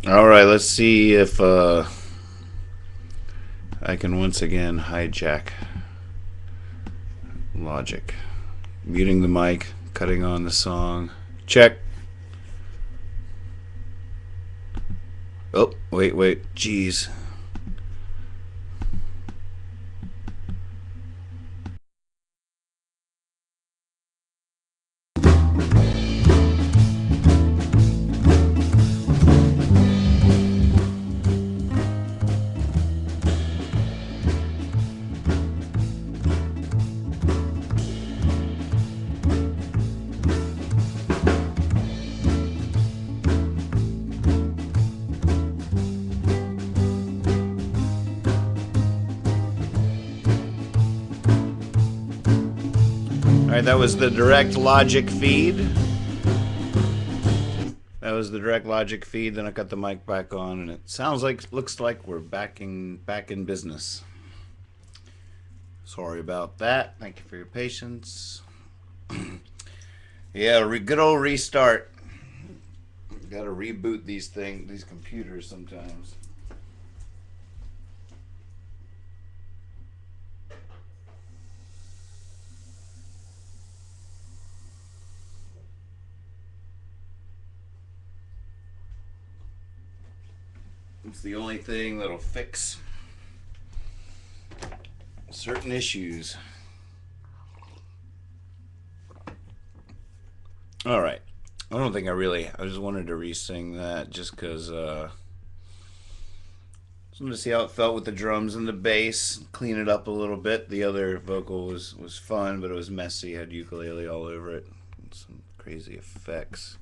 All right, let's see if I can once again hijack Logic. Muting the mic, cutting on the song. Check. Oh, wait. Jeez. All right, that was the direct Logic feed. Then I got the mic back on, and it looks like we're back in business. Sorry about that. Thank you for your patience. Yeah, good old restart. Got to reboot these computers sometimes. It's the only thing that'll fix certain issues. All right. I don't think I just wanted to re-sing that just because just wanted to see how it felt with the drums and the bass, clean it up a little bit. The other vocal was fun, but it was messy. Had ukulele all over it. And some crazy effects.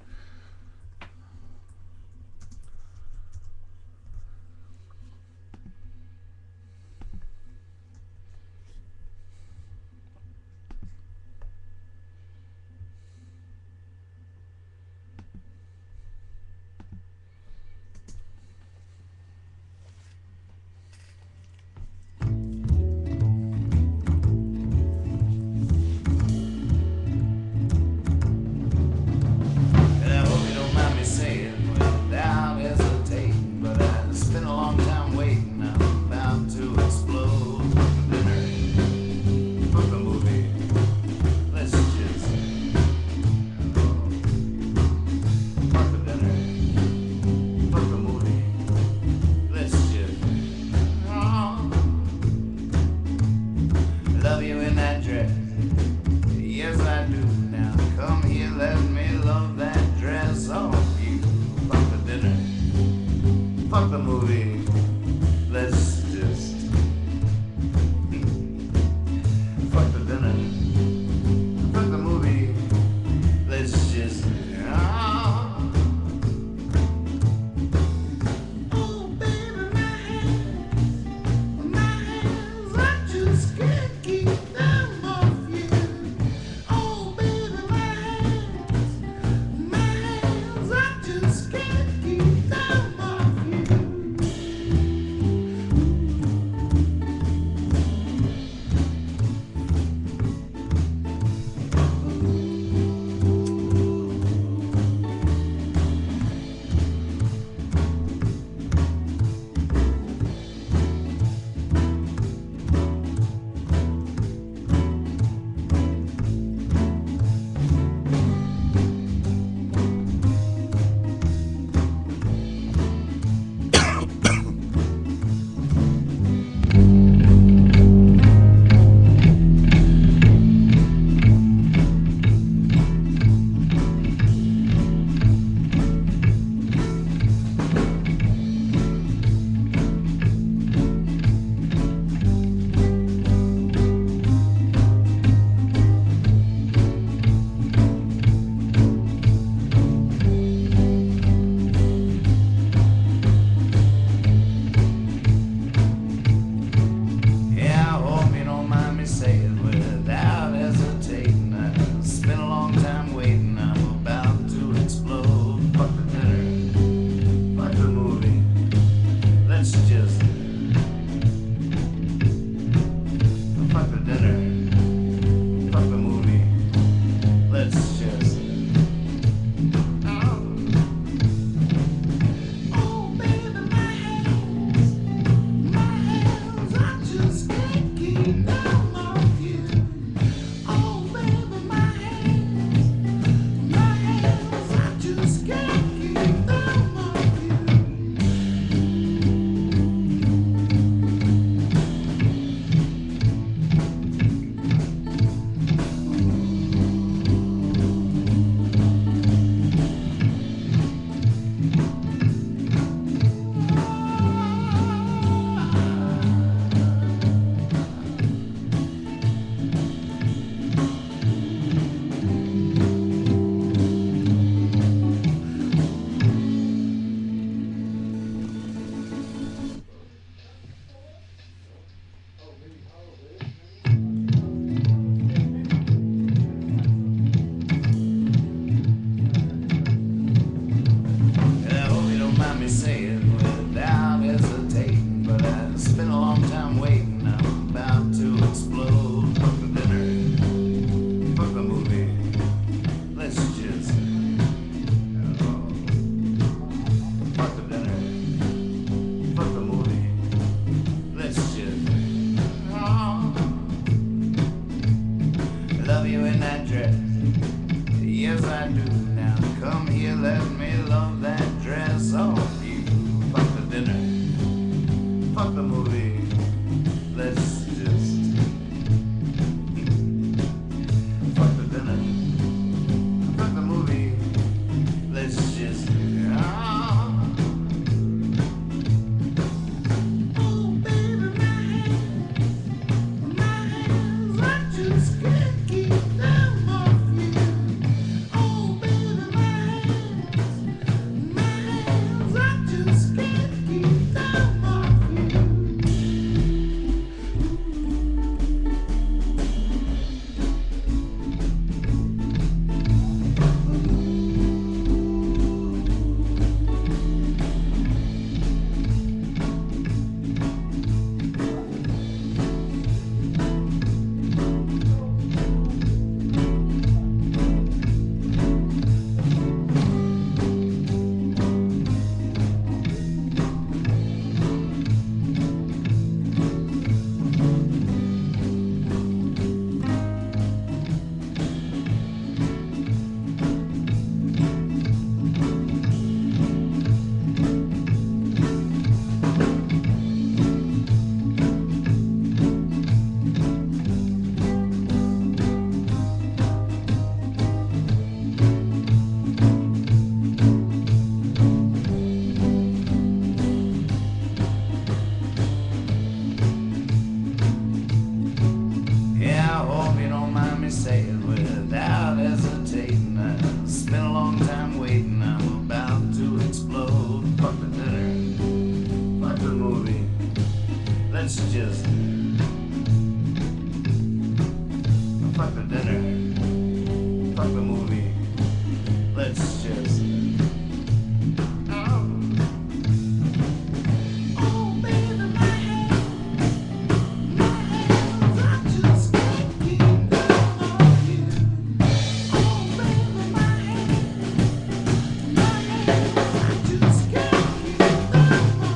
Come here, let me love that dress off you. Fuck the dinner, fuck the movie. Let's just fuck the dinner, fuck the movie. Let's just. Oh, baby, my hands, I just can't keep them off you. Oh, baby, my hands, I just can't keep them off you. Yeah, I hope you don't mind me saying without hesitating. I spent a long time waiting. I'm about to explode. Fuck the dinner, fuck the movie. Let's just fuck the dinner, fuck the movie. Let's just. Oh, baby, my hands, I just can't keep them off you. Oh, baby, my hands, I just can't keep them off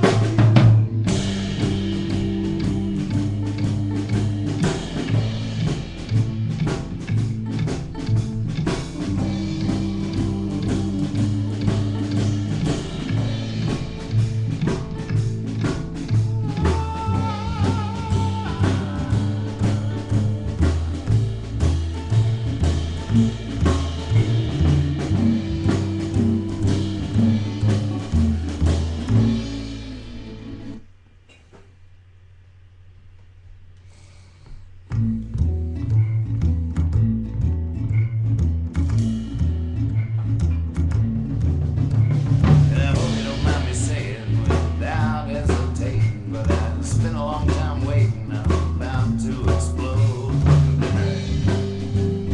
And I hope you don't mind me saying without hesitating, but I spent a long time waiting. I'm about to explode. Fuck the dinner,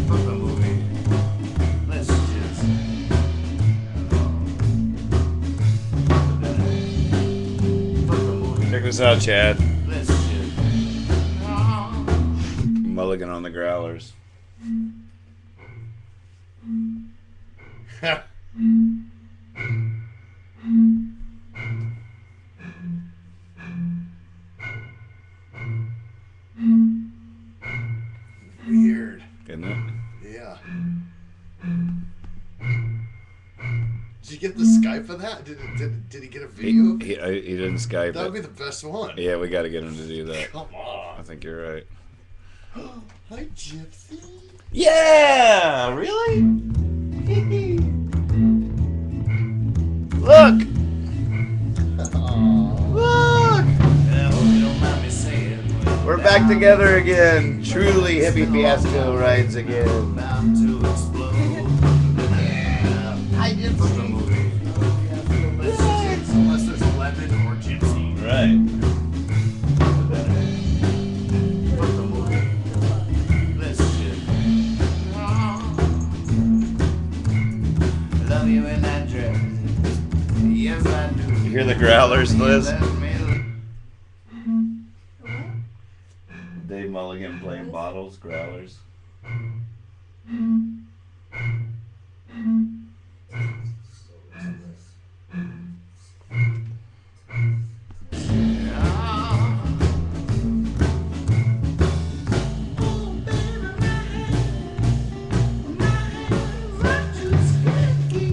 fuck the movie. Let's just. Fuck the dinner, fuck the movie. Check this out, Chad. Let's just. Mulligan on the growlers. Weird. Isn't it? Yeah. Did you get the Skype of that? Did he get a video? of it? He didn't Skype That would be it. the best one. Yeah, we got to get him to do that. Come I on. think you're right. Hi, Gypsy. Yeah, really? Look, Aw. look. And I hope you don't mind me saying We're back together again. Truly hippie fiasco rides again. about to explode. Hi, Gypsy. Fuck the movie. Let's just. Unless there's lemon or Gypsy. Right. Fuck the movie. Let's just. Love you in that dress. Yes, I do. You hear the growlers, Liz? Let me Dave Mulligan playing bottles, growlers. just can't keep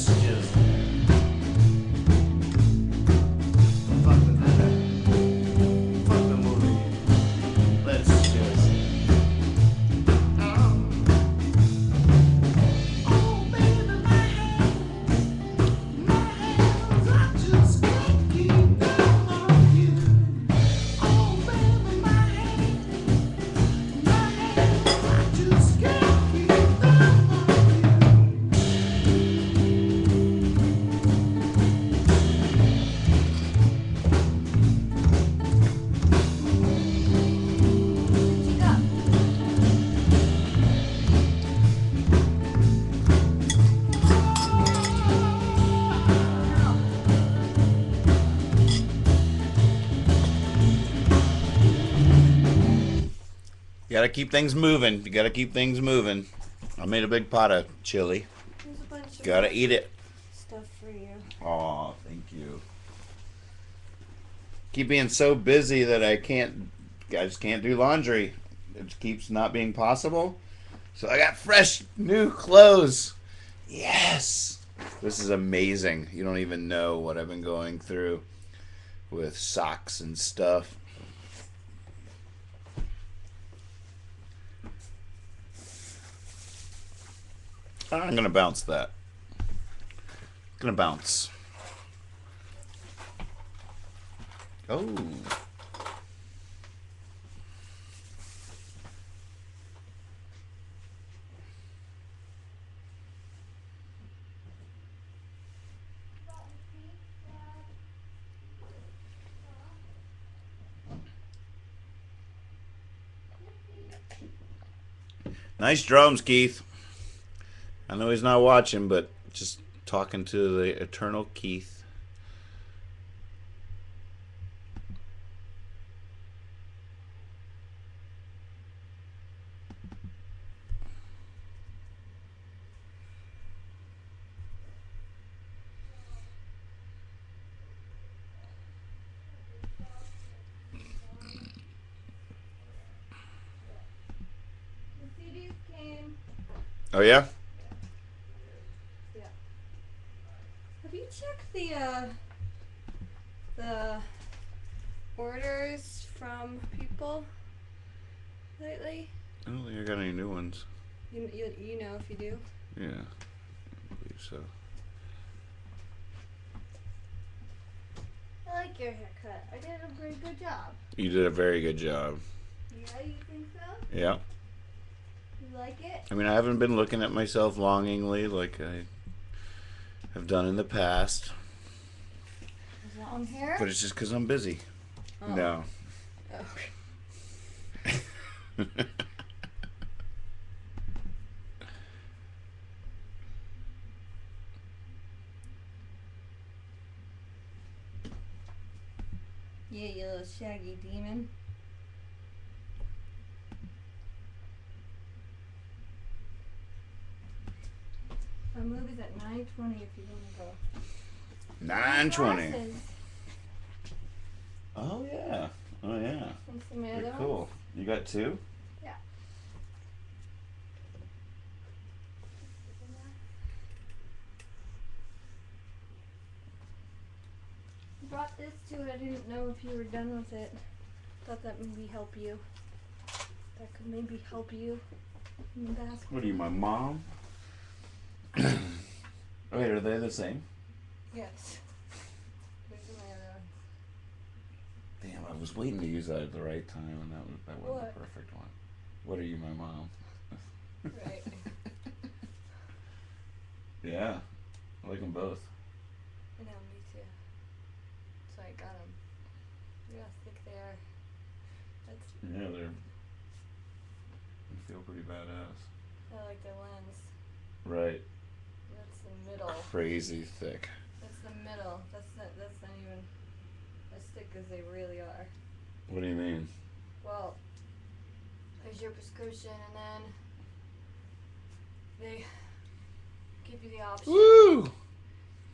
let's just fuck the matter. Fuck the movie. Let's just. Oh, baby, my hands, I just can't keep them on you. Oh, baby, my hands, I just can't keep them on you. You gotta keep things moving. You gotta keep things moving. I made a big pot of chili. There's a bunch of Gotta eat it. stuff for you. Aw, thank you. Keep being so busy that I just can't do laundry. It keeps not being possible. So I got fresh new clothes. Yes! This is amazing. You don't even know what I've been going through with socks and stuff. I'm gonna bounce that. Gonna bounce. Oh. Nice drums, Keith. I know he's not watching, but just talking to the eternal Keith. The CDs came. Oh yeah? Yeah. Have you checked the orders from people lately? I don't think I got any new ones. You know if you do. Yeah, I believe so. I like your haircut. I did a pretty good job. You did a very good job. Yeah, you think so? Yeah. You like it? I mean, I haven't been looking at myself longingly like I have done in the past, Long hair? but it's just because I'm busy. Oh. No. Oh. Yeah, you little shaggy demon. Our movie's at 9:20 if you want to go. 9:20. Glasses. Oh yeah. Oh yeah. Want some of Very those? cool. You got two? Yeah. Brought this too. I didn't know if you were done with it. Thought that maybe help you. That could maybe help you in the basket. What are you, my mom? Wait, are they the same? Yes. These are my other ones. Damn, I was waiting to use that at the right time, and that wasn't What? the perfect one. What are you, my mom? Right. Yeah, I like them both. I know, me too. So I got them. Look how thick they are. That's. Yeah, they feel pretty badass. I like the lens. Right. That's the middle. Crazy thick. That's the middle. That's not even as thick as they really are. What do you mean? Well, there's your prescription, and then they give you the option. Woo!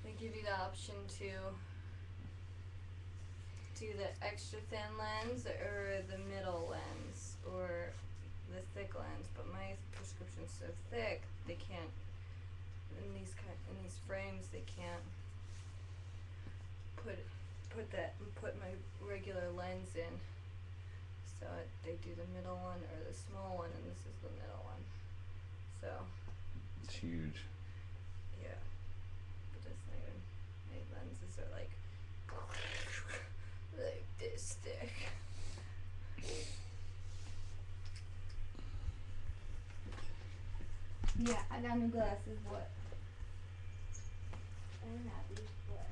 They give you the option to do the extra thin lens or the middle lens or the thick lens. But my prescription's so thick, they can't in these frames they can't put my regular lens in. So they do the middle one or the small one, and this is the middle one. So It's huge. yeah, but it's not even. My lenses are like this thick. Yeah, I got new glasses. What? I'm happy. What?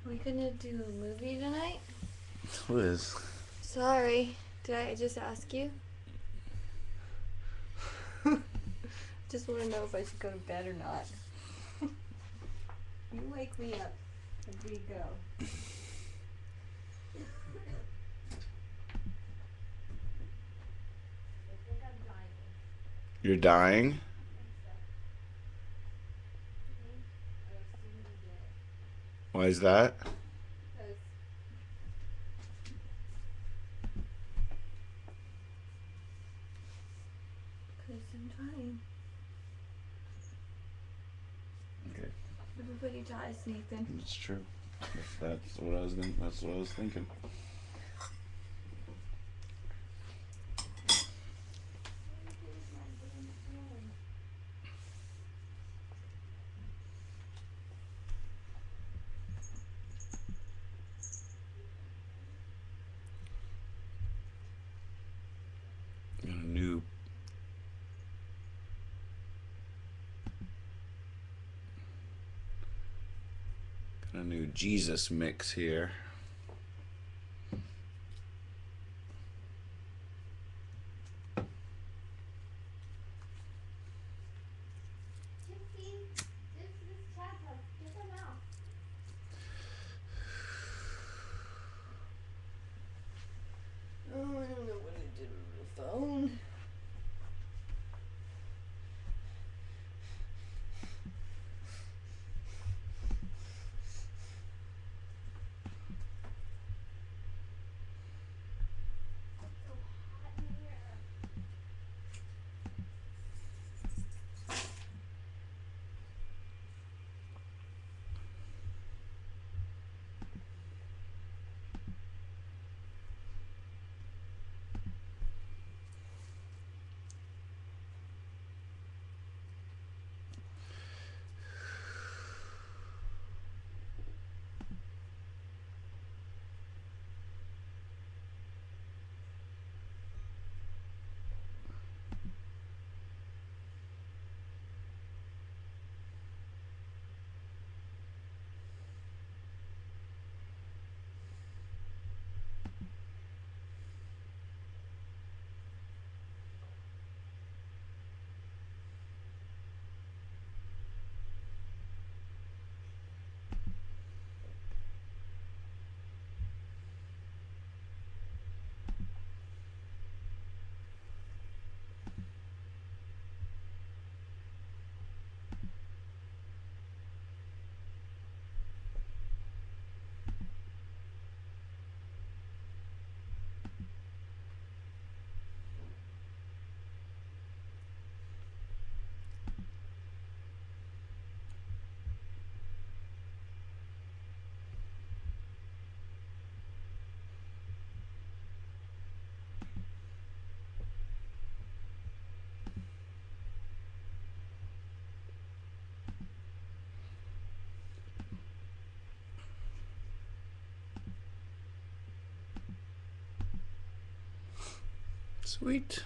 We gonna do a movie tonight? Liz. Sorry, did I just ask you? Just want to know if I should go to bed or not. You wake me up as we go. I think I'm dying. You're dying? I think so. I was soon to get. Why is that? Because I'm dying. Okay. Everybody dies, Nathan. It's true. That's what I was thinking. Got a new Jesus mix here. Oh, I don't know what I did with the phone. Sweet.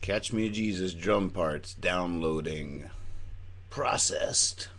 Catch Me Jesus drum parts downloading. Processed.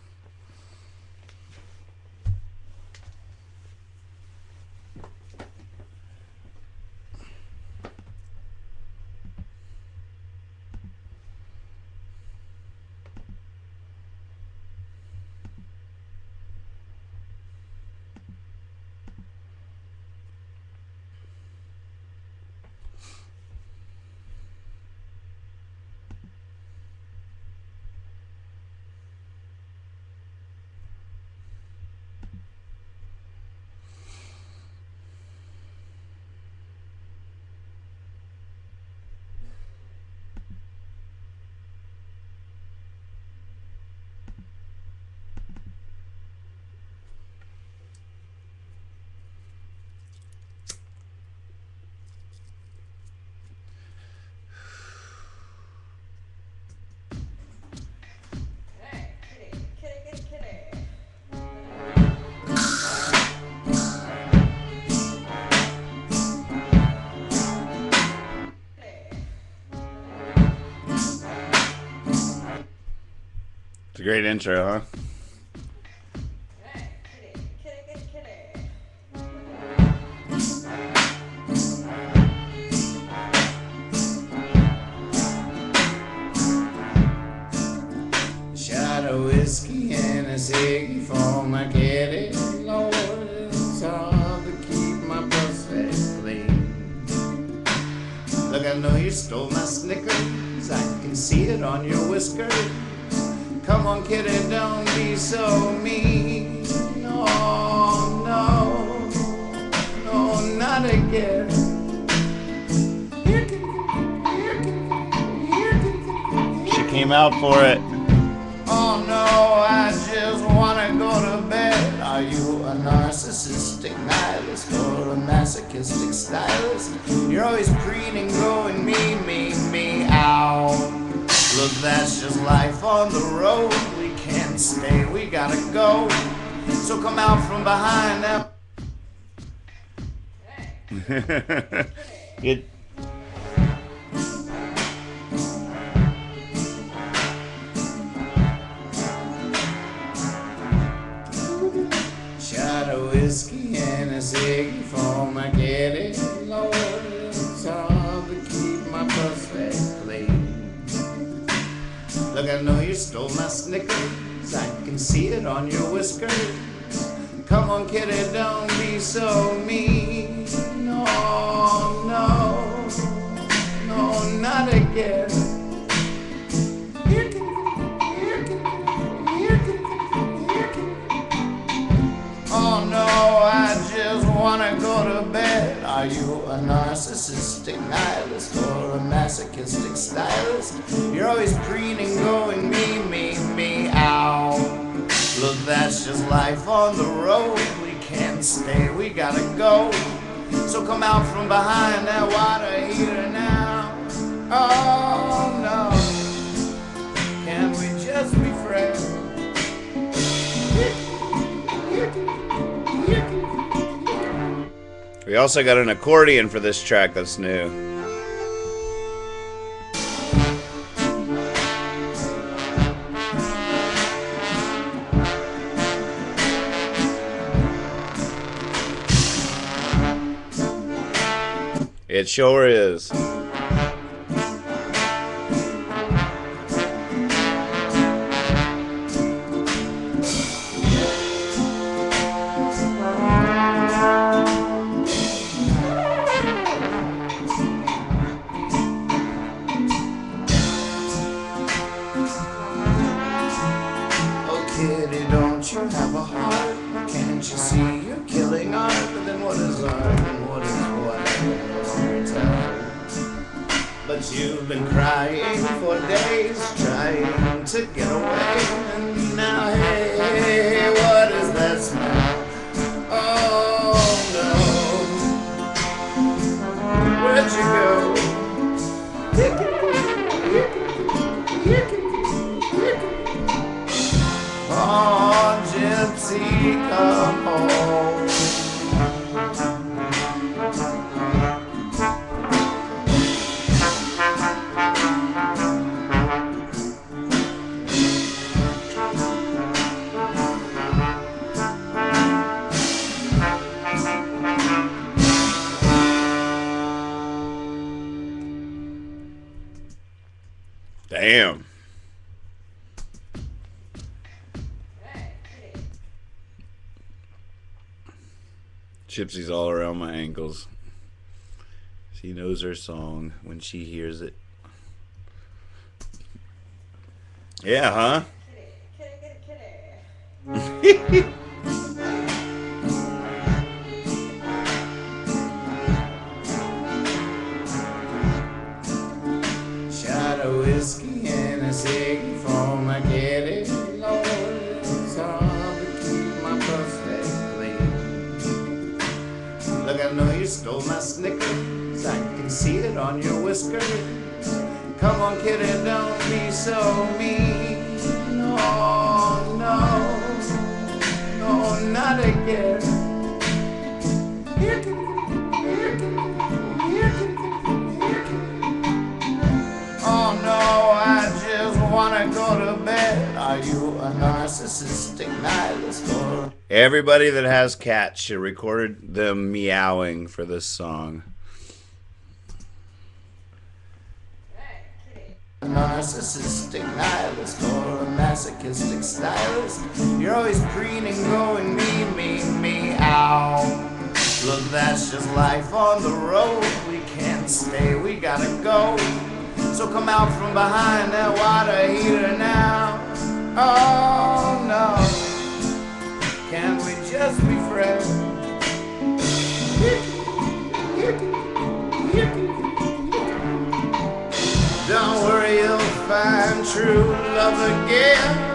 It's a great intro, huh? Shot of whiskey and a cig for my kitty. Lord, it's hard to keep my pussy clean. Look, I know you stole my Snickers. I can see it on your whiskers. Come on, kitty, don't be so mean. No, no, no, not again. She came out for it. Oh no, I just wanna go to bed. Are you a narcissistic nihilist or a masochistic stylist? You're always preening, going me, ow. Look, that's just life on the road. We can't stay, we gotta go. So come out from behind now. It. Shot of whiskey and a cig for my kitty. Lord, it's hard to keep my pussy clean. Look, I know you stole my Snickers. I can see it on your whiskers. Come on, kitty, don't be so mean. No, no, no, not again. Oh no, I just wanna go to bed. Are you a narcissistic nihilist or a masochistic stylist? You're always preening, going me, ow. Look, that's just life on the road. We can't stay, we gotta go. So come out from behind that water heater now. Oh no, can we just be friends? We also got an accordion for this track that's new. It sure is. Kitty, don't you have a heart? Can't you see you're killing art? But then what is art and what is what? But you've been crying for days, trying to get away. And now, hey, what is that smell? Oh no, where'd you go? Oh, gypsy, come home. Damn. Gypsy's all around my ankles. She knows her song when she hears it. Yeah, huh? Shot of whiskey and a cig for my kitty. Lord, it's hard to keep my prostate clean. Look, I know you stole my Snickers. I can see it on your whiskers. Come on, kitty, don't be so mean. Oh, no. No, not again. Oh no, I just wanna go to bed. Are you a narcissistic nihilist or Everybody that has cats should record them meowing for this song. a narcissistic nihilist or a masochistic stylist? You're always preening, going me, ow. Look, that's just life on the road. We can't stay, we gotta go. So come out from behind that water heater now. Oh no, can't we just be friends? Don't worry, you'll find true love again.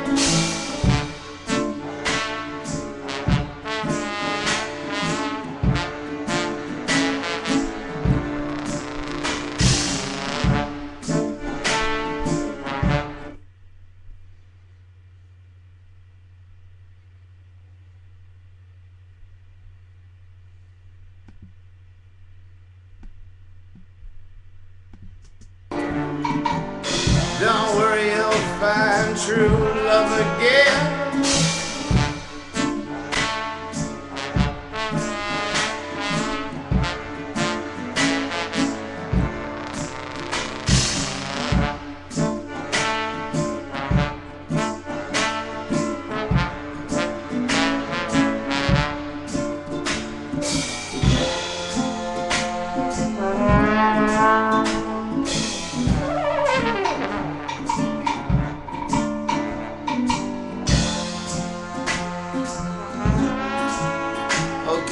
Don't worry, you'll find true love again.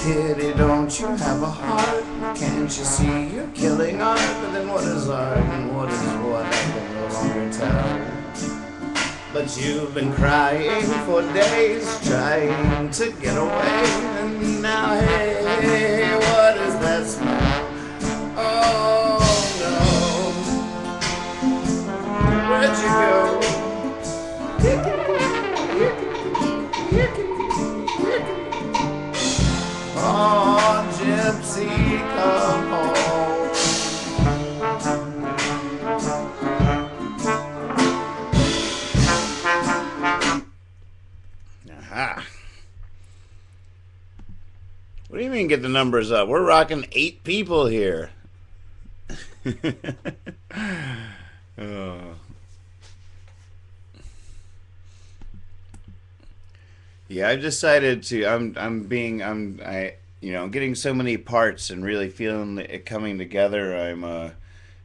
Kitty, don't you have a heart? Can't you see you're killing art? But then what is art and what is what? I can no longer tell. But you've been crying for days, trying to get away. And now, hey, what is that smell? Oh no, where'd you go? Oh, gypsy, come home. Aha. What do you mean get the numbers up? We're rocking 8 people here. Oh. Yeah, I've decided to. I'm getting so many parts and really feeling it coming together. I'm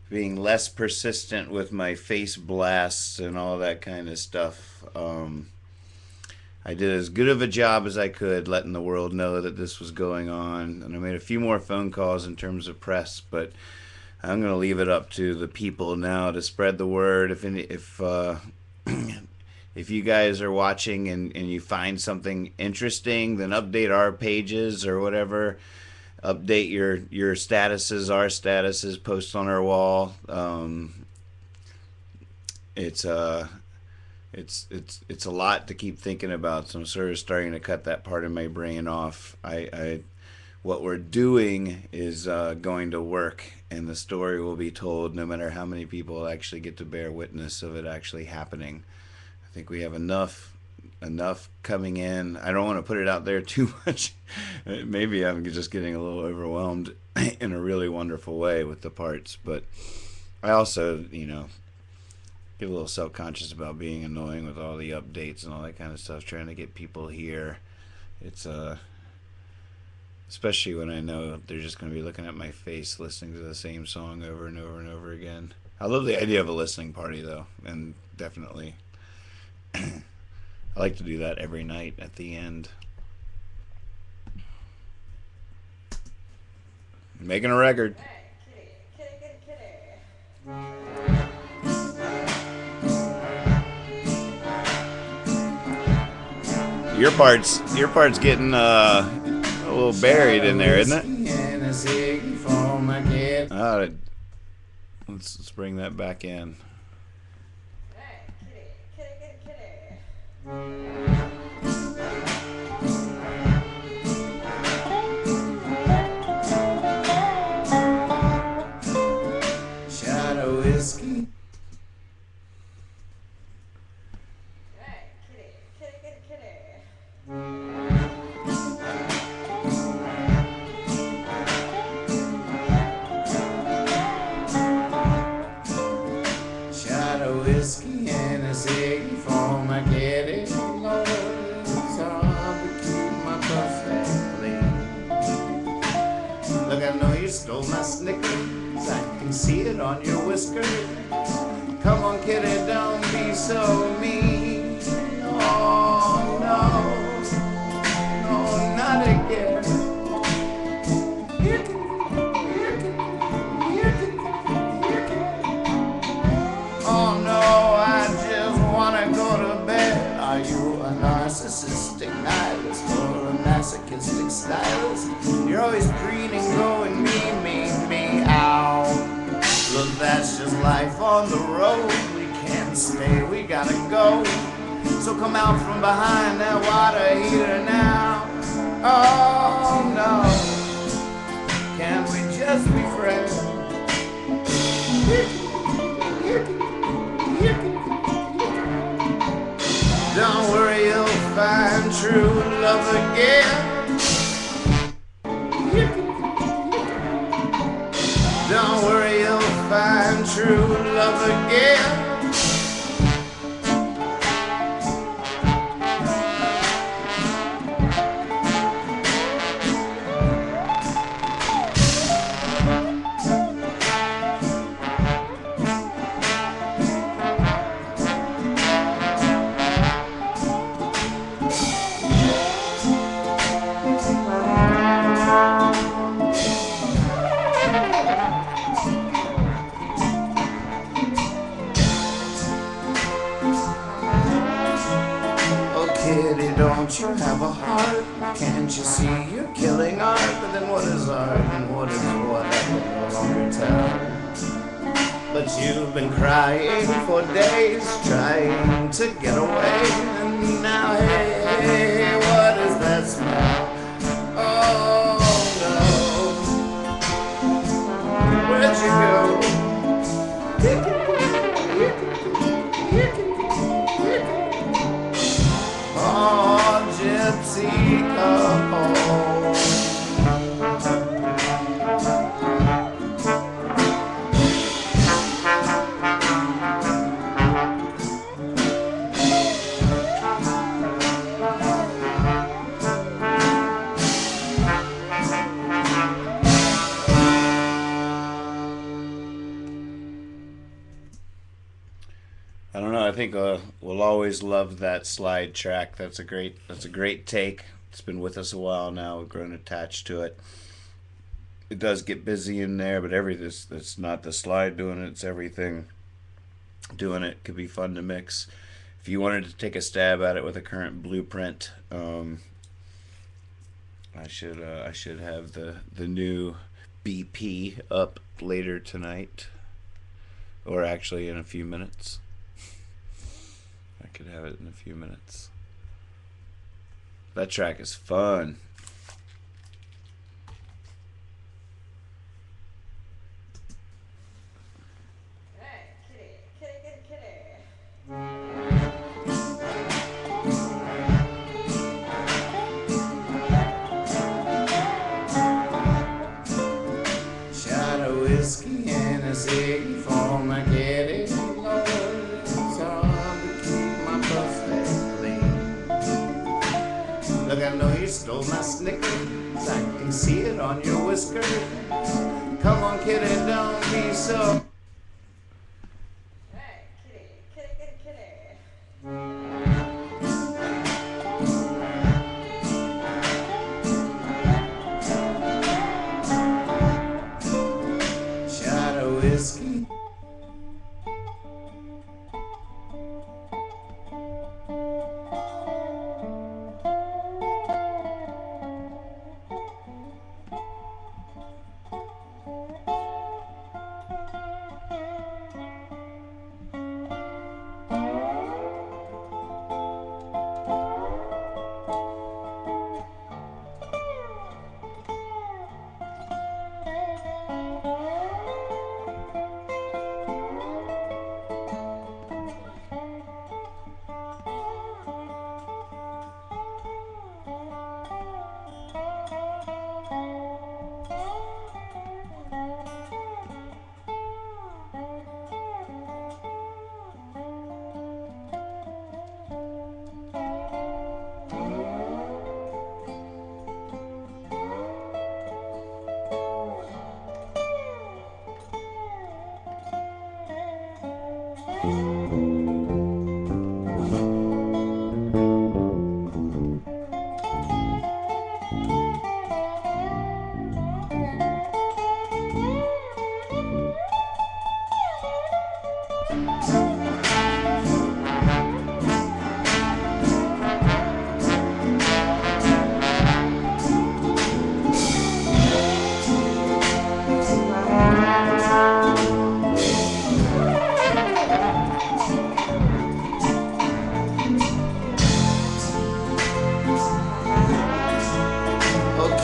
being less persistent with my face blasts and all that kind of stuff. I did as good of a job as I could letting the world know that this was going on, and I made a few more phone calls in terms of press, but I'm going to leave it up to the people now to spread the word. If you guys are watching and you find something interesting, then update our pages or whatever. Update your statuses, our statuses, post on our wall. It's a lot to keep thinking about, so I'm sort of starting to cut that part of my brain off. What we're doing is going to work, and the story will be told no matter how many people actually get to bear witness of it actually happening. I think we have enough coming in. I don't want to put it out there too much. Maybe I'm just getting a little overwhelmed in a really wonderful way with the parts, but I also, get a little self-conscious about being annoying with all the updates and all that kind of stuff, trying to get people here. It's especially when I know they're just going to be looking at my face listening to the same song over and over and over again. I love the idea of a listening party though, and definitely I like to do that every night at the end. Making a record. Your part's getting a little buried in there, isn't it? Let's bring that back in. Shot of whiskey. Shot of whiskey and a cig for my kitty. Lord, it's hard to keep my buffet clean. Look, I know you stole my Snickers. I can see it on your whiskers. Come on, kitty, don't be so mean. Oh, no. No, not again. Oh no, I just wanna go to bed. Are you a narcissistic nihilist or a masochistic stylist? You're always greening, going me, ow. Look, that's just life on the road. We can't stay, we gotta go. So come out from behind that water heater now. Oh no, can we just be friends? Don't worry, you'll find true love again. Don't worry, you'll find true love again. Kitty, don't you have a heart? Can't you see you're killing art? But then what is art and what is what? I can no longer tell. But you've been crying for days, trying to get away. And now, hey, what is that smell? Oh no, where'd you go? Oh, gypsy, come home. I don't know. I think we'll always love that slide track. That's a great take. It's been with us a while now. We've grown attached to it. It does get busy in there, but it's not the slide doing it. It's everything doing it. Could be fun to mix. If you wanted to take a stab at it with a current blueprint, I should have the new BP up later tonight, or actually in a few minutes. I could have it in a few minutes. That track is fun. Shot of whiskey and a cig for my kitty. Lord, it's Look, I know you stole my Snickers. I can see it on your whiskers. Come on, kitty, don't be so. Hey, kitty, kitty, kitty, kitty. Shot of whiskey.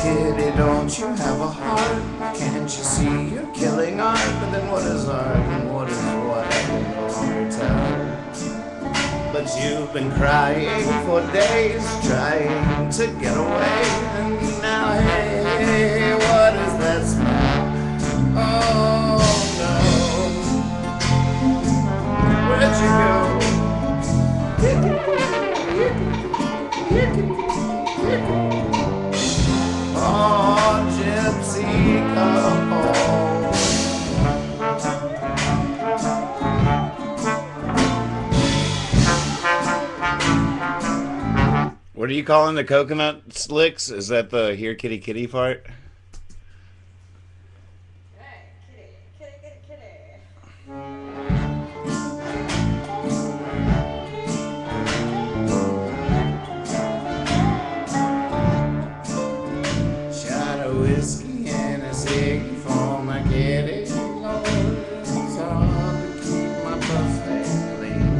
Kitty, don't you have a heart? Can't you see you're killing art? But then what is art and what is what? I can no longer tell. But you've been crying for days, trying to get away. And now, hey, what is that smell? Oh no, where'd you go? Oh, gypsy, come home. What are you calling the coconut slicks? Is that the here kitty kitty part? Hey, kitty, kitty, kitty, kitty. Shot of whiskey and a cig for my kitty. Lord, it's hard to keep my buffet clean.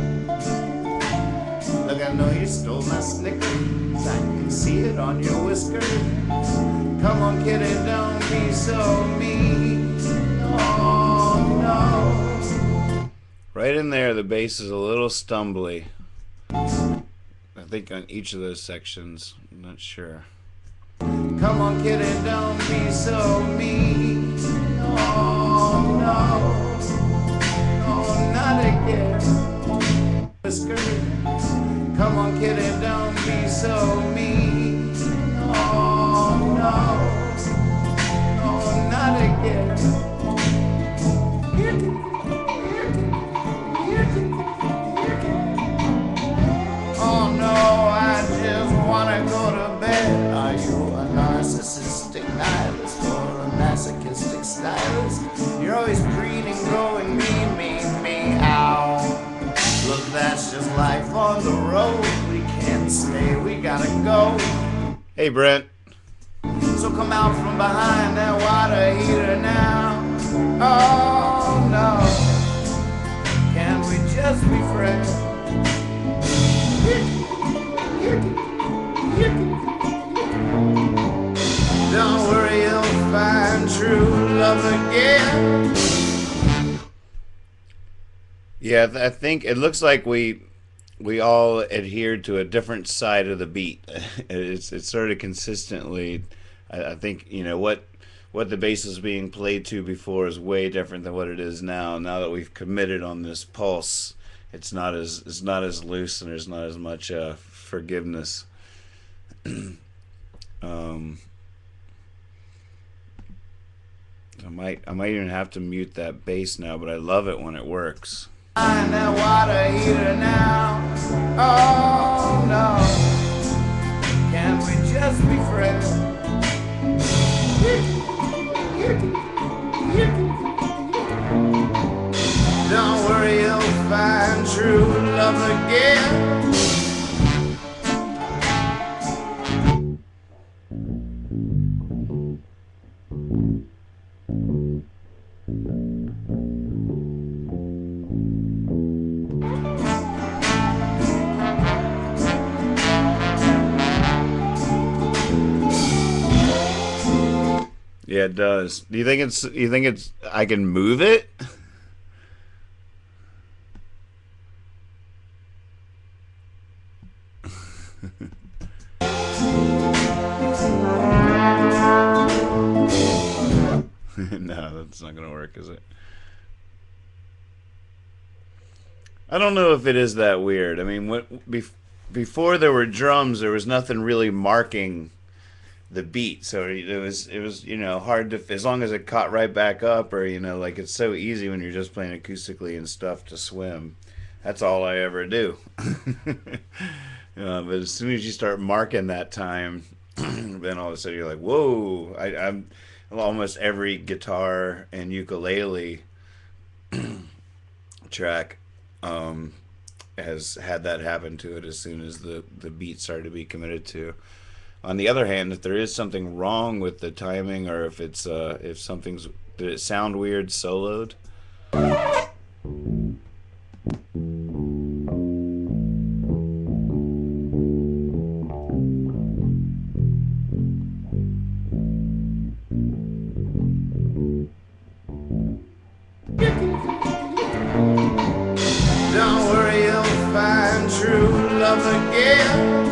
Look, I know you stole my Snickers. I can see it on your whiskers. Come on, kitty, don't be so mean. Oh, no. Right in there, the bass is a little stumbly. I think on each of those sections. I'm not sure. Come on, kitty, don't be so mean. Oh, no. Oh, not again. Whisker. Come on, kitty, don't be so mean. Oh, no. Oh, not again. Oh, no, I just want to go to bed. Are you a narcissistic nihilist or a masochistic stylist? You're always breeding, growing me, ow. Look, that's just life on the road. We can't stay, we gotta go. Hey, Brent. So come out from behind that water heater now. Oh no, can we just be friends? Don't worry, you'll find true love again. Yeah, I think it looks like we all adhered to a different side of the beat. It's sort of consistently. I think what the bass was being played to before is way different than what it is now. Now that we've committed on this pulse, it's not as loose and there's not as much forgiveness. um, I might even have to mute that bass now, but I love it when it works. Find that water heater now. Oh no, can't we just be friends? Don't worry, you'll find true love again. Yeah, it does. Do you think it's? You think it's? I can move it? No, that's not gonna work, is it? I don't know if it is that weird. I mean, before there were drums, there was nothing really marking the beat, so it was hard to, as long as it caught right back up, or like it's so easy when you're just playing acoustically and stuff to swim. That's all I ever do. But as soon as you start marking that time, then all of a sudden you're like, whoa! I'm almost every guitar and ukulele track has had that happen to it as soon as the beat started to be committed to. On the other hand, if there is something wrong with the timing, or if it's if something's, did it sound weird soloed? Don't worry, you'll find true love again.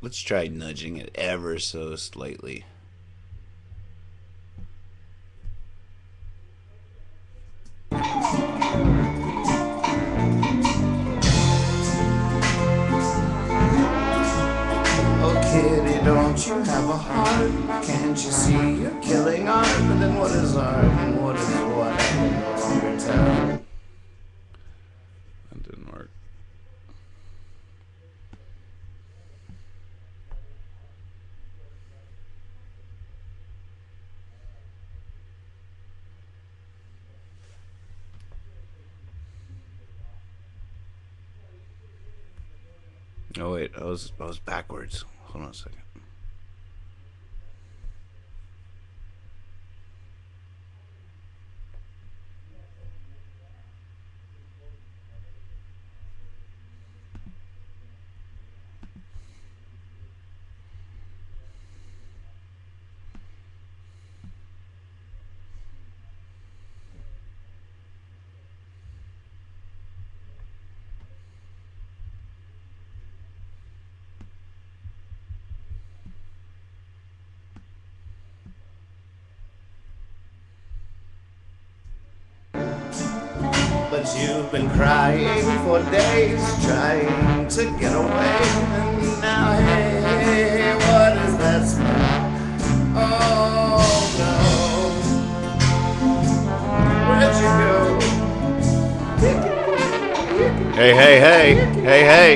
Let's try nudging it ever so slightly. Oh kitty, don't you have a heart? Can't you see you're killing art? But then what is art and what is what? I can no longer tell. That didn't work. Oh wait, I was backwards. Hold on a second. But you've been crying for days, trying to get away. And now, hey, what is that smell? Oh no, where'd you go? Hey, hey, hey, hey, hey!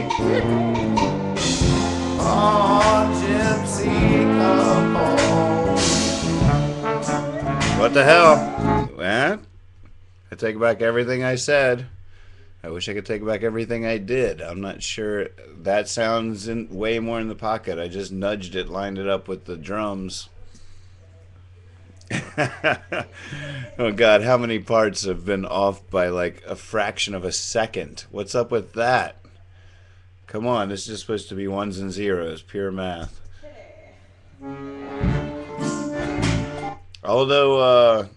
Oh, gypsy, come home. What the hell? What? I take back everything I said. I wish I could take back everything I did. I'm not sure. That sounds way more in the pocket. I just nudged it, lined it up with the drums. Oh God, how many parts have been off by like a fraction of a second? What's up with that? Come on, this is supposed to be ones and zeros, pure math. Although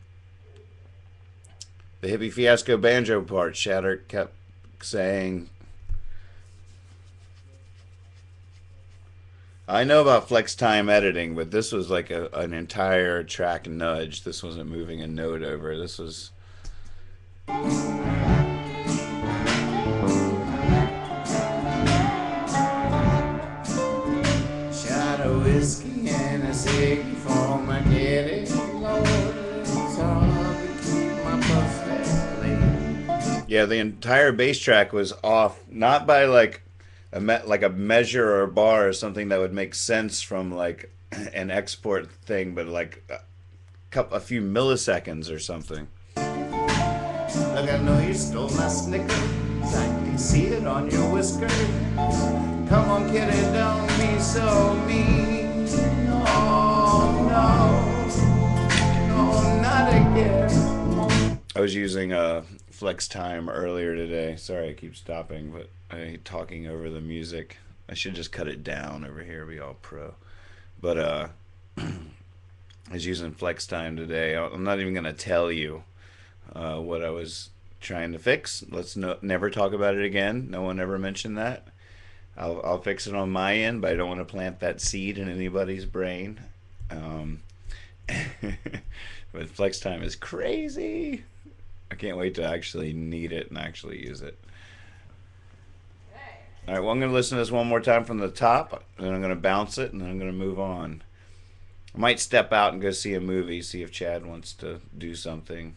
the Hippie Fiasco banjo part, Shatter kept saying, I know about flex time editing, but this was like an entire track nudge. This wasn't moving a note over. This was... Shot of whiskey and a cig for my kitty. Lord, it's hard to keep my mustache clean. Yeah, the entire bass track was off, not by like a measure or a bar or something that would make sense from like an export thing, but like a few milliseconds or something. Look, I know you stole my Snickers. I can see it on your whiskers. Come on, kitty, don't be so mean. Oh, no. No, not again. I was using flex time earlier today. Sorry, I keep stopping, but I talking over the music. I should just cut it down over here, be all pro. But I was using flex time today. I'm not even gonna tell you what I was trying to fix. Let's never talk about it again. No one ever mentioned that. I'll fix it on my end, but I don't want to plant that seed in anybody's brain. But flex time is crazy. I can't wait to actually need it and actually use it. All right, well, I'm going to listen to this one more time from the top, and then I'm going to bounce it, and then I'm going to move on. I might step out and go see a movie, see if Chad wants to do something.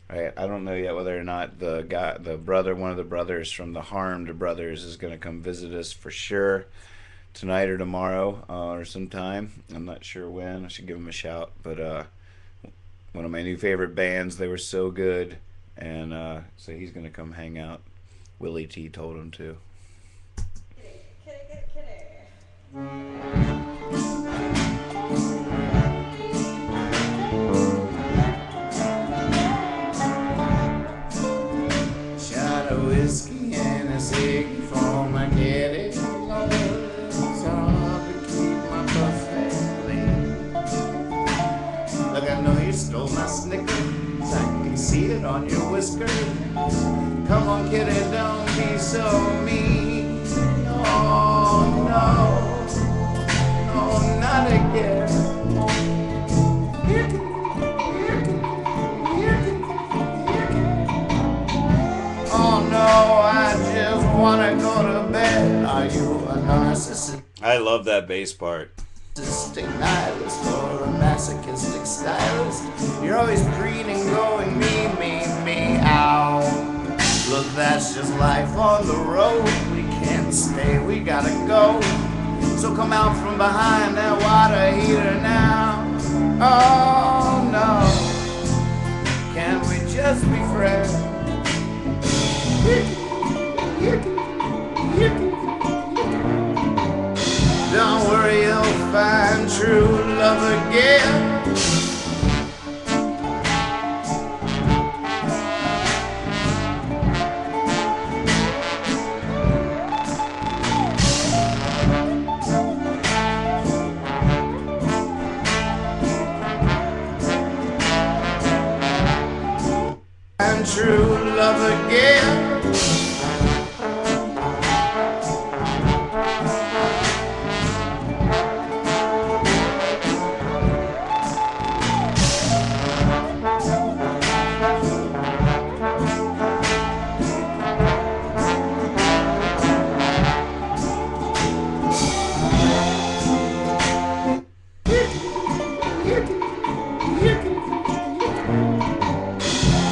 I don't know yet whether or not one of the brothers from the Harmed Brothers is going to come visit us for sure tonight or tomorrow or sometime. I'm not sure when. I should give him a shout. But one of my new favorite bands, they were so good, and so he's going to come hang out. Willie T told him to. Shot of whiskey and a cig for my kitty. Lord, it's hard to keep my mustache clean. Look, I know you stole my Snickers. I can see it on your whiskers. Come on, kitty, don't be so mean. Oh, no. No, not again. Oh no, I just wanna go to bed. Are you a narcissist? I love that bass part. Nihilist or a masochistic stylist? You're always breeding, going me, ow. Look, that's just life on the road. We can't stay, we gotta go. So come out from behind that water heater now. Oh no, can we just be friends? Don't worry, you'll find true love again. Find true love again.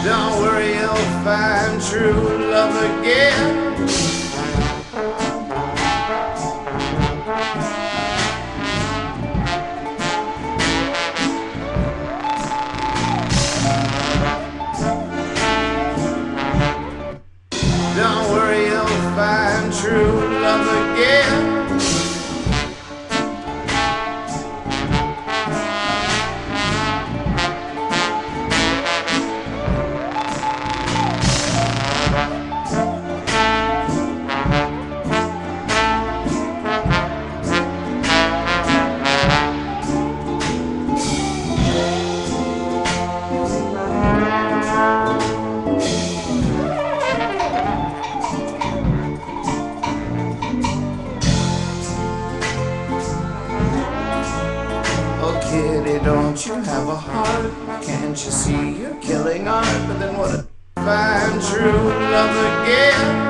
Don't worry, you'll find true love again. Don't worry, you'll find true love again. see you're killing art, but then what if I find true love again?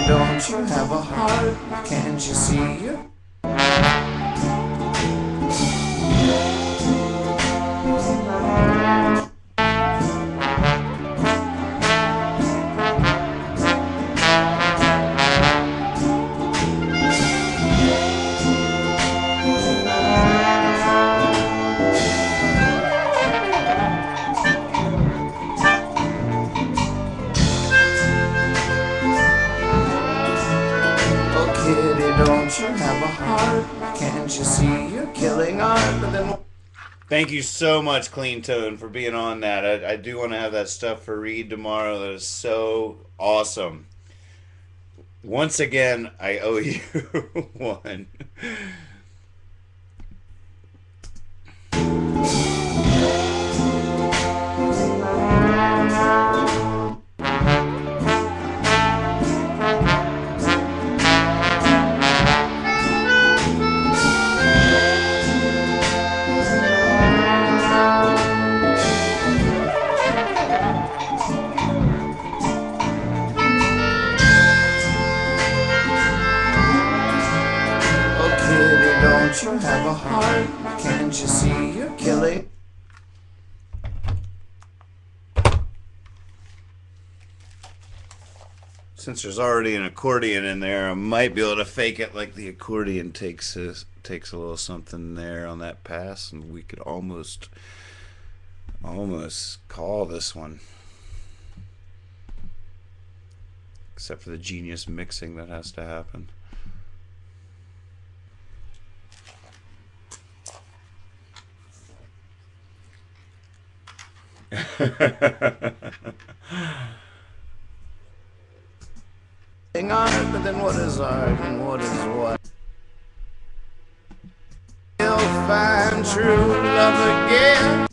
Don't you have a heart? Can't you see you? Don't you have a heart? Can't you see you're killing art? But then Thank you so much, Clean Tone, for being on that. I do want to have that stuff for Reed tomorrow. That is so awesome. Once again, I owe you one. don't you have a heart? Can't you see you're killing? Since there's already an accordion in there, I might be able to fake it like the accordion takes a little something there on that pass, and we could almost call this one. Except for the genius mixing that has to happen. Art, but then what is art and what is what? You'll find true love again.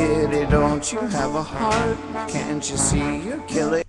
Kitty, don't you have a heart? Can't you see you're killing?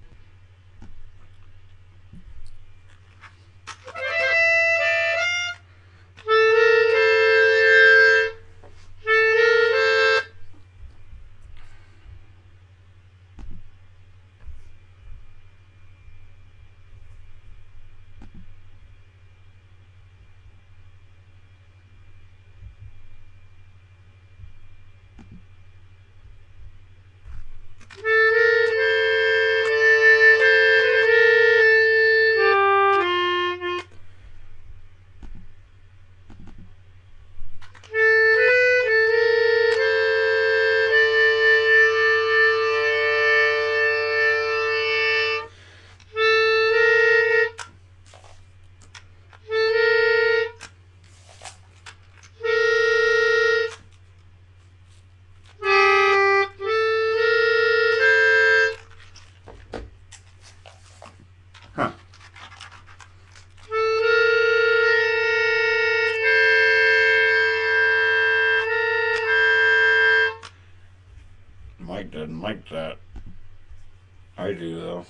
Mike doesn't like that. I do though.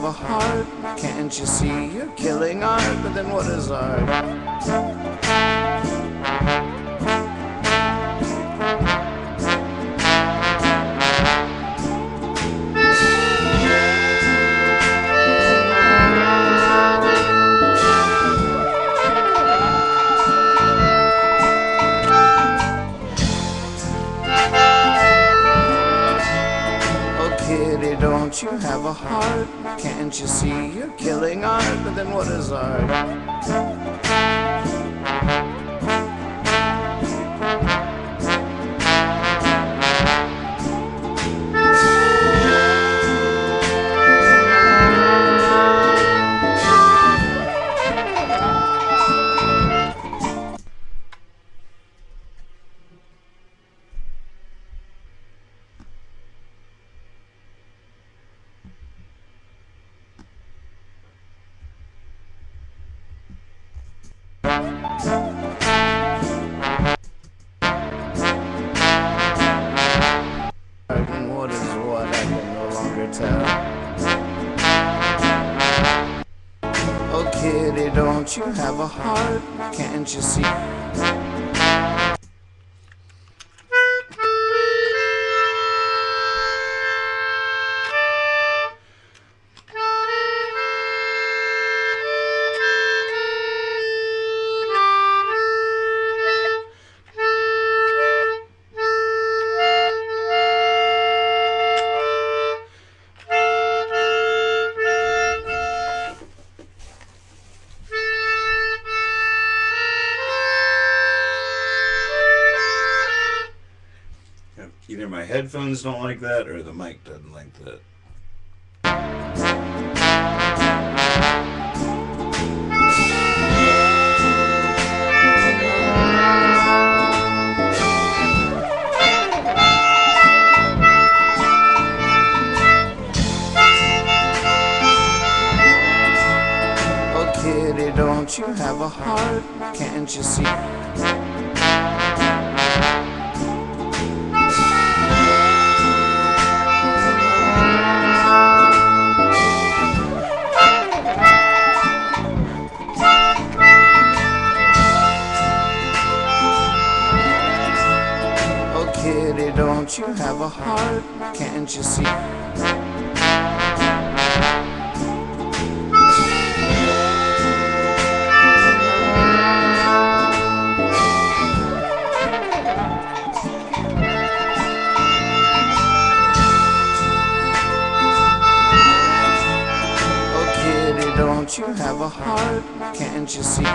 a heart? Can't you see you're killing art? But then what is art? Kitty, don't you have a heart? Can't you see you're killing art? But then what is art? And what is what? I can no longer tell. Oh, kitty, don't you have a heart? Can't you see? Either my headphones don't like that or the mic doesn't like that. Oh, kitty, don't you have a heart? Can't you see? Kitty, don't you have a heart? Can't you see? Oh, kitty, don't you have a heart? Can't you see?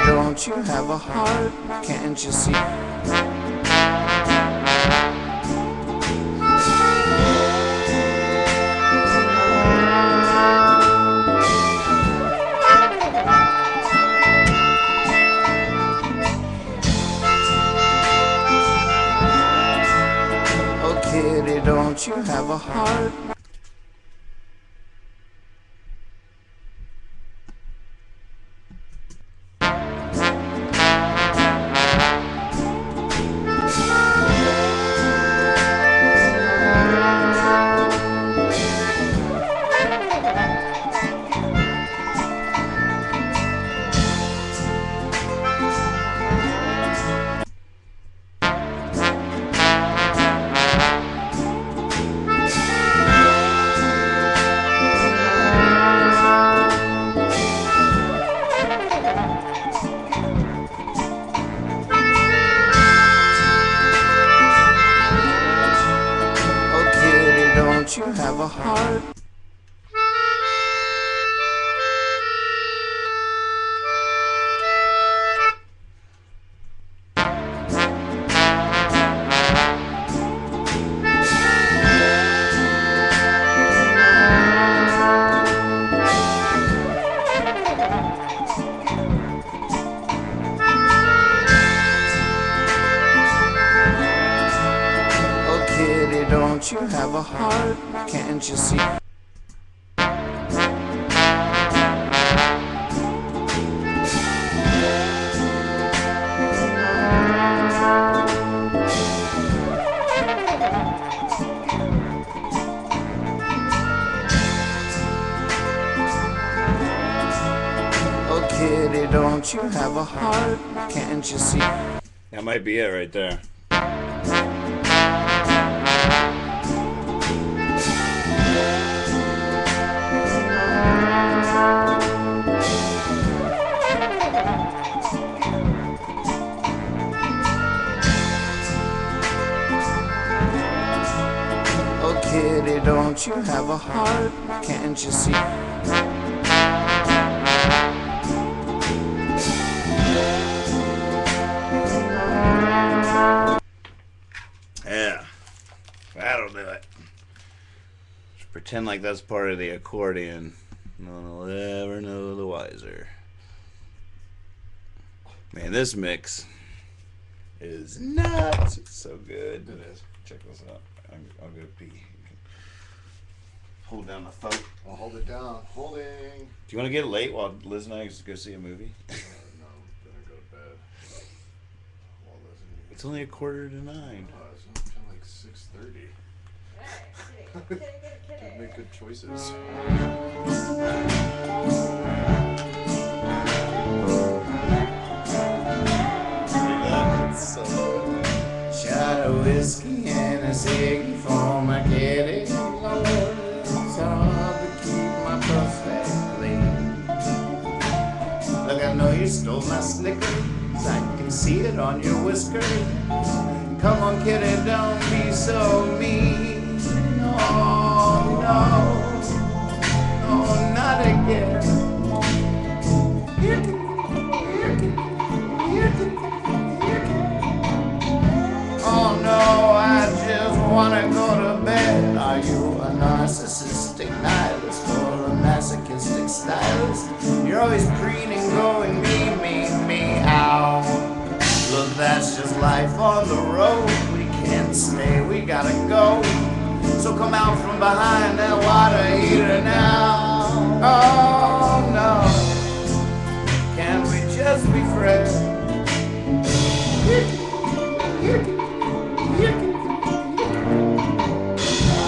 Don't you have a heart? Can't you see? Oh, kitty, don't you have a heart? Don't you have a heart? don't you have a heart? Can't you see? Oh, kitty, don't you have a heart? Can't you see? That might be it right there. Oh, kitty, don't you have a heart? Can't you see? Yeah, that'll do it. Just pretend like that's part of the accordion. No one will ever know the wiser. Man, this mix is nuts. It's so good. It is. Check this out. I'll go pee. Hold down the phone. I'll hold it down. Holding. Do you want to get late while Liz and I go see a movie? No, then I go to bed. While listening. It's only 8:45. Oh, it's kind of like 6:30. Hey, kitty, kitty, kitty, kitty. Make good choices. So good. Shot of whiskey and a ciggy for my kitty. Lord, it's hard to keep my pussy clean. Look, I know you stole my Snickers. I can see it on your whiskers. Come on, kitty, don't be so mean. Oh, no. Oh, not again. Oh no, I just wanna go to bed. Are you a narcissistic nihilist or a masochistic stylist? You're always preening, going me, ow. Look, that's just life on the road. We can't stay, we gotta go. So come out from behind that water heater now. Oh no, can't we just be friends?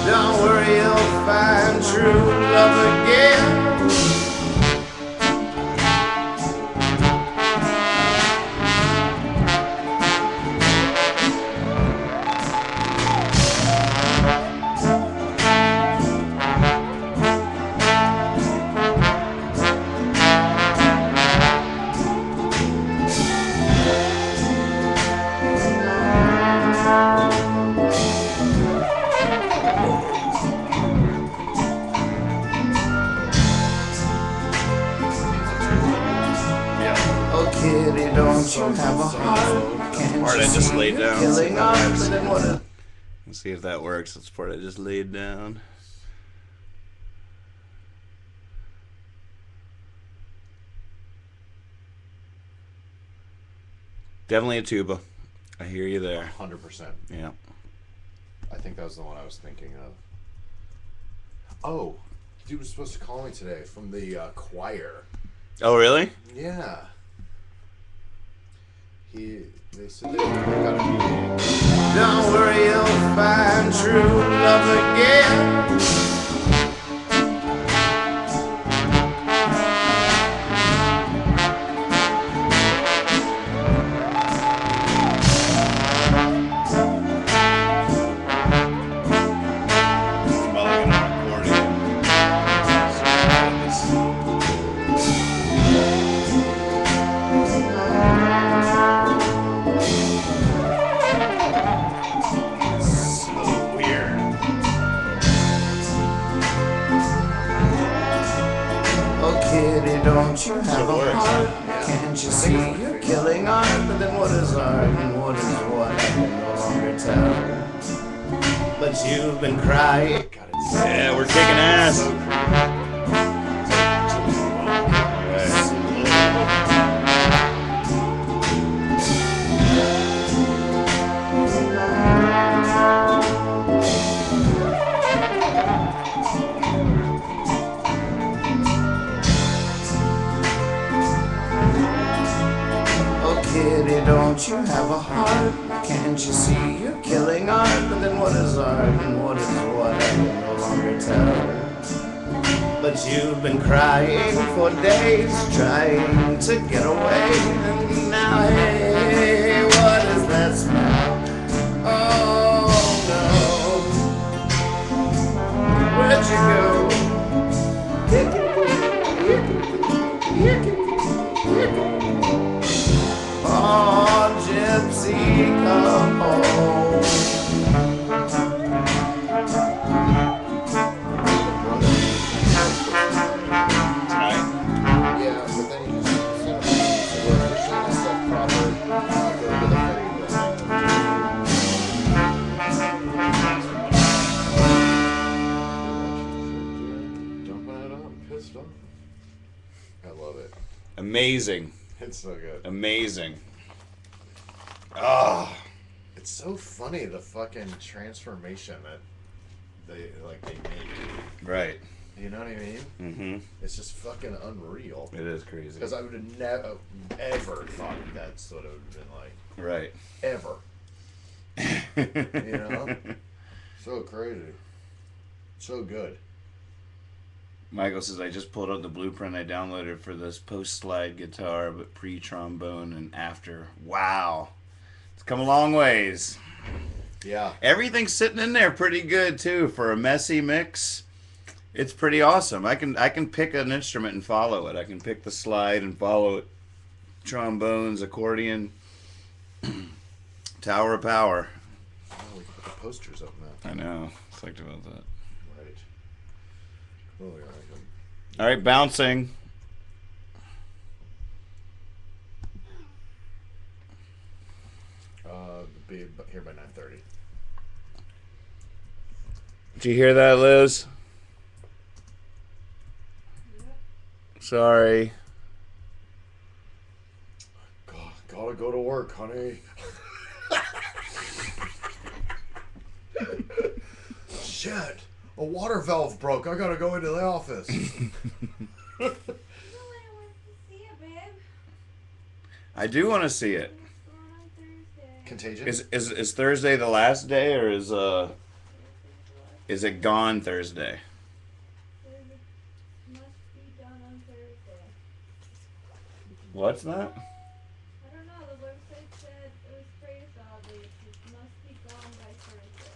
Don't worry, you'll find true love again. Oh, kitty, don't you have a heart? Can't Part you I just see laid you're down. killing us? Then what is- Let's see if that works. That's the part I just laid down. Definitely a tuba. I hear you there. 100%. Yeah. I think that was the one I was thinking of. Oh, dude was supposed to call me today from the choir. Oh, really? Yeah. They said they got a meeting. Don't worry, you'll find true love again. Smelling an accordion. So weird. Oh, kitty, don't you have a works. heart? Can't you see you're killing art? But then what is art and what is what? I can no longer tell. But you've been crying. God, it's Yeah, we're kicking ass. so creepy. Don't you have a heart? Can't you see you're killing art? But then what is art and what is what? I can no longer tell. But you've been crying for days, trying to get away. And now, hey, what is that smell? Oh no. Where'd you go? Oh, gypsy, come home. Tonight? Yeah, but then you just send them to work, sign stuff proper, go to the ferry building. Dumping it up, pissed off. I love it. Amazing. It's so good. Amazing. Ah. It's so funny the fucking transformation that they make. Right. You know what I mean? Mm-hmm. It's just fucking unreal. It is crazy. Because I would have never ever thought that's what it would have been like. Right. Ever. You know? So crazy. So good. Michael says, I just pulled out the blueprint I downloaded for this post-slide guitar, but pre-trombone and after. Wow. It's come a long ways. Yeah. Everything's sitting in there pretty good, too. For a messy mix, it's pretty awesome. I can pick an instrument and follow it. I can pick the slide and follow it. Trombones, accordion, Tower of Power. Oh, we can put the posters up now. I know. Think about that. Right. Oh, yeah. All right, bouncing. Be here by 9:30. Did you hear that, Liz? Sorry. Gotta go to work, honey. Shit. A water valve broke. I gotta go into the office. I do want to see it. Contagion? Is Thursday the last day, or is it gone Thursday? What's that? I don't know. The website said it was phrased oddly. It must be gone by Thursday.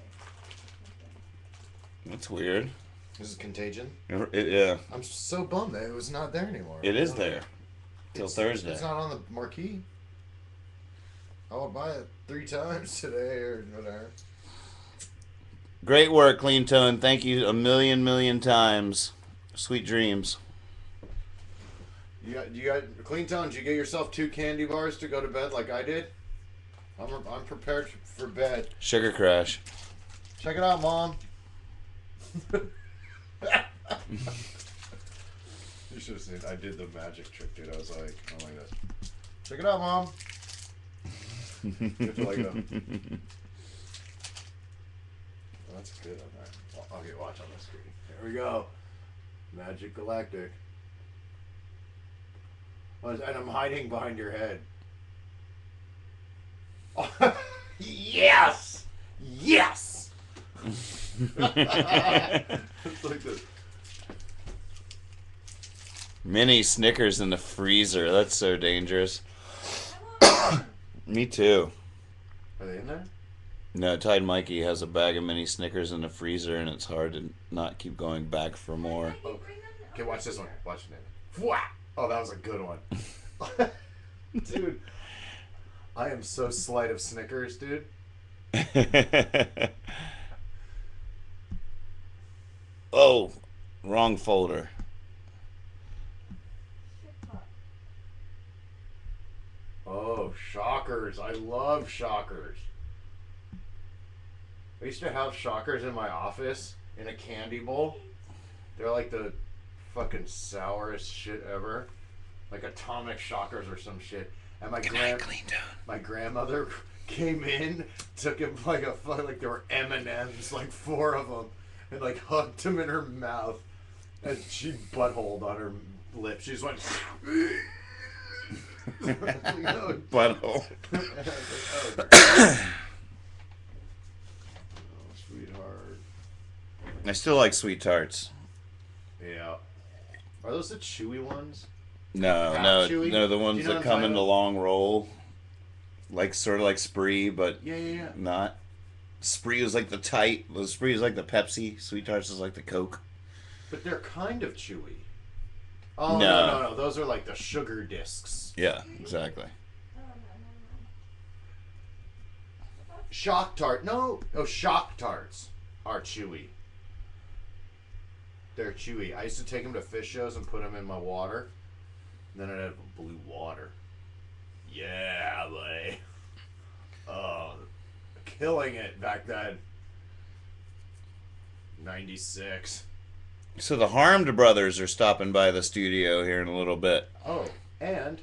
That's weird. This is Contagion? Yeah, I'm so bummed that it was not there anymore. it is there till Thursday. It's not on the marquee. I would buy it 3 times today or whatever. Great work, Clean Tone. Thank you a million times. Sweet dreams. You got Clean Tone. Did you get yourself 2 candy bars to go to bed like I did? I'm prepared for bed. Sugar Crash. Check it out, Mom. You should have seen. I did the magic trick, dude. I was like, oh my gosh. Check it out, Mom. You have to like go. Oh, that's good on that. Okay, watch on the screen. There we go. Magic Galactic. Oh, and I'm hiding behind your head. Oh, yes! Yes! It's like this. Mini Snickers in the freezer. That's so dangerous. Me too. Are they in there? No, Tide Mikey has a bag of mini Snickers in the freezer, and it's hard to not keep going back for more. Oh. Okay, watch this one. Watch it. Oh, that was a good one. Dude. I am so slight of Snickers, dude. Oh, wrong folder. Oh, Shockers. I love Shockers. I used to have Shockers in my office in a candy bowl. They're like the fucking sourest shit ever. Like atomic Shockers or some shit. And my grandmother came in, took him like there were M&Ms, like 4 of them, and like hugged him in her mouth, and she buttholed on her lip. She just went. Butthole. Oh, sweetheart. I still like sweet tarts. Yeah. Are those the chewy ones? No, Half no, chewy? no. The Do ones you know that what I'm come talking in the about? long roll, like sort of like Spree, but Yeah. not. Spree is like the tight. The Spree is like the Pepsi. Sweet tarts is like the Coke. But they're kind of chewy. Oh, No. no. Those are like the sugar discs. Yeah, exactly. Oh, no. Shock Tart. No. Oh, Shock Tarts are chewy. They're chewy. I used to take them to fish shows and put them in my water. And then I'd have blue water. Yeah, buddy. Oh, killing it back then. 96. So the Harmed brothers are stopping by the studio here in a little bit. Oh, and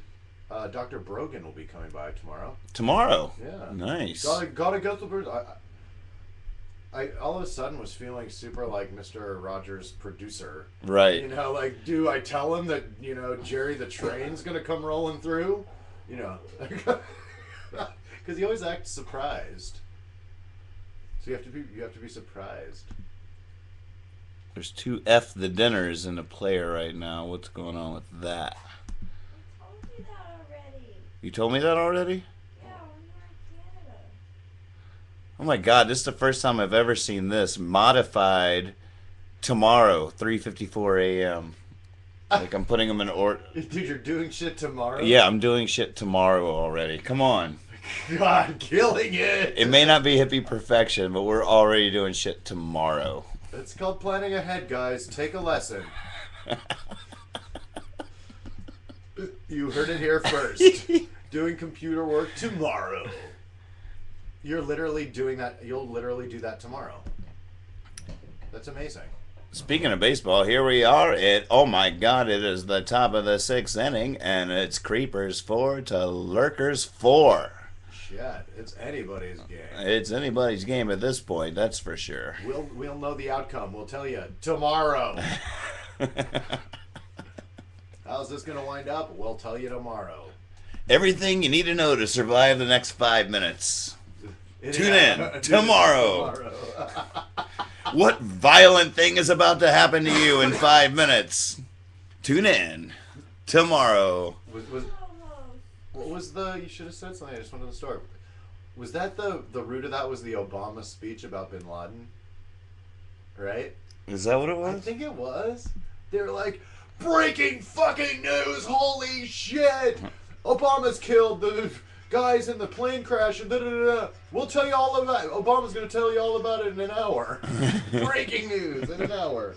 Dr. Brogan will be coming by tomorrow. Tomorrow. Yeah. Nice. Gotta go to the birds. I all of a sudden was feeling super like Mr. Rogers' producer. Right. You know, like, do I tell him that, you know, Jerry the Train's gonna come rolling through? You know, because he always acts surprised. So you have to be surprised. There's two F the dinners in the player right now. What's going on with that? I told you that already. You told me that already? Yeah, when you were in Canada. Oh my god, this is the first time I've ever seen this. Modified tomorrow, 3:54 a.m. Like I'm putting them in order. Dude, you're doing shit tomorrow? Yeah, I'm doing shit tomorrow already. Come on. God, killing it! It may not be hippie perfection, but we're already doing shit tomorrow. It's called planning ahead, guys. Take a lesson. You heard it here first. Doing computer work tomorrow. You're literally doing that. You'll literally do that tomorrow. That's amazing. Speaking of baseball, here we are at, oh my god, it is the top of the 6th inning, and it's Creepers 4 to Lurkers 4. Shit, it's anybody's game. It's anybody's game at this point, that's for sure. We'll know the outcome. We'll tell you tomorrow. How's this gonna wind up? We'll tell you tomorrow. Everything you need to know to survive the next 5 minutes. Tune in tomorrow. What violent thing is about to happen to you in 5 minutes? Tune in tomorrow. What was the? You should have said something. I just wanted to start. Was that the root of that? Was the Obama speech about Bin Laden? Right? Is that what it I was? think it was. They were like, breaking fucking news! Holy shit! Obama's killed the guys in the plane crash and da-da-da-da. We'll tell you all about it. Obama's gonna tell you all about it in an hour. Breaking news in an hour.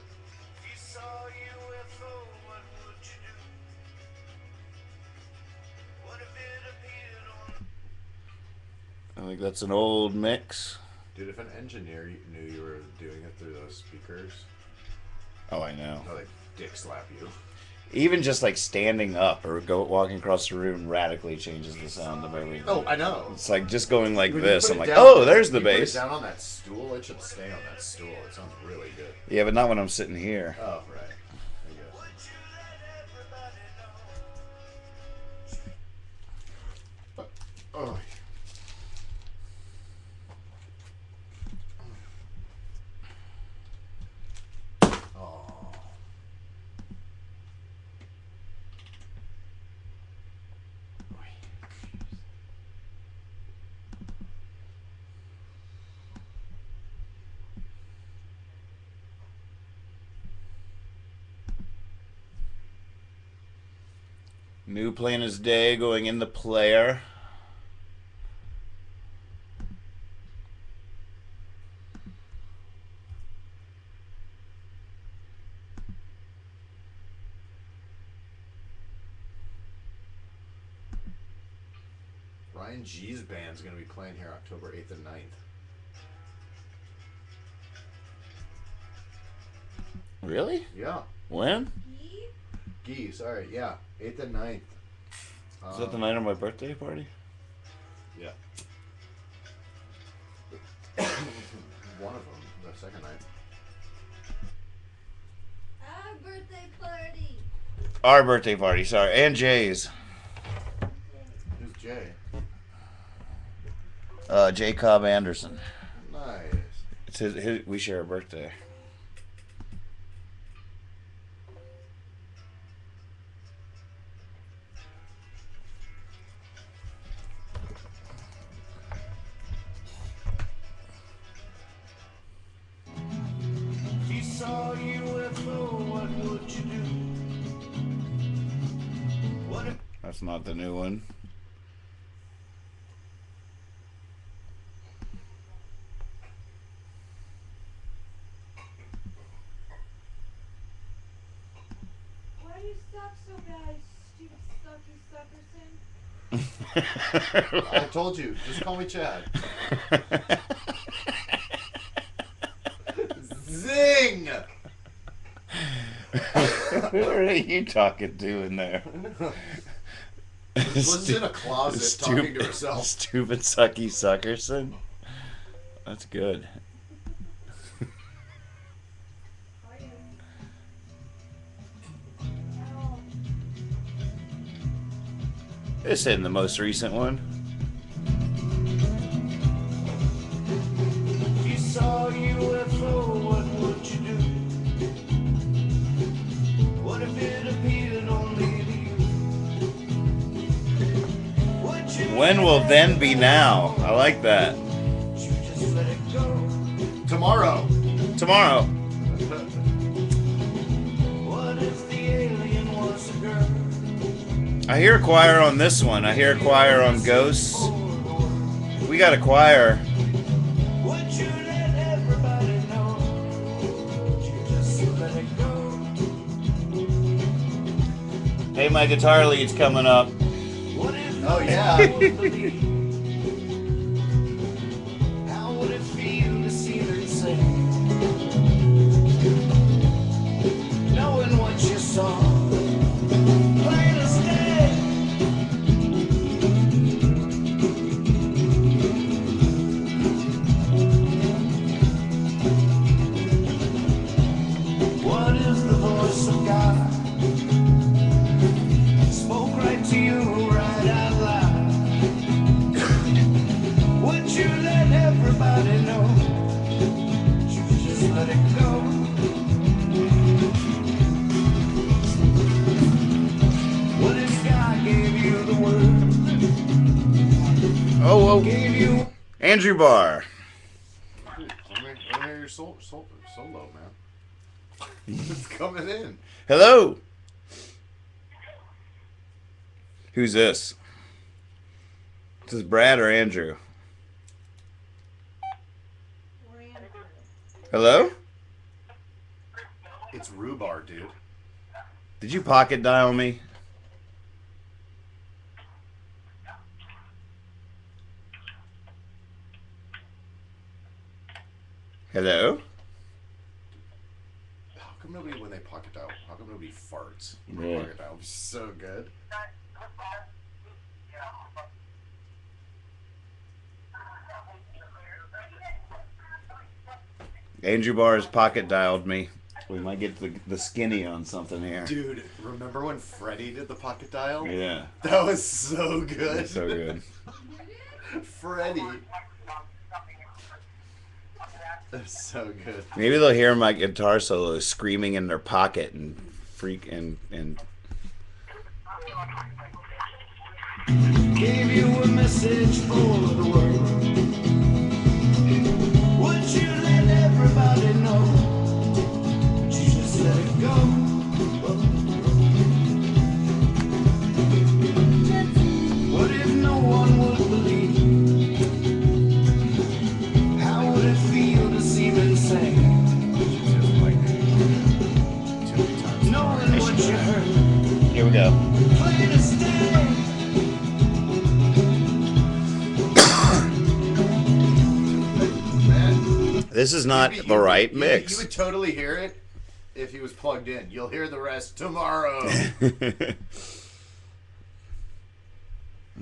I think that's an old mix. Dude, if an engineer knew you were doing it through those speakers, Oh, I know. they'll like dick slap you. Even just like standing up or walking across the room radically changes the sound of everything. Oh, I know. It's like just going like When you this. put I'm it like, down- oh, there's the you put it bass. down on that stool, it should stay on that stool. It sounds really good. Yeah, but not when I'm sitting here. Oh, right. I guess. Oh. Oh. New plain as day going in the player. Ryan G's band's gonna be playing here October 8th and 9th. Really? Yeah. When? Gee, sorry. Yeah. 8th and 9th. Is that the night of my birthday party? Yeah. One of them, the second night. Our birthday party. Our birthday party, sorry. And Jay's. Jacob Anderson. Nice. It's his. We share a birthday. If you saw a UFO, what would you do? What if That's not the new one. Why do you suck so bad, stupid sucky suckerson? I told you. Just call me Chad. Zing! Who are you talking to in there? Was in a closet talking to herself. Stupid sucky suckerson. That's good. Are you? Ow. This isn't the most recent one. If you saw a UFO, what would you do? What if it appeared only to you? Would you When will then be now? I like that. Would you just let it go? Tomorrow. Tomorrow. What if the alien was a girl? I hear a choir on this one. I hear a choir on Ghosts. We got a choir. Would you let everybody know? Would you just let it go? Hey, my guitar lead's coming up. What if Oh, yeah. no one would believe? How would it feel to see them say, knowing what you saw, plain as day? What if the voice of God spoke right to you, right out loud? Would you let everybody know? Would you just let it go? What if God gave you the word? Oh, whoa. Gave you Andrew Barr. Let me hear your solo, man. It's coming in. Hello. Who's this? This is Brad or Andrew? Or Andrew. Hello? It's rhubarb, dude. Did you pocket dial me? Hello? How come nobody, when they pocket dial, how come nobody farts? Yeah. Pocket dial is so good. Andrew Barr has pocket dialed me. We might get the skinny on something here. Dude, remember when Freddie did the pocket dial? Yeah. That was so good. So good. Freddie. That's so good. Maybe they'll hear my guitar solo screaming in their pocket and freak and gave you a message for the world. Would you let everybody know? Would you just let it go? What if no one would believe? How would it feel to seem insane? Knowing what you heard, here we go. plain as day. This is not You- the right you- mix. You would totally hear it if he was plugged in. You'll hear the rest tomorrow.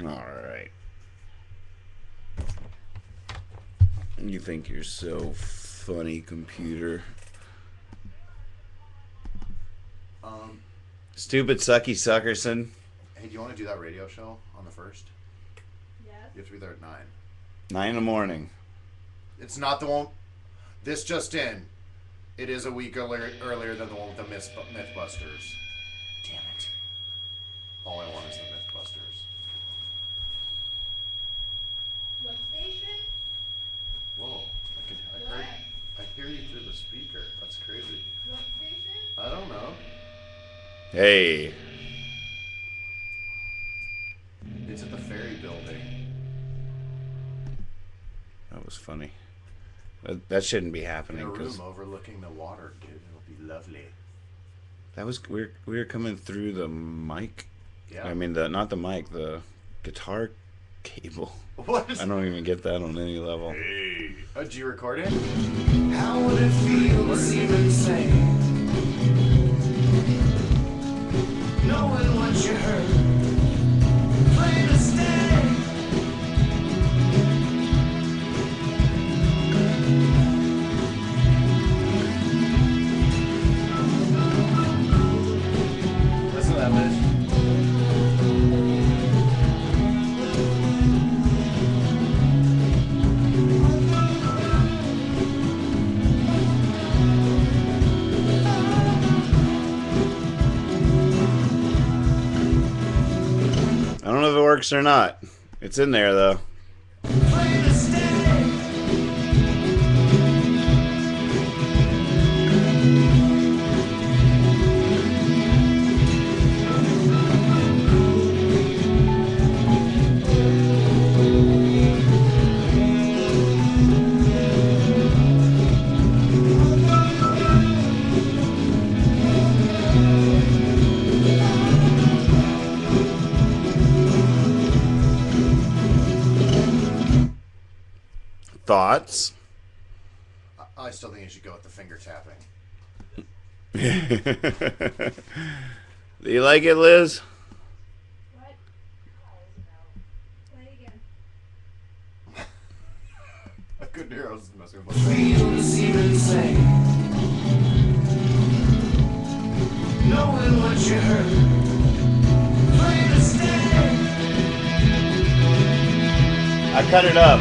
All right. You think you're so funny, computer. Stupid sucky suckerson. Hey, do you want to do that radio show on the 1st? Yes. You have to be there at 9. 9 in the morning. It's not the one. This just in. It is a week earlier than the one with the Mythbusters. Damn it. All I want is the Mythbusters. What station? Whoa. What? I hear you through the speaker. That's crazy. What station? I don't know. Hey. It's at the ferry building. That was funny. That shouldn't be In happening. a 'Cause room overlooking the water, dude. It'll be lovely. that was we were coming through the mic. Yeah. I mean not the mic, the guitar cable. What is I don't even get that on any level. Hey. Oh, did you record it? How would it feel to seem insane? Knowing what you heard, plain to stay. Listen to that, Liz. I don't know if it works or not. It's in there though. Plain to stay. Thoughts? I still think you should go with the finger tapping. Do you like it, Liz? What? Play it again. I couldn't hear. I was messing with my Feel to seem insane. Knowing what you heard, plain to stay. I cut it up.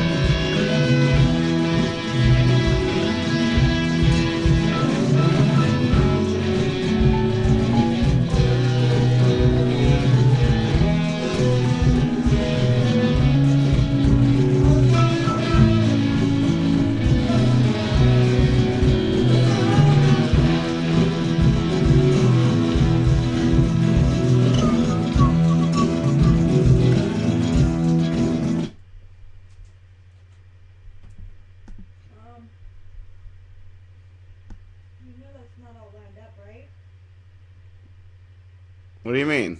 You know that's not all lined up, right? What do you mean?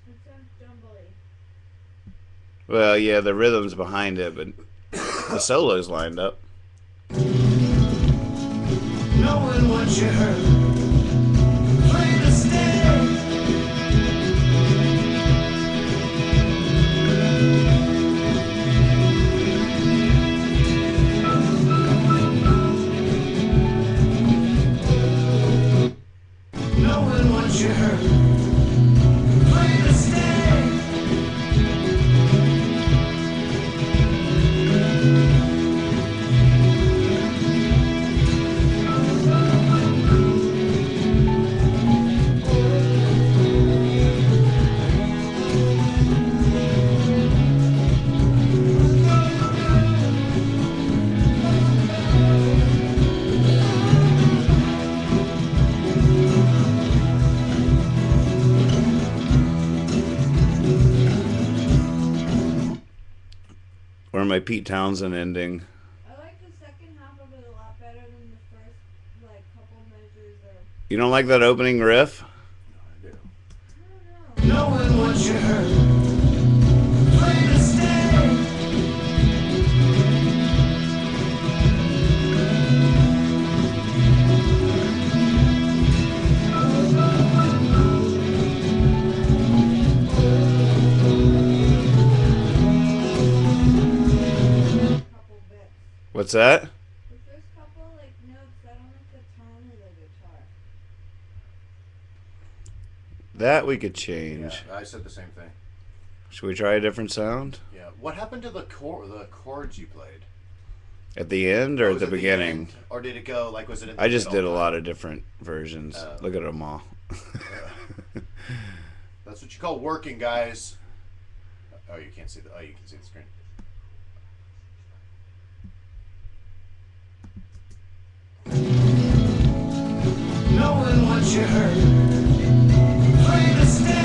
It sounds jumbly. Well, yeah, the rhythm's behind it, but the solo's lined up. Knowing what you heard, plain to stay. Knowing what you heard, plain to stay. Or my Pete Townsend ending. I like the second half of it a lot better than the first, like, couple measures or... You don't like that opening riff? I do. I don't know. Knowing what you heard, plain to stay. Couple bits. What's that? The first couple, like, notes, I don't like the tone of the guitar. That we could change. Yeah, I said the same thing. Should we try a different sound? Yeah. What happened to the chords you played? At the end or Oh, at was the it beginning? end? Or did it go like was it? In the I just middle? did a lot of different versions. Look at them all. That's what you call working, guys. Oh, you can't see the. Oh, you can see the screen. Knowing what you heard, play to stay.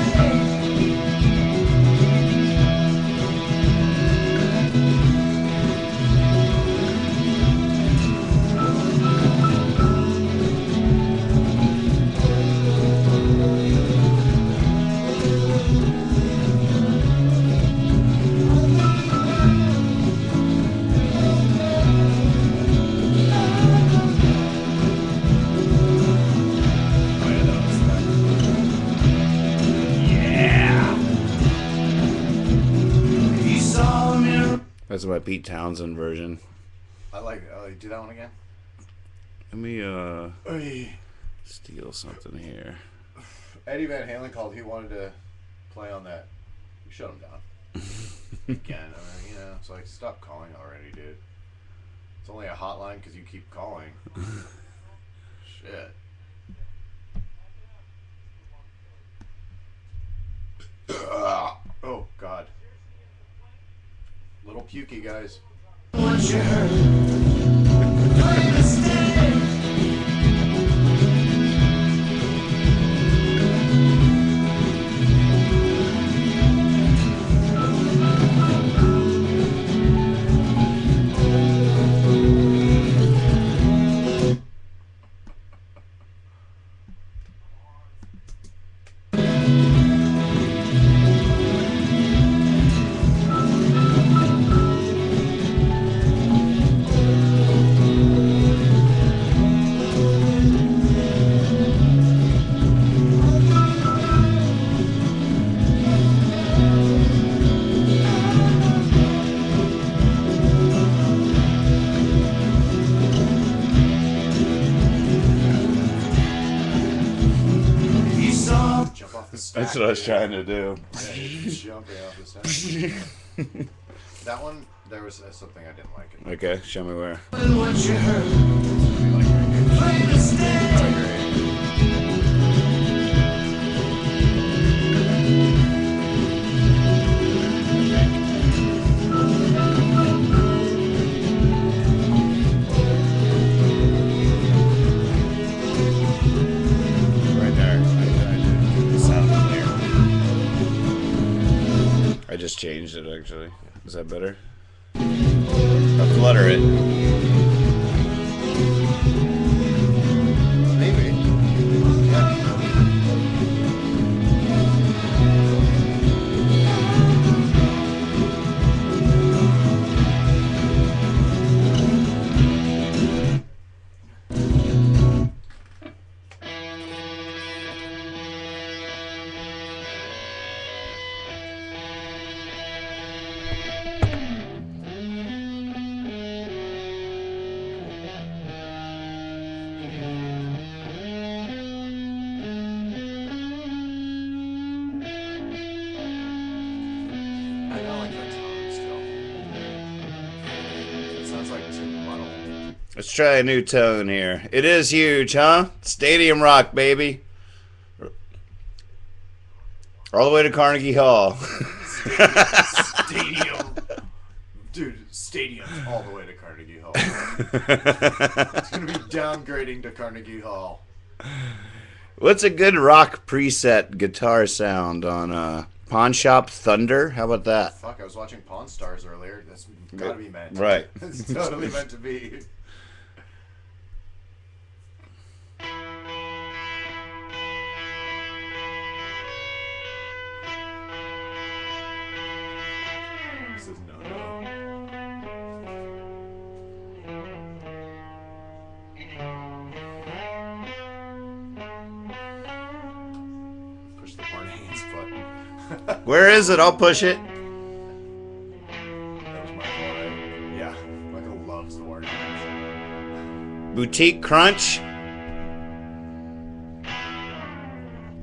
He saw me. That's my Pete Townsend version. I like. Do that one again. Let me Oy. steal something here. Eddie Van Halen called. He wanted to play on that. We shut him down again. I mean, it's like stop calling already, dude. It's only a hotline because you keep calling. Shit. Oh God. Little pukey, guys. What you heard, play to stay. He saw. Jump off the stack. That's what I was dude. trying to do. Yeah, you're jumping off the stack. That one, there was something I didn't like. It. Okay, show me where. What you heard, Like right here. play to stay. Like right here. Right there. Sound clear. I just changed it actually. Is that better? I'll flutter it. Maybe. Yeah. I don't like that tone still. It sounds like too muddled. Let's try a new tone here. It is huge, huh? Stadium rock, baby. All the way to Carnegie Hall. Stadium. Dude, stadium's all the way to Carnegie Hall. It's going to be downgrading to Carnegie Hall. What's a good rock preset guitar sound on Pawn Shop Thunder? How about that? Fuck, I was watching Pawn Stars earlier. That's gotta be meant. Right. It's totally meant to be. This is no. Push the Barney Haynes button. Where is it? I'll push it. That was Michael, right? Yeah. Michael loves the Barney Haynes. Boutique Crunch.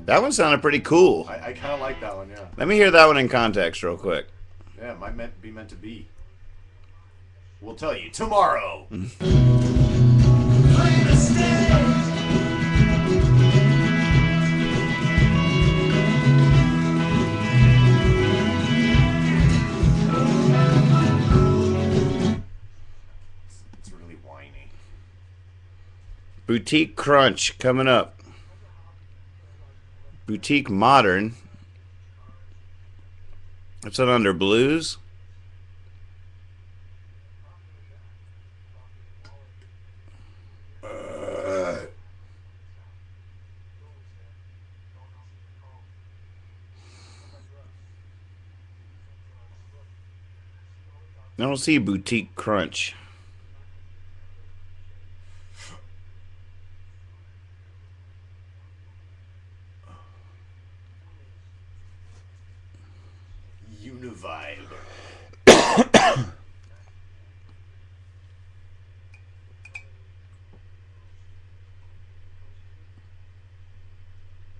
That one sounded pretty cool. I kind of like that one, yeah. Let me hear that one in context real quick. Yeah, it might be meant to be. We'll tell you tomorrow. It's really whiny. Boutique Crunch coming up. Boutique Modern. That's it under blues. I don't see Boutique Crunch. Univibe.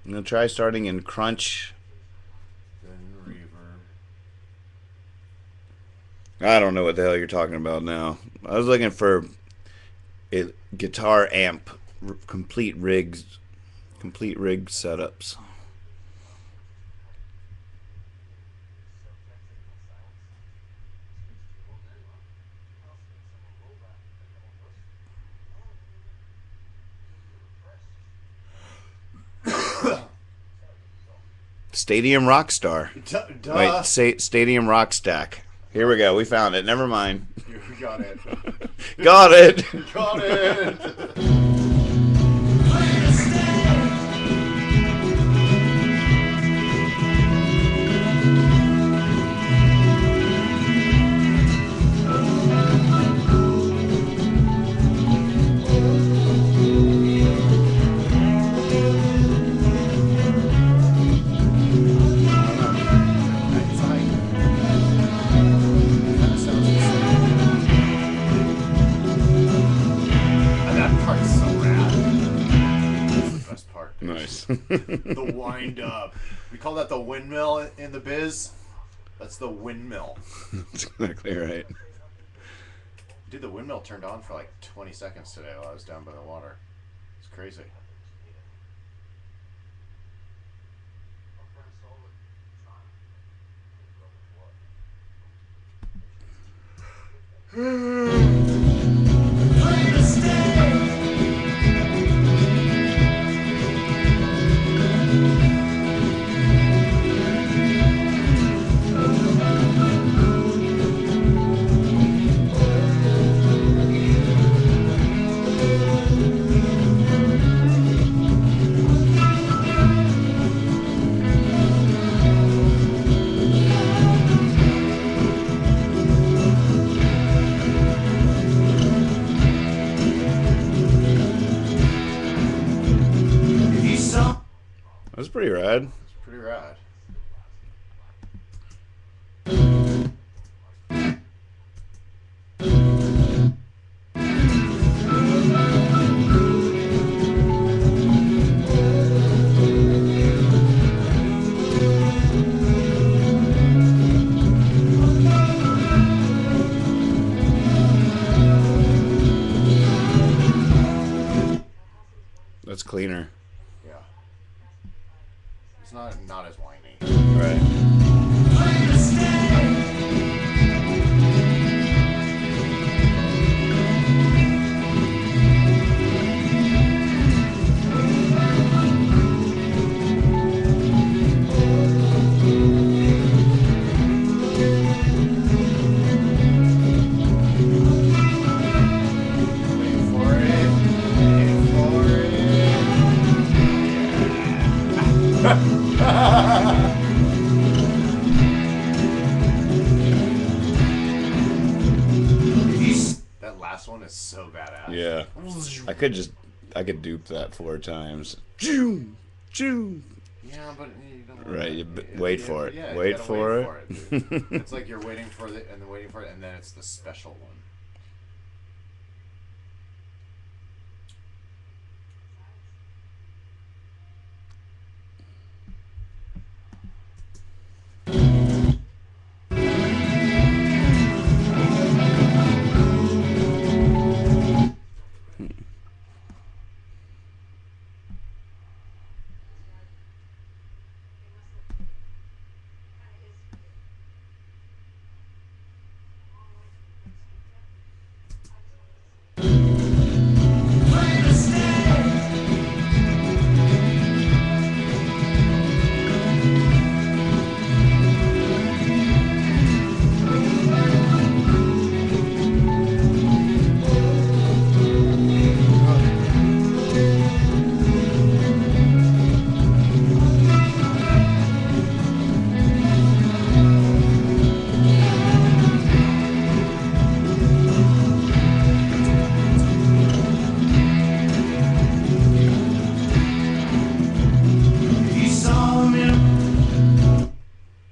I'm going to try starting in Crunch. Then reverb. I don't know what the hell you're talking about now. I was looking for a guitar amp, complete rig setups. Stadium Rockstar. Duh. Wait, Stadium Rockstack. Here we go. We found it. Never mind. You got it. Got it. Got it. Nice. The wind up. We call that the windmill in the biz. That's the windmill. That's exactly right. Dude, the windmill turned on for like 20 seconds today while I was down by the water. It's crazy. That's pretty rad. It's pretty rad. That's cleaner. Yeah. It's not as whiny. Right. Wait for it. Wait for it. That last one is so badass. Yeah. I could dupe that 4 times. Yeah, but you don't Right, wait for it. Yeah, you Wait gotta for wait it. dude. It's like you're waiting for it and then waiting for it, and then it's the special one.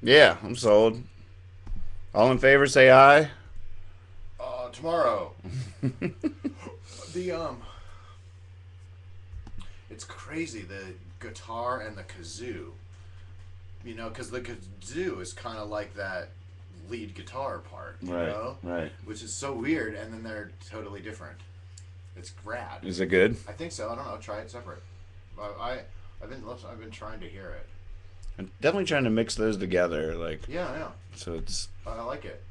Yeah, I'm sold. All in favor, say aye. Tomorrow. The it's crazy, the guitar and the kazoo. You know, because the kazoo is kind of like that lead guitar part, you know? Right. Which is so weird, and then they're totally different. It's rad. Is it good? I think so. I don't know. Try it separate. I've been trying to hear it. I'm definitely trying to mix those together, like Yeah. so it's. I like it.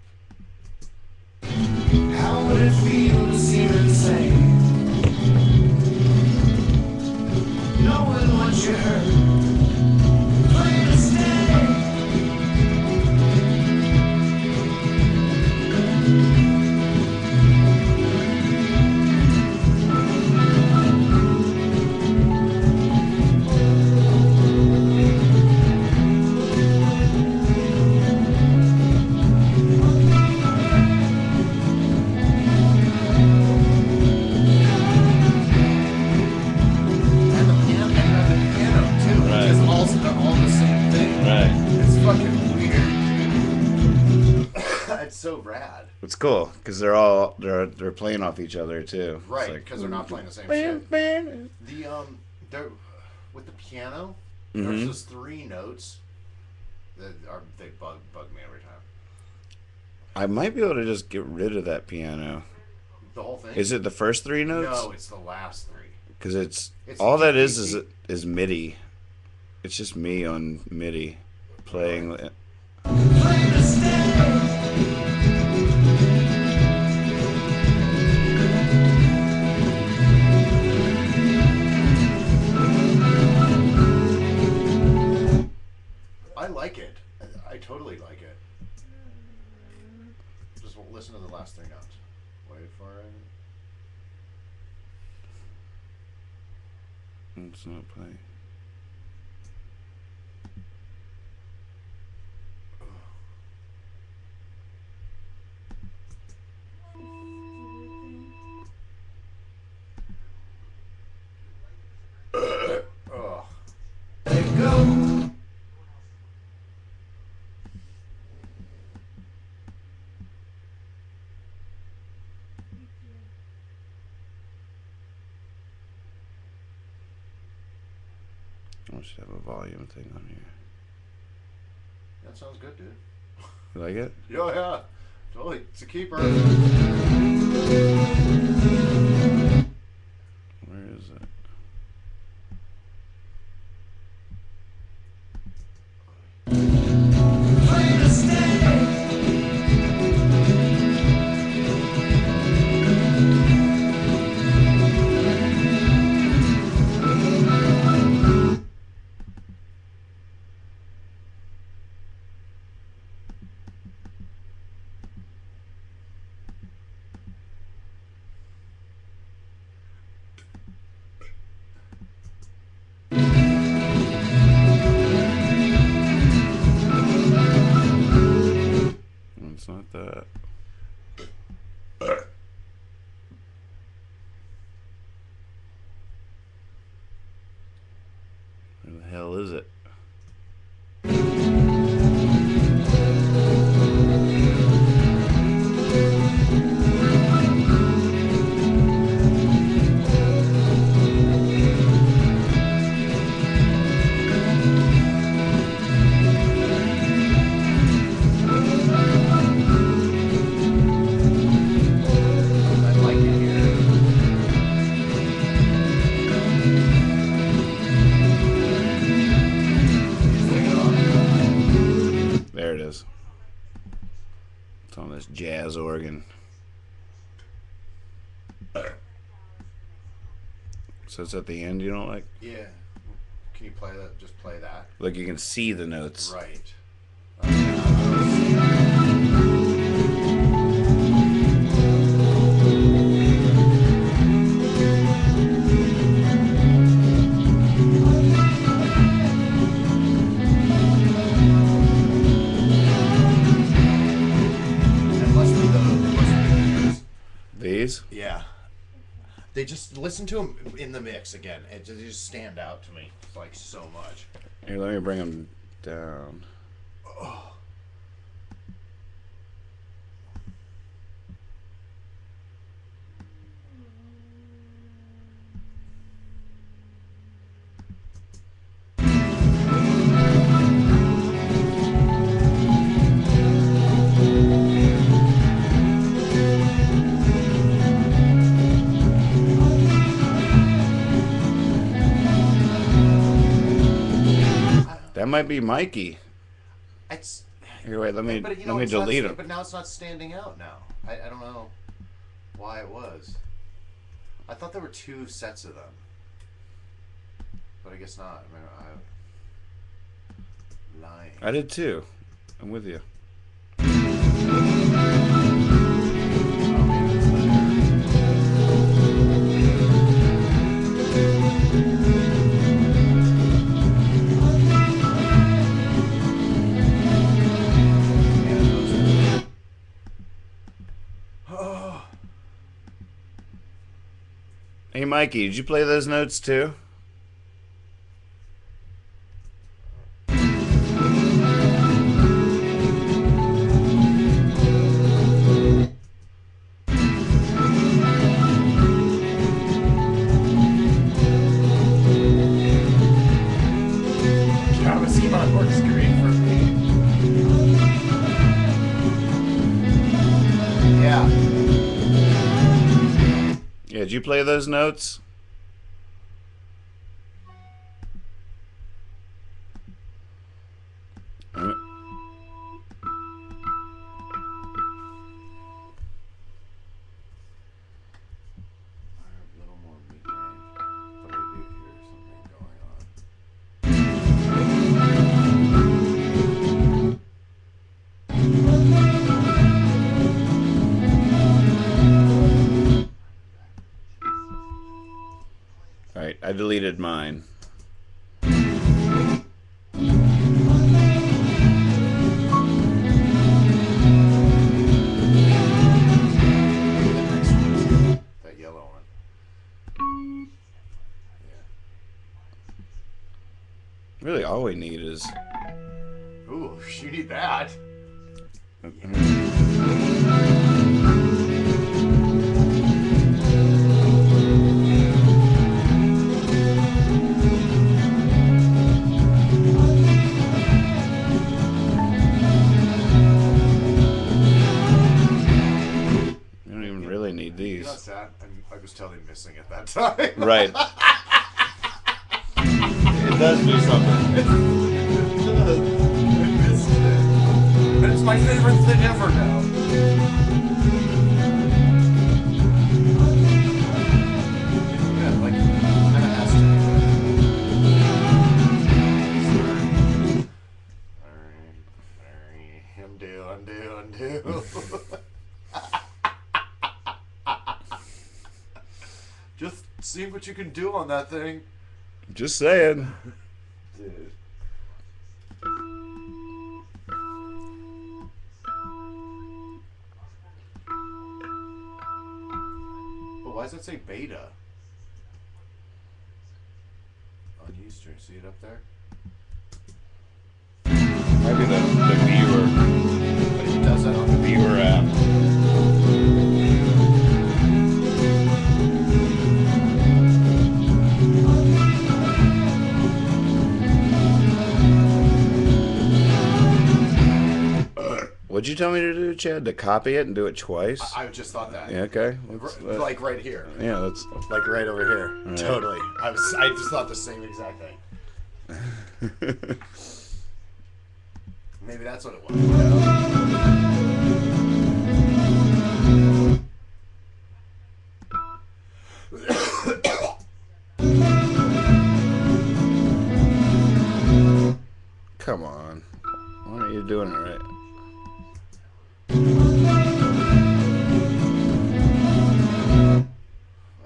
How would it feel to seem insane? Knowing what you heard, plain to stay. And the piano too. Right. It's they're all the same thing. Right. It's fucking weird. It's so rad. It's cool because they're playing off each other too. It's Right, like- because they're not playing the same shit. The they're with the piano. There's Mhm. just 3 notes that they bug me every time. I might be able to just get rid of that piano. The whole thing. Is it the first 3 notes? No, it's the last 3. Because it's It's all that is easy. is MIDI. It's just me on MIDI playing. Plain to stay. I like it. I totally like it. Just listen to the last 3 notes. Wait for it. It's not playing. Ugh. Let it go. I should have a volume thing on here. That sounds good, dude. You like it? Yeah. Totally. It's a keeper. Where is it? Plain to stay. It's not that. Where the hell is it? I like it here. There it is. It's on this jazz organ. So it's at the end you don't like? Yeah. Can you play that? Just play that. Like you can see the notes. Right. It must be those. These? Yeah. They just listen to them in the mix again. They just stand out to me like so much. Here, let me bring them down. That might be Mikey. It's. Here, wait. Let me But, let me it's not delete sta- him. But now it's not standing out now. I don't know why it was. I thought there were 2 sets of them. But I guess not. I mean, I'm lying. I did too. I'm with you. Oh, maybe it's there. Hey, Mikey, did you play those notes too? Travis Iman works great for me. Yeah. Yeah, did you play those notes? A little more mid-range, but I do hear something going on. All right, I deleted mine. That yellow one. Really, all we need is. Ooh, you need that. We don't even really need You know these. what's sad? I was totally missing at that time. Right. It does do something. I missed it. But it's my favorite thing ever now. Yeah, like, kinda has to be. Undo. Just see what you can do on that thing. Just saying. Dude. But why does it say beta? On Eastern, see it up there? Might be the viewer. But he does that on The viewer app. What'd you tell me to do, Chad? To copy it and do it twice? I just thought that. Yeah, okay. Like right here. Yeah, that's. Like right over here. Right. Totally. I just thought the same exact thing. Maybe that's what it was. You Come on. Why aren't you doing it right?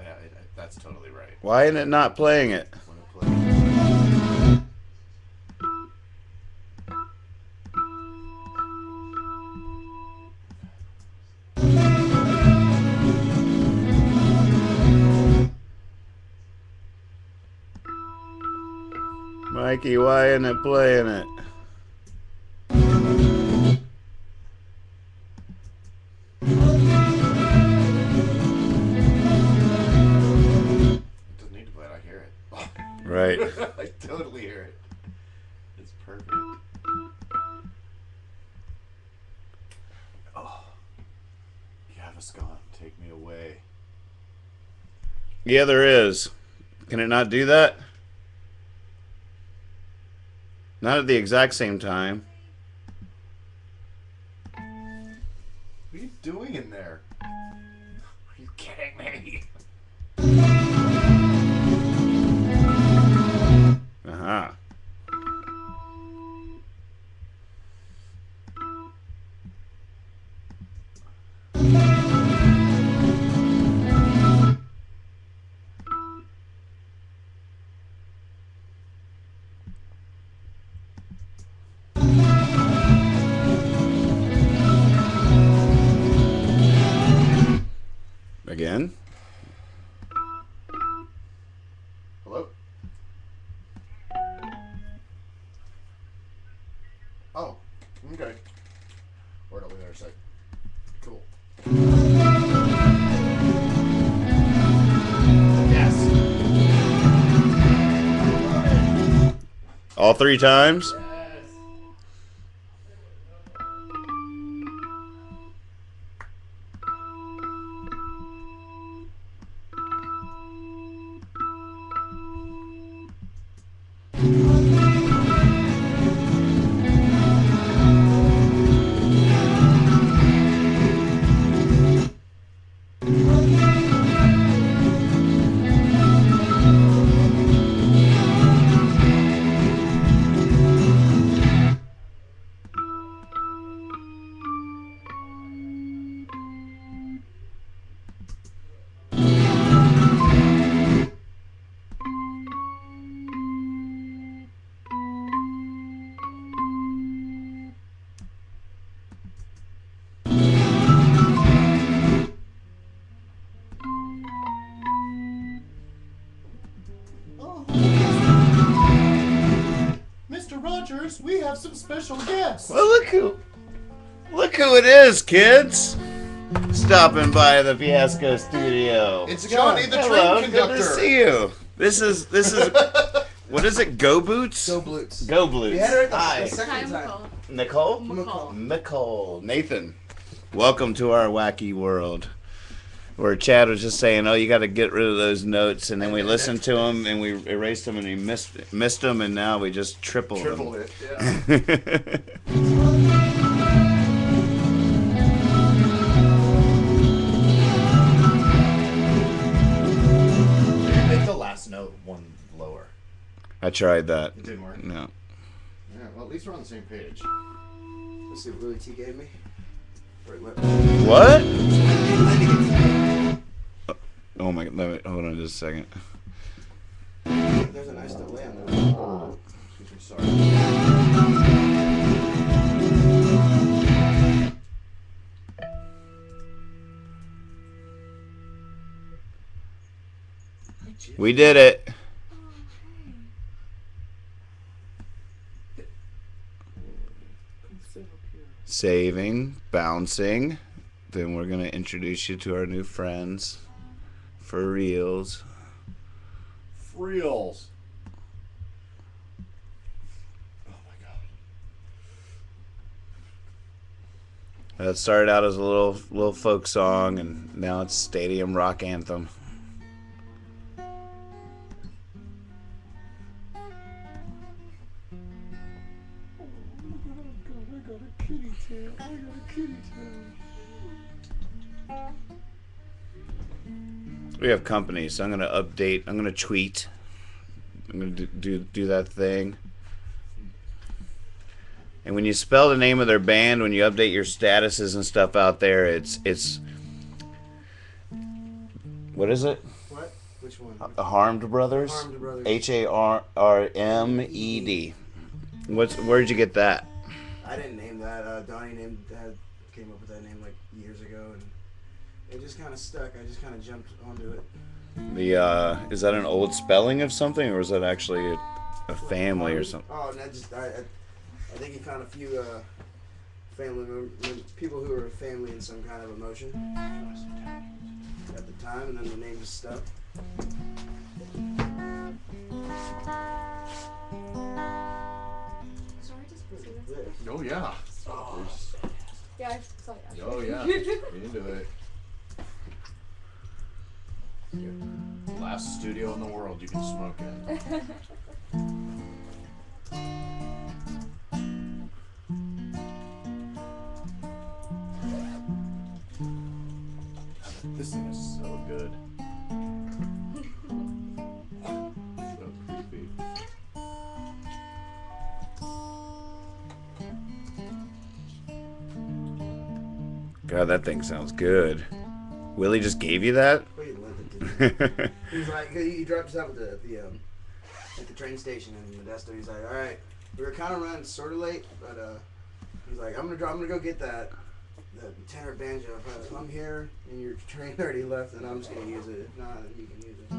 Yeah, that's totally right. Why isn't it not playing it? When it plays. Mikey, why isn't it playing it? totally hear it. It's perfect. Oh. Gaviscon, take me away. Yeah, there is. Can it not do that? Not at the exact same time. What are you doing in there? Are you kidding me? Uh-huh. Again? Hello? Oh, okay. Word over there a sec. Cool. Yes. All 3 times? Mr. Rogers, we have some special guests. Well, look who it is, kids. Stopping by the Fiasco studio. It's Johnny the Hello, train good conductor. to see you. This is what is it? Go Boots? Go Blues. Go Blues. We had her Hi. the second Hi, time. Nicole? McCall. Nicole. Nathan. Welcome to our wacky world. Where Chad was just saying, "Oh, you got to get rid of those notes," and then we listened to them and we erased them and we missed them, and now we just tripled it, yeah. them. Make the last note one lower. I tried that. It didn't work. No. Yeah, well, at least we're on the same page. Let's see what Willie T gave me. Or what? What? Oh my God! Hold on just a second. There's a nice delay on there. Excuse me, sorry. We did it. Saving, bouncing. Then we're going to introduce you to our new friends. For reals. Reals. Oh my god. That started out as a little folk song, and now it's stadium rock anthem. We have company, so I'm gonna update. I'm gonna tweet. I'm gonna do that thing. And when you spell the name of their band, when you update your statuses and stuff out there, it's what is it? What? Which one? Harmed Brothers. Harmed Brothers. HARMED. Where'd you get that? I didn't name that. Donnie came up with that name like years ago, and it just kind of stuck. I just kind of jumped onto it. Is that an old spelling of something, or is that actually a family or something? Oh, and I think he found a few people who were family in some kind of emotion at the time, and then the name just stuck. this. Oh yeah. Yeah, I saw you. Oh yeah. Into it. Last studio in the world you can smoke in. This thing is so good. So creepy. God, that thing sounds good. Willie just gave you that? Well, you lent it to me. He's like, he dropped us off at the train station in Modesto. He's like, all right, we were kind of running sort of late, but he's like, I'm gonna go get that tenor banjo. If I'm here and your train already left, then I'm just gonna use it. If not, then you can use it.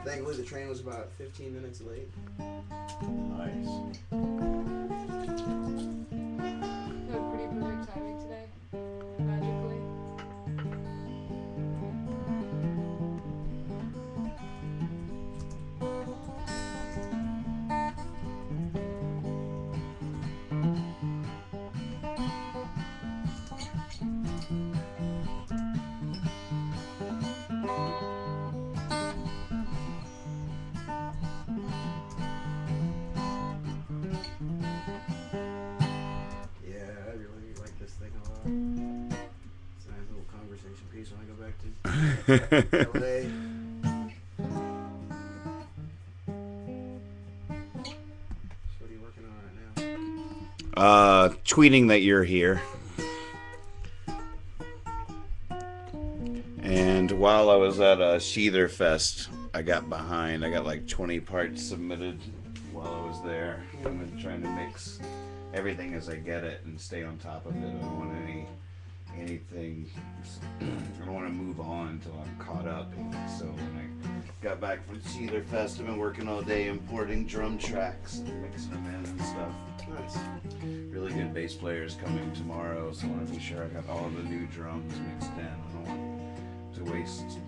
Thankfully, the train was about 15 minutes late. Nice. You had pretty perfect timing today. Magically. Yeah, I really like this thing a lot. It's a nice little conversation piece when I go back to LA. So what are you working on right now? Tweeting that you're here. And while I was at Sheather Fest, I got behind. I got like 20 parts submitted while I was there. I've been trying to mix everything as I get it and stay on top of it. I don't want anything. I don't want to move on until I'm caught up. So when I got back from Sheather Fest, I've been working all day importing drum tracks and mixing them in and stuff. Nice. Really good bass players coming tomorrow, so I want to be sure I got all the new drums mixed in. I don't want to waste him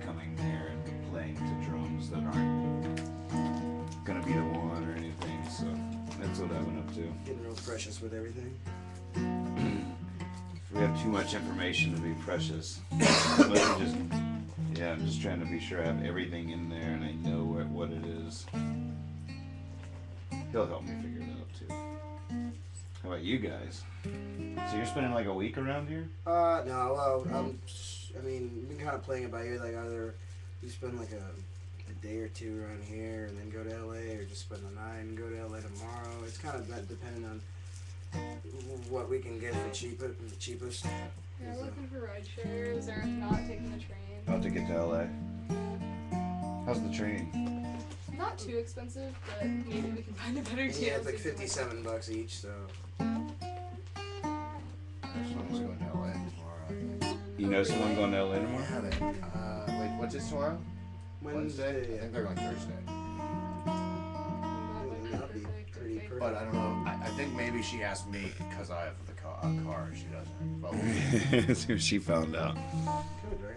coming there and playing to drums that aren't gonna be the one or anything. So that's what I've been up to. Getting real precious with everything. If we have too much information to be precious, let me I'm just trying to be sure I have everything in there and I know what it is. He'll help me figure it out too. How about you guys? So you're spending like a week around here? No, well, I mean, we've been kind of playing it by ear, like either you spend like a day or two around here and then go to LA, or just spend the night and go to LA tomorrow. It's kind of that depending on what we can get for the cheapest. Yeah, we're looking for ride shares or if not, taking the train. About to get to LA. How's the train? Not too expensive, but maybe we can find a better deal. Yeah, it's like if something $57 each, so. Someone's going to LA tomorrow. You know someone going to LA tomorrow? Yeah, wait, what's this tomorrow? Wednesday? I think they're going Thursday. That'd be pretty perfect. But I don't know. I think maybe she asked me because I have the car. She doesn't. But we'll See what she found out. Good, right?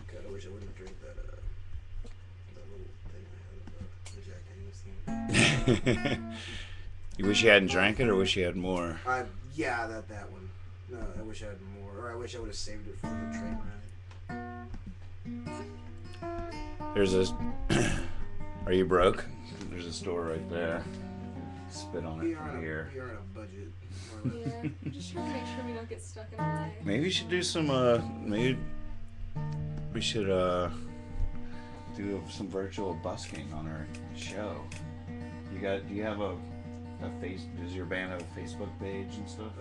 God, I wish I wouldn't have drank that little thing I had, the Jack Daniels thing. You wish you hadn't drank it, or wish you had more? Yeah, that one. No, I wish I had more, or I wish I would have saved it for the train ride. There's a. Are you broke? There's a store right there. Spit on it from here. We are on a budget. Yeah, just trying to make sure we don't get stuck in LA. Maybe we should do some. Maybe we should do some virtual busking on our show. Do you have a face? Does your band have a Facebook page and stuff?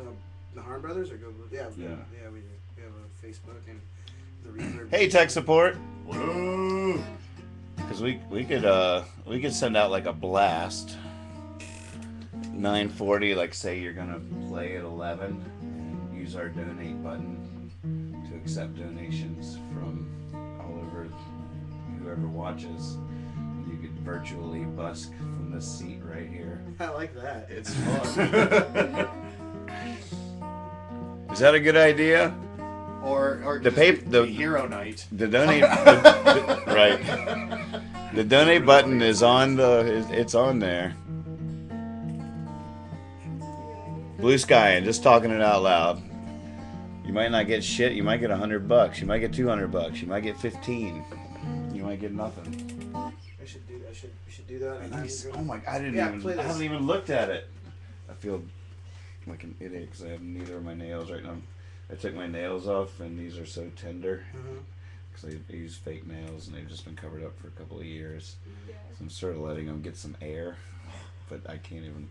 The Harn Brothers or go? Yeah, Yeah. Yeah, we do. We have a Facebook and the Reverb. Hey, tech support. Whoa! Because we could send out like a blast. 9:40, like say you're gonna play at 11, and use our donate button to accept donations from all over whoever watches. You could virtually busk from this seat right here. I like that. It's fun. Is that a good idea? or Or The just paper, the the hero night. the donate, right? The donate button is on it's on there. Blue Sky, and just talking it out loud. You might not get shit. You might get $100. You might get $200. You might get 15. You might get nothing. We should do that. And Oh my! I play this. haven't even looked at it. I feel like an idiot because I have neither of my nails right now. I took my nails off, and these are so tender because I use fake nails, and they've just been covered up for a couple of years. Yeah. So I'm sort of letting them get some air, but I can't even.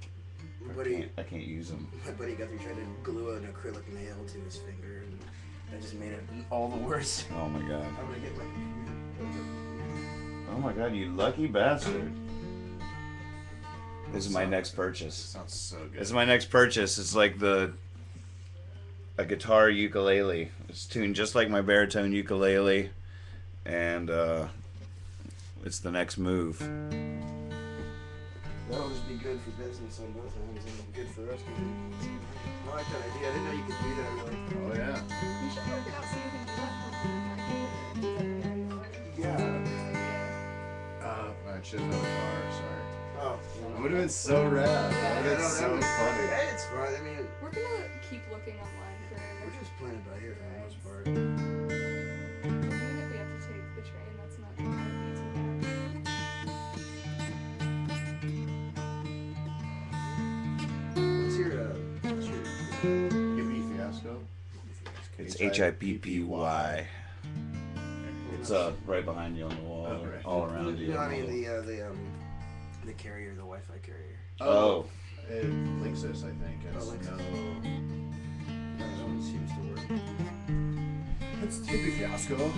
I can't use them. My buddy Guthrie tried to glue an acrylic nail to his finger, and that just made it all the worse. Oh my god. I'm gonna get my computer. Oh my god, you lucky bastard. This is my next purchase. Sounds so good. This is my next purchase. It's like a guitar ukulele. It's tuned just like my baritone ukulele, and it's the next move. That'll just be good for business on both ends and good for us. I like that idea. I didn't know you could do that really. Oh yeah. You should work it out so you can do that. Yeah. I chose another car. Sorry. Oh. It would have been so rad. That would have been so funny. Hey, it's fun. I mean, We're gonna keep looking online for. we're just playing it by ear for the most part. Even if we have to take the train, that's not gonna be too What's your Hippie fiasco. It's HIPPY. It's right behind you on the wall, Oh, right. all around you. No, I mean the carrier, the Wi-Fi carrier. Oh. It Linksys, I think. It's Linksys. no. That one seems to work. It's hippie fiasco.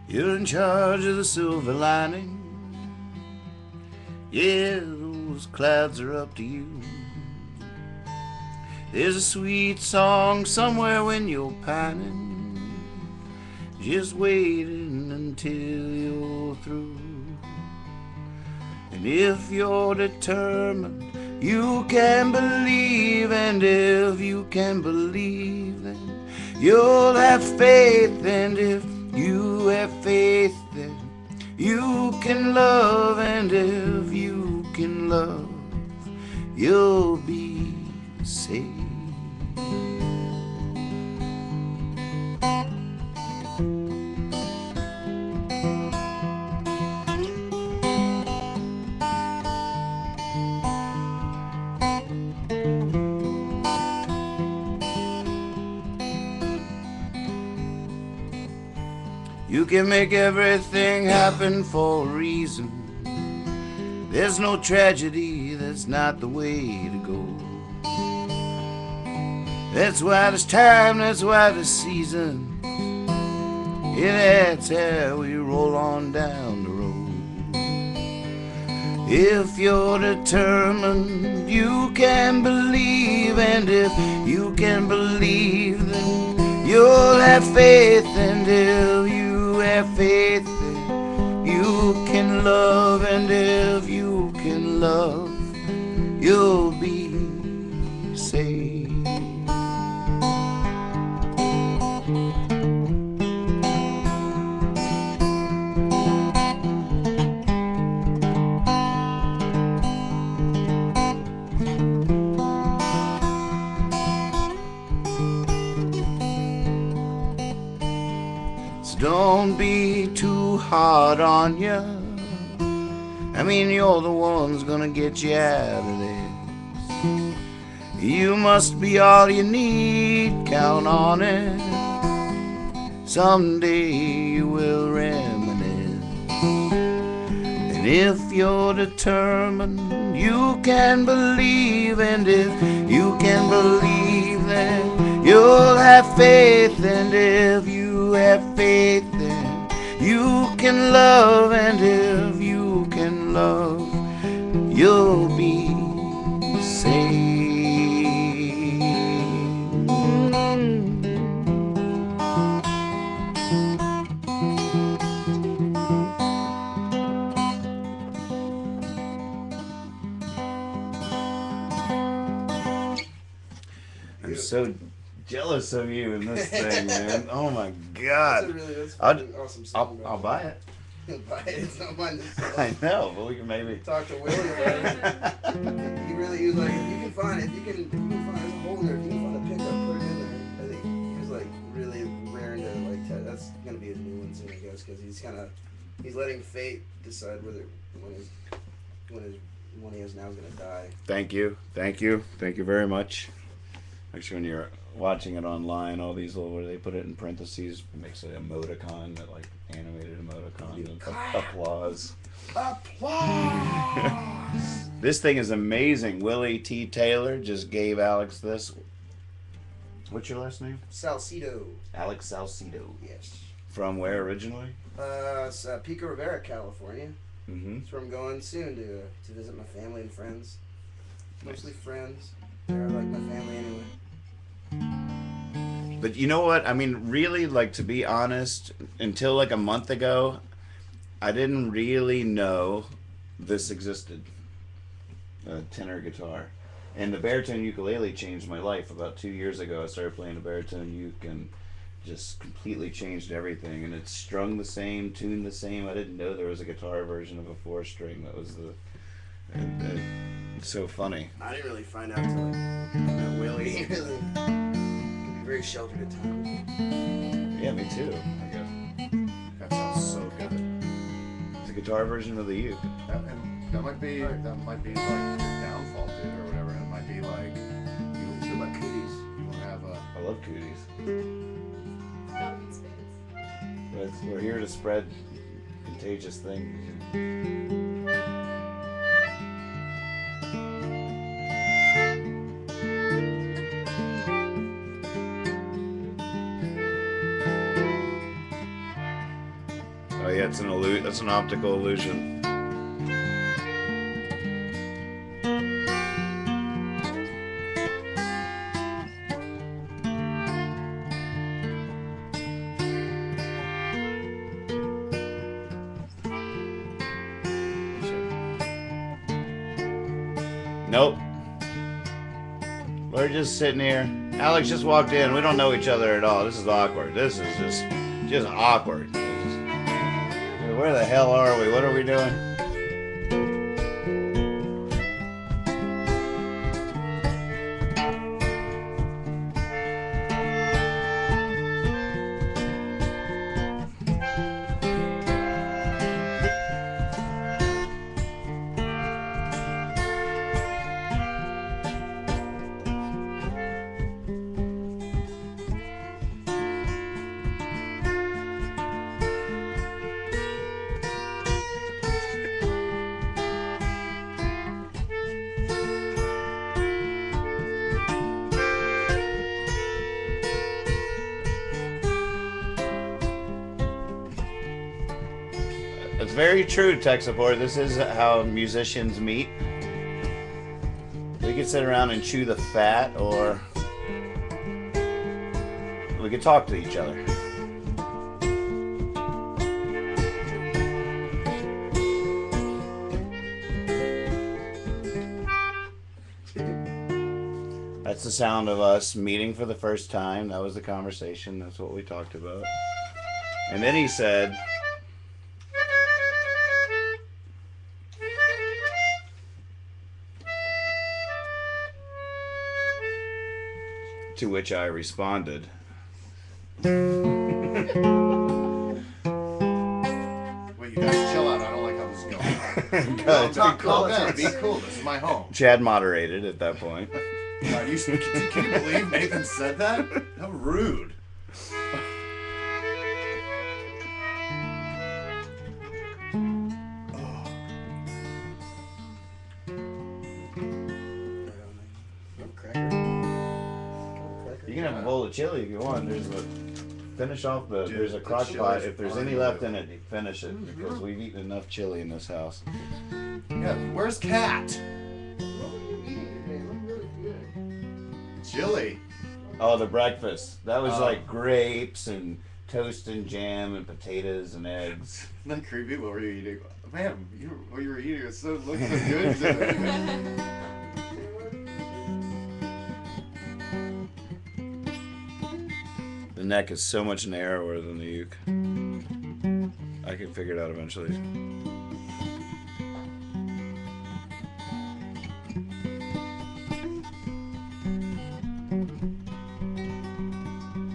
You're in charge of the silver lining. Yeah, those clouds are up to you. There's a sweet song somewhere when you're pining, just waiting until you're through. And if you're determined, you can believe. And if you can believe, then you'll have faith. And if you have faith, then you can love. And if you can love, you'll be saved. You can make everything happen for a reason. There's no tragedy, that's not the way to go. That's why this time, that's why this season, yeah, that's how we roll on down the road. If you're determined, you can believe. And if you can believe, then you'll have faith. And if you have faith, then you can love. And if you can love, you'll be saved. Don't be too hard on ya. I mean, you're the one's gonna get you out of this. You must be all you need, count on it. Someday you will reminisce. And if you're determined, you can believe. And if you can believe, then you'll have faith. And if you have faith, then you can love. And if you can love, you'll be saved. so jealous of you in this thing, man. Oh my That's God. a really I'll- fucking awesome song. I'll buy it. Buy it. It's not mine. to sell. I know, but we can maybe. Talk to Willie about it. He was like, if you can find, there's a hole in there, if you can find a pickup, put it in there. I think he was like really raring to like, that's gonna be his new one soon, I guess, because he's letting fate decide when he has now is gonna die. Thank you very much. Actually, when you're watching it online, all these little, where they put it in parentheses, makes an emoticon, that like animated emoticon of applause. Applause! This thing is amazing. Willie T. Taylor just gave Alex this. What's your last name? Salcido. Alex Salcido. Yes. From where originally? It's Pico Rivera, California. Mm-hmm. That's where I'm going soon to visit my family and friends. Mostly friends. They're like my family anyway. But you know what? I mean, really, like, to be honest, until like a month ago, I didn't really know this existed. A tenor guitar. And the baritone ukulele changed my life. About 2 years ago, I started playing the baritone uke and just completely changed everything. And it's strung the same, tuned the same. I didn't know there was a guitar version of a 4-string that was it's so funny. I didn't really find out till like met Willie. He really can be very sheltered at times. Yeah, me too, I guess. That sounds so good. It's a guitar version of the uke. That might be like your downfall, dude, or whatever. It might be like Feel like cooties. you want to have a. I love cooties. That means fans. But we're here to spread contagious things. Oh yeah, it's that's an optical illusion. Nope. We're just sitting here. Alex just walked in. We don't know each other at all. This is awkward. This is just awkward. Where the hell are we? What are we doing? It's very true, tech support. This is how musicians meet. We could sit around and chew the fat, or we could talk to each other. That's the sound of us meeting for the first time. That was the conversation. That's what we talked about. And then he said, to which I responded, Wait, you guys chill out. I don't like how this is going. Good. Be cool. Be cool. This is my home. Chad moderated at that point. God, can you believe Nathan said that? How rude. You can have a bowl of chili if you want. Finish off Dude, there's a the crock chili's pot. If there's any left in unbelievable. it, finish it, because we've eaten enough chili in this house. Yeah, where's Cat? What were you eating today? It looked really good. Chili. Oh, the breakfast. That was Oh. like grapes and toast and jam and potatoes and eggs. Isn't that creepy? What were you eating? Man, what you were eating looks so good. The neck is so much narrower than the uke. I can figure it out eventually.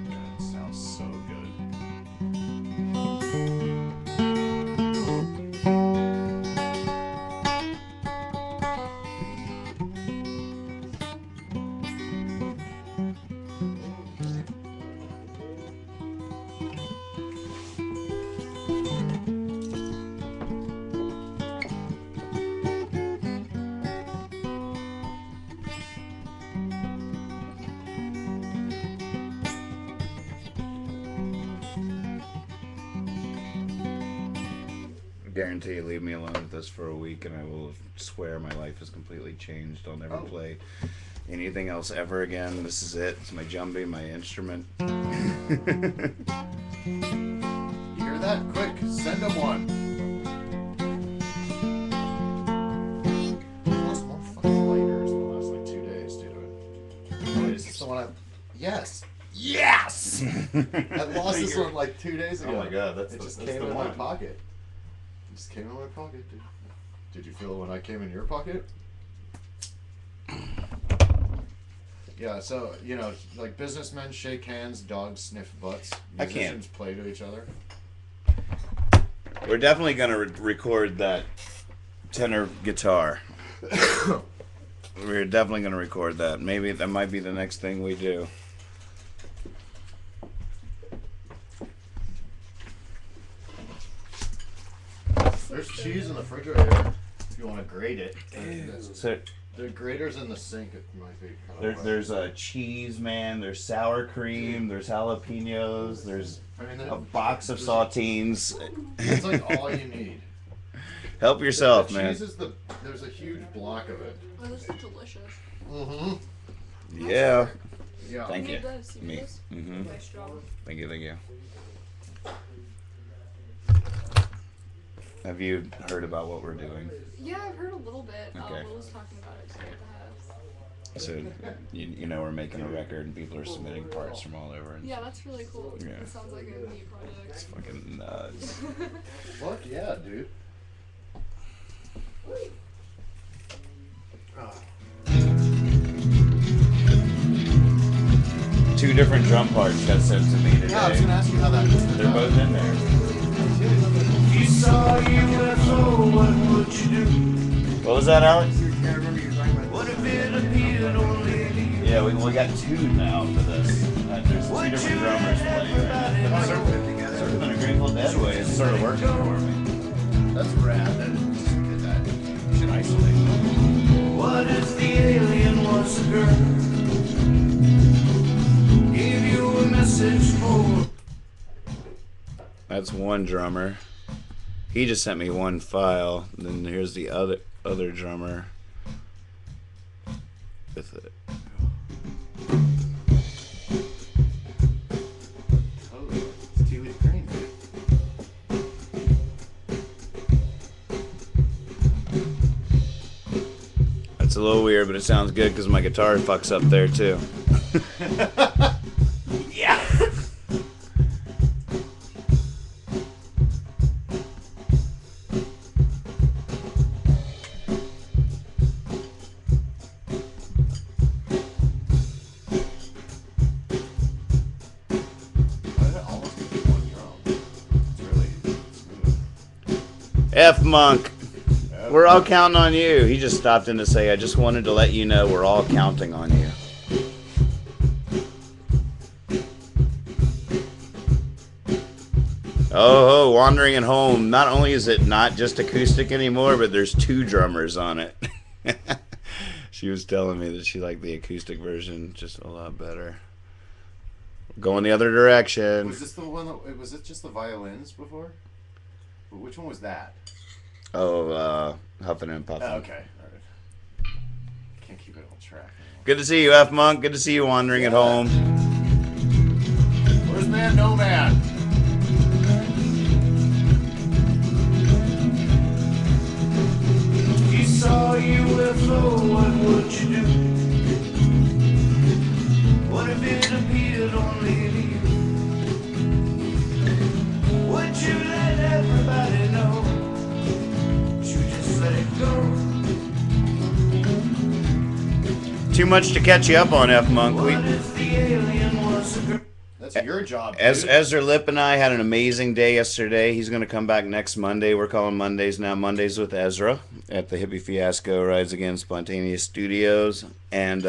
That sounds so good. Guarantee you leave me alone with this for a week and I will swear my life has completely changed. I'll never play anything else ever again. This is it. It's my djembe, my instrument. You hear that? Quick, send them one. I lost more fucking lighters in the last like 2 days, dude. Oh, is this the one I? Yes. Yes. I lost this one like 2 days ago. Oh my god, It just came in my pocket. It just came in my pocket, dude. Did you feel it when I came in your pocket? Yeah, so, you know, like businessmen shake hands, dogs sniff butts, I can't. musicians play to each other. We're definitely going to record that tenor guitar. We're definitely going to record that. Maybe that might be the next thing we do. There's cheese in the refrigerator if you want to grate it. So The grater's in the sink. It might be kind of there's a cheese, man. There's sour cream. There's jalapenos. There's a box of saltines. It's like all you need. Help yourself, the man. cheese is there's a huge block of it. Oh, this is delicious. Mm-hmm. Yeah. Yeah. Thank you. Need this, you need Me. this? Mm-hmm. Nice job. Thank you. Thank you. Have you heard about what we're doing? Yeah, I've heard a little bit. Okay. Will was talking about it today at the house. So you know we're making a record and people are submitting parts from all over. And Yeah, that's really cool. Yeah. It sounds like a neat project. it's fucking nuts. Fuck yeah, dude. Two different drum parts got sent to me Yeah, I was gonna today. ask you how that. They're both in there. You saw UFO, what would you do? What was that, Alex? I remember you talking about What if it appeared only to you? Yeah, we got two now for this. There's two different drummers playing right now. Sort of in a Grateful Dead way. It's sort of working for me. That's rad. That Should isolate. What if the alien was a girl? Gave you a message for. That's one drummer. He just sent me one file. Then here's the other drummer with it. oh, it's Tea with Green. That's a little weird, but it sounds good because my guitar fucks up there too. Yeah. Almost one drum. It's really smooth. F Monk. We're all counting on you. He just stopped in to say, I just wanted to let you know we're all counting on you. Oh, Wandering at Home. Not only is it not just acoustic anymore, but there's two drummers on it. She was telling me that she liked the acoustic version just a lot better. Going the other direction. Was this the one that was it just the violins before? Which one was that? Oh, Huffing and Puffing. Oh, okay. Alright. Can't keep it on track anymore. Good to see you, F Monk. Good to see you wandering at home. Where's Man No Man? You saw UFO, what would you do? What if it appeared only to you? Too much to catch you up on, F Monk. That's your job. As dude. Ezra Lip and I had an amazing day yesterday. He's going to come back next Monday. We're calling Mondays now Mondays with Ezra at the Hippie Fiasco Rides Again Spontaneous Studios. And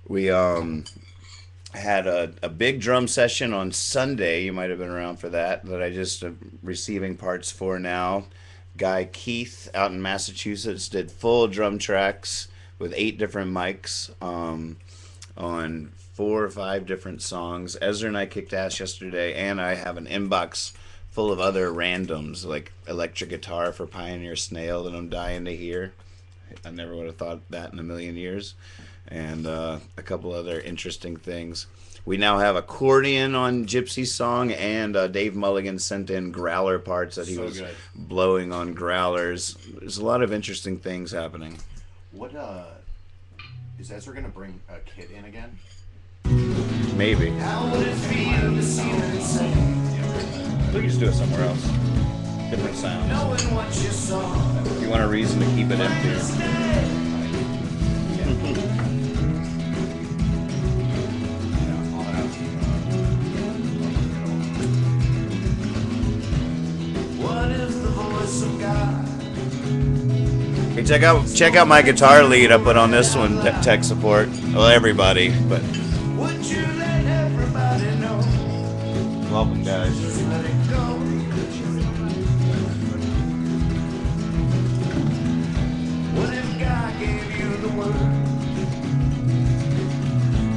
we had a big drum session on Sunday. You might have been around for that I just receiving parts for now. Guy Keith out in Massachusetts did full drum tracks with 8 different mics on 4 or 5 different songs. Ezra and I kicked ass yesterday, and I have an inbox full of other randoms, like electric guitar for Pioneer Snail that I'm dying to hear. I never would have thought that in a million years. And a couple other interesting things. We now have accordion on Gypsy's song, and Dave Mulligan sent in growler parts that he was good. blowing on growlers. There's a lot of interesting things happening. What is Ezra gonna bring a kid in again? Maybe. We can just do it somewhere else. Different sounds. If you want a reason to keep it empty. Hey, check out my guitar lead I put on this one, tech support. Well, everybody, but welcome, guys. What if God gave you the word?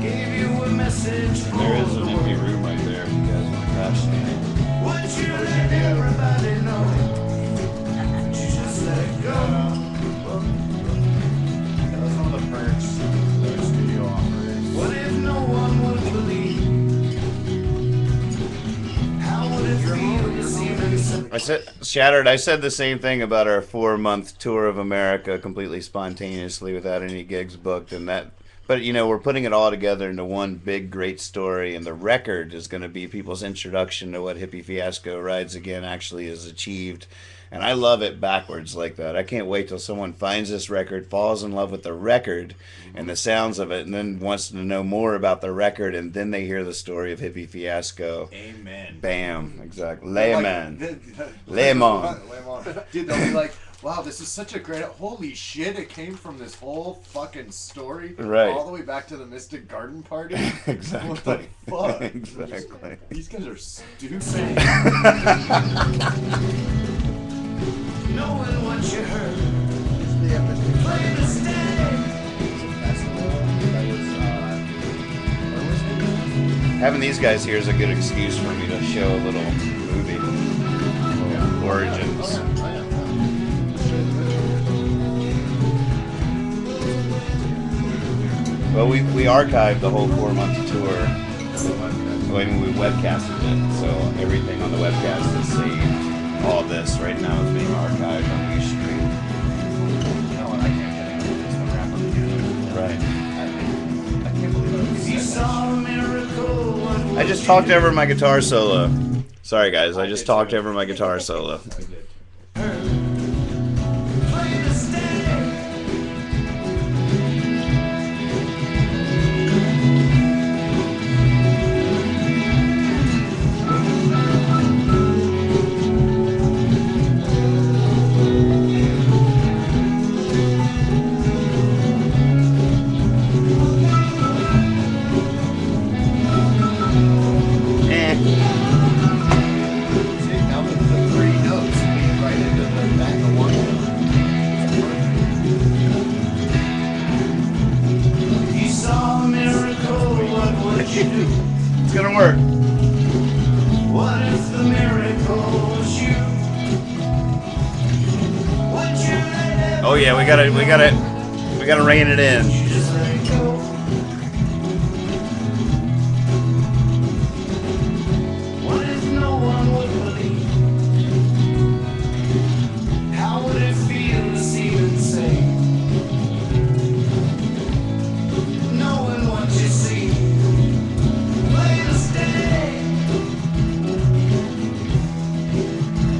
Gave you a message for There is the an empty world. room right there if you guys want to crash stand. Would you let everybody know? Would you just let it go? That was one of the perks the studio offers. What if no one would believe? How would it feel to see them? I said the same thing about our 4-month tour of America completely spontaneously without any gigs booked, and that. But you know, we're putting it all together into one big great story, and the record is going to be people's introduction to what Hippie Fiasco Rides Again actually has achieved. And I love it backwards like that. I can't wait till someone finds this record, falls in love with the record and the sounds of it, and then wants to know more about the record, and then they hear the story of Hippie Fiasco. Amen. Bam, exactly. Like, Layman. Layman. Dude, they'll be like, wow, this is such a great... Holy shit, it came from this whole fucking story. Right. All the way back to the Mystic Garden Party. Exactly. What the fuck? Exactly. These guys are stupid. Knowing what you heard. Play the stand. Having these guys here is a good excuse for me to show a little movie. Origins. Well, we archived the whole 4-month tour. I mean, we webcasted it, so everything on the webcast is saved. All this right now is being archived on Ustream. You know what? I can't get into this one rap again. Right. I can't believe You it. saw a miracle. What I would just you talked do? over my guitar solo. Sorry, guys. I just talked over my guitar solo. Play the stand. Eh. See, now the 3 notes lead right into the back of one. You saw a miracle. What would you do? It's gonna work. What if the miracle was you? Would you let Oh yeah, we gotta rein it in. you just let it go? What if no one would believe? How would it feel to see them say, knowing what you see? Play the stand.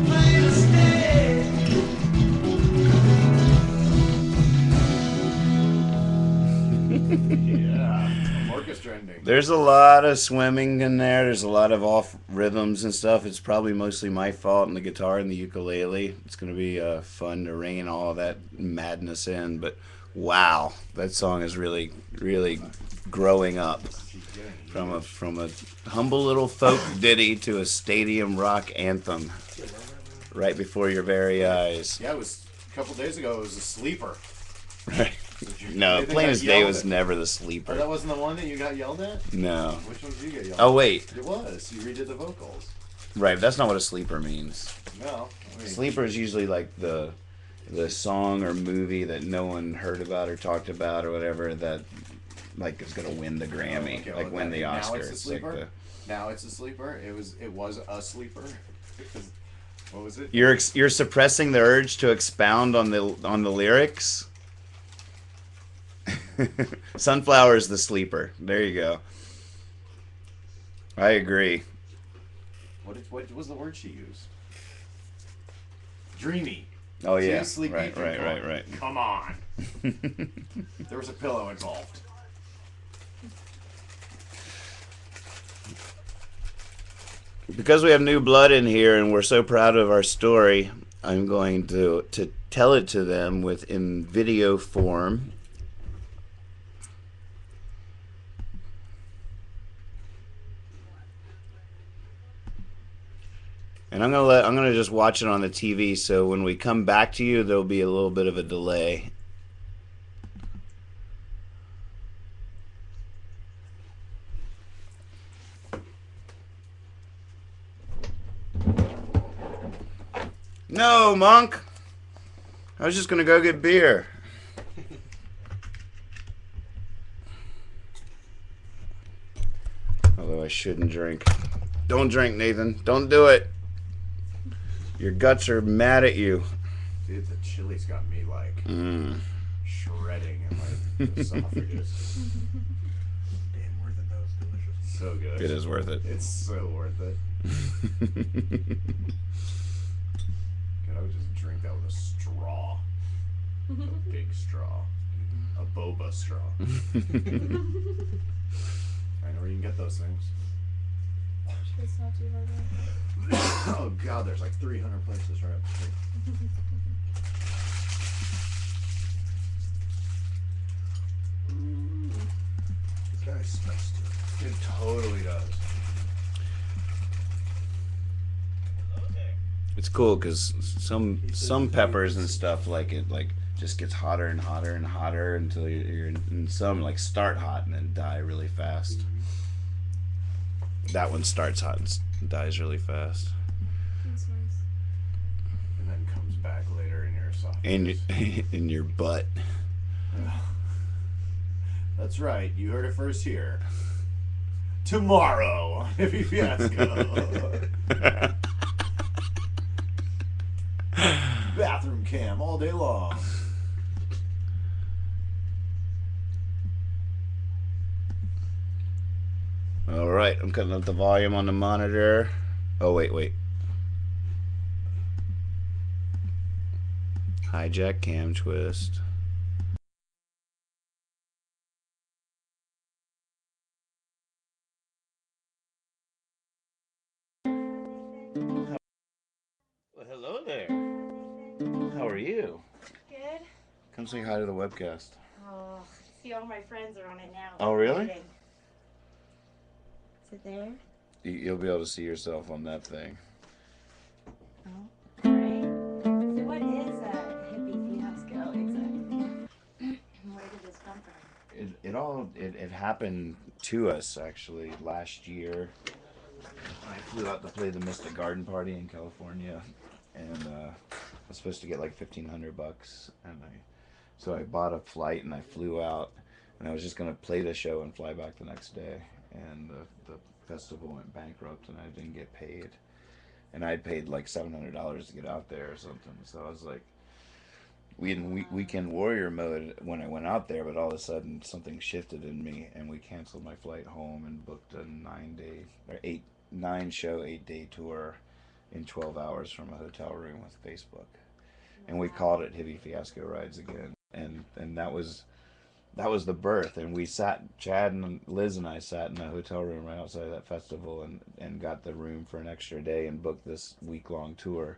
Play the stand. ending. There's a lot of swimming in there. There's a lot of off rhythms and stuff. It's probably mostly my fault and the guitar and the ukulele. It's going to be fun to rein all that madness in. But wow, that song is really, really growing up from a humble little folk ditty to a stadium rock anthem right before your very eyes. Yeah, it was a couple days ago. It was a sleeper. Right. You No, think Plain I as Day yelled was at? never the Oh, sleeper. that wasn't the one that you got yelled at? No. Which one did you get yelled Oh, at? wait. It was. You redid the vocals. Right, that's not what a sleeper means. No. I mean, Sleeper is usually like the song or movie that no one heard about or talked about or whatever that like is gonna win the Grammy, okay, like well, win the now Oscar. it's a It's like sleeper? Now it's a sleeper. It was a sleeper. What was it? you're suppressing the urge to expound on the lyrics. Sunflower is the sleeper. There you go. I agree. What was the word she used? Dreamy. Oh See, yeah, sleepy, right. Come on. There was a pillow involved. Because we have new blood in here and we're so proud of our story, I'm going to tell it to them in video form. And I'm gonna just watch it on the TV, so when we come back to you, there'll be a little bit of a delay. No, Monk. I was just gonna go get beer. Although I shouldn't drink. Don't drink, Nathan. Don't do it. Your guts are mad at you. Dude, the chili's got me like shredding in my esophagus. Damn worth it, that was delicious. So good. It is worth it. It's so worth it. God, I would just drink that with a straw. A big straw. A boba straw. I know where you can get those things. It's not too hard to Oh god, there's like 300 places right up the street. It's got a spice to it. It totally does. It's cool because some peppers and stuff like it just gets hotter and hotter and hotter until you're and some like start hot and then die really fast. That one starts hot and dies really fast. That's nice. And then comes back later in your esophagus. And in your butt. That's right, you heard it first here. Tomorrow, Heavy Fiasco. Bathroom cam all day long. All right, I'm cutting up the volume on the monitor. Oh wait. Hijack cam twist. Well, hello there. How are you? Good. Come say hi to the webcast. Oh, see, all my friends are on it now. Oh, really? Is it there? You'll be able to see yourself on that thing. Oh, great. So what is a hippie fiasco exactly? Where did this come from? It happened to us actually last year. I flew out to play the Mystic Garden Party in California, and I was supposed to get like $1,500, and so I bought a flight and I flew out, and I was just gonna play the show and fly back the next day, and the festival went bankrupt and I didn't get paid, and I'd paid like $700 to get out there or something, so I was like, we in weekend warrior mode when I went out there, but all of a sudden something shifted in me, and we canceled my flight home and booked a 9-show, 8-day tour in 12 hours from a hotel room with Facebook, and we called it Hippie Fiasco Rides Again, and that was that was the birth. And we sat, Chad and Liz and I sat in a hotel room right outside of that festival and got the room for an extra day and booked this week-long tour.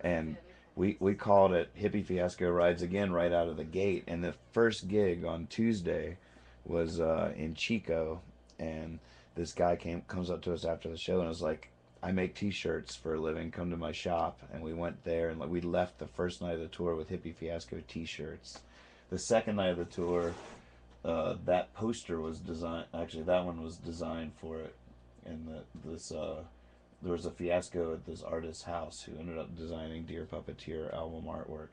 And we called it Hippie Fiasco Rides Again right out of the gate. And the first gig on Tuesday was in Chico, and this guy comes up to us after the show and was like, I make T-shirts for a living. Come to my shop. And we went there, and we left the first night of the tour with Hippie Fiasco T-shirts. The second night of the tour, that poster was designed. Actually, that one was designed for it, and there was a fiasco at this artist's house who ended up designing Dear Puppeteer album artwork,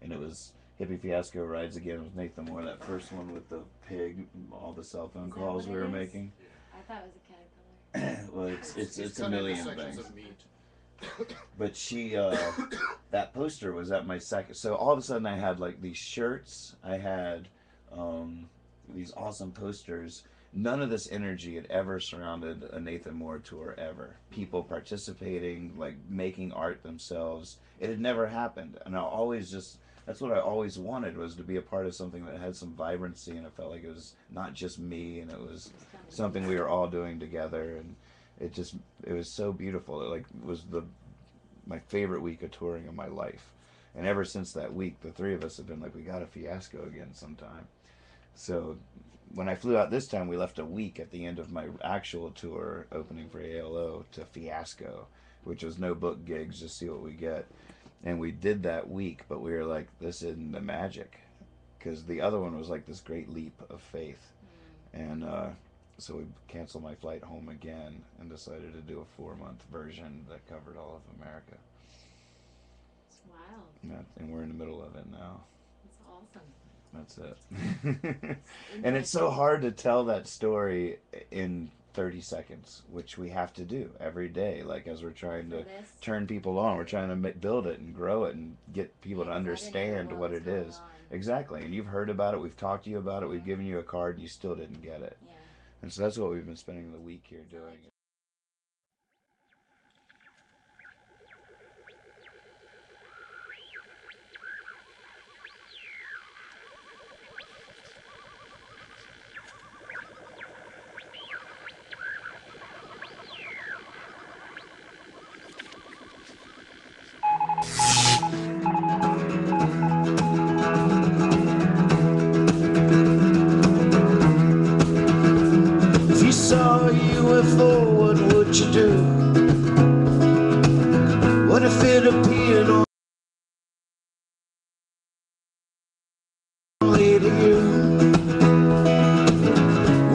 and it was Hippie Fiasco Rides Again with Nathan Moore. That first one with the pig, all the cell phone calls we were making. I thought it was a caterpillar. Well, it's a cut into million sections things. of meat. But she, that poster was at my second. So all of a sudden, I had like these shirts. I had these awesome posters. None of this energy had ever surrounded a Nathan Moore tour ever. People participating, like making art themselves. It had never happened, and I always just. That's what I always wanted, was to be a part of something that had some vibrancy, and it felt like it was not just me, and it was something we were all doing together, and it was so beautiful. It like was my favorite week of touring of my life, and ever since that week, the three of us have been like, we got a fiasco again sometime. So when I flew out this time, we left a week at the end of my actual tour opening for ALO to Fiasco, which was no book gigs, just see what we get. And we did that week, but we were like, this isn't the magic, because the other one was like this great leap of faith. And so we canceled my flight home again and decided to do a 4-month version that covered all of America. It's wild. And we're in the middle of it now. It's awesome. That's it. And it's so hard to tell that story in 30 seconds, which we have to do every day. Like, as we're trying to turn people on, we're trying to build it and grow it and get people to understand what it is. Exactly. And you've heard about it. We've talked to you about it. We've given you a card. And you still didn't get it. Yeah. And so that's what we've been spending the week here doing. Saw you UFO, what would you do? What if it appeared only to you?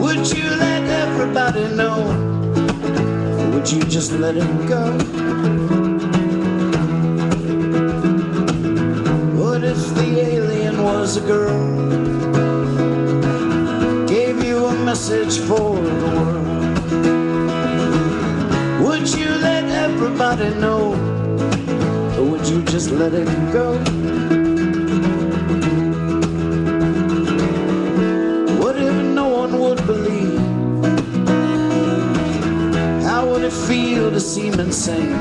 Would you let everybody know? Or would you just let it go? What if the alien was a girl? Gave you a message for the world. Would you let everybody know? Or would you just let it go? What if no one would believe? How would it feel to seem insane?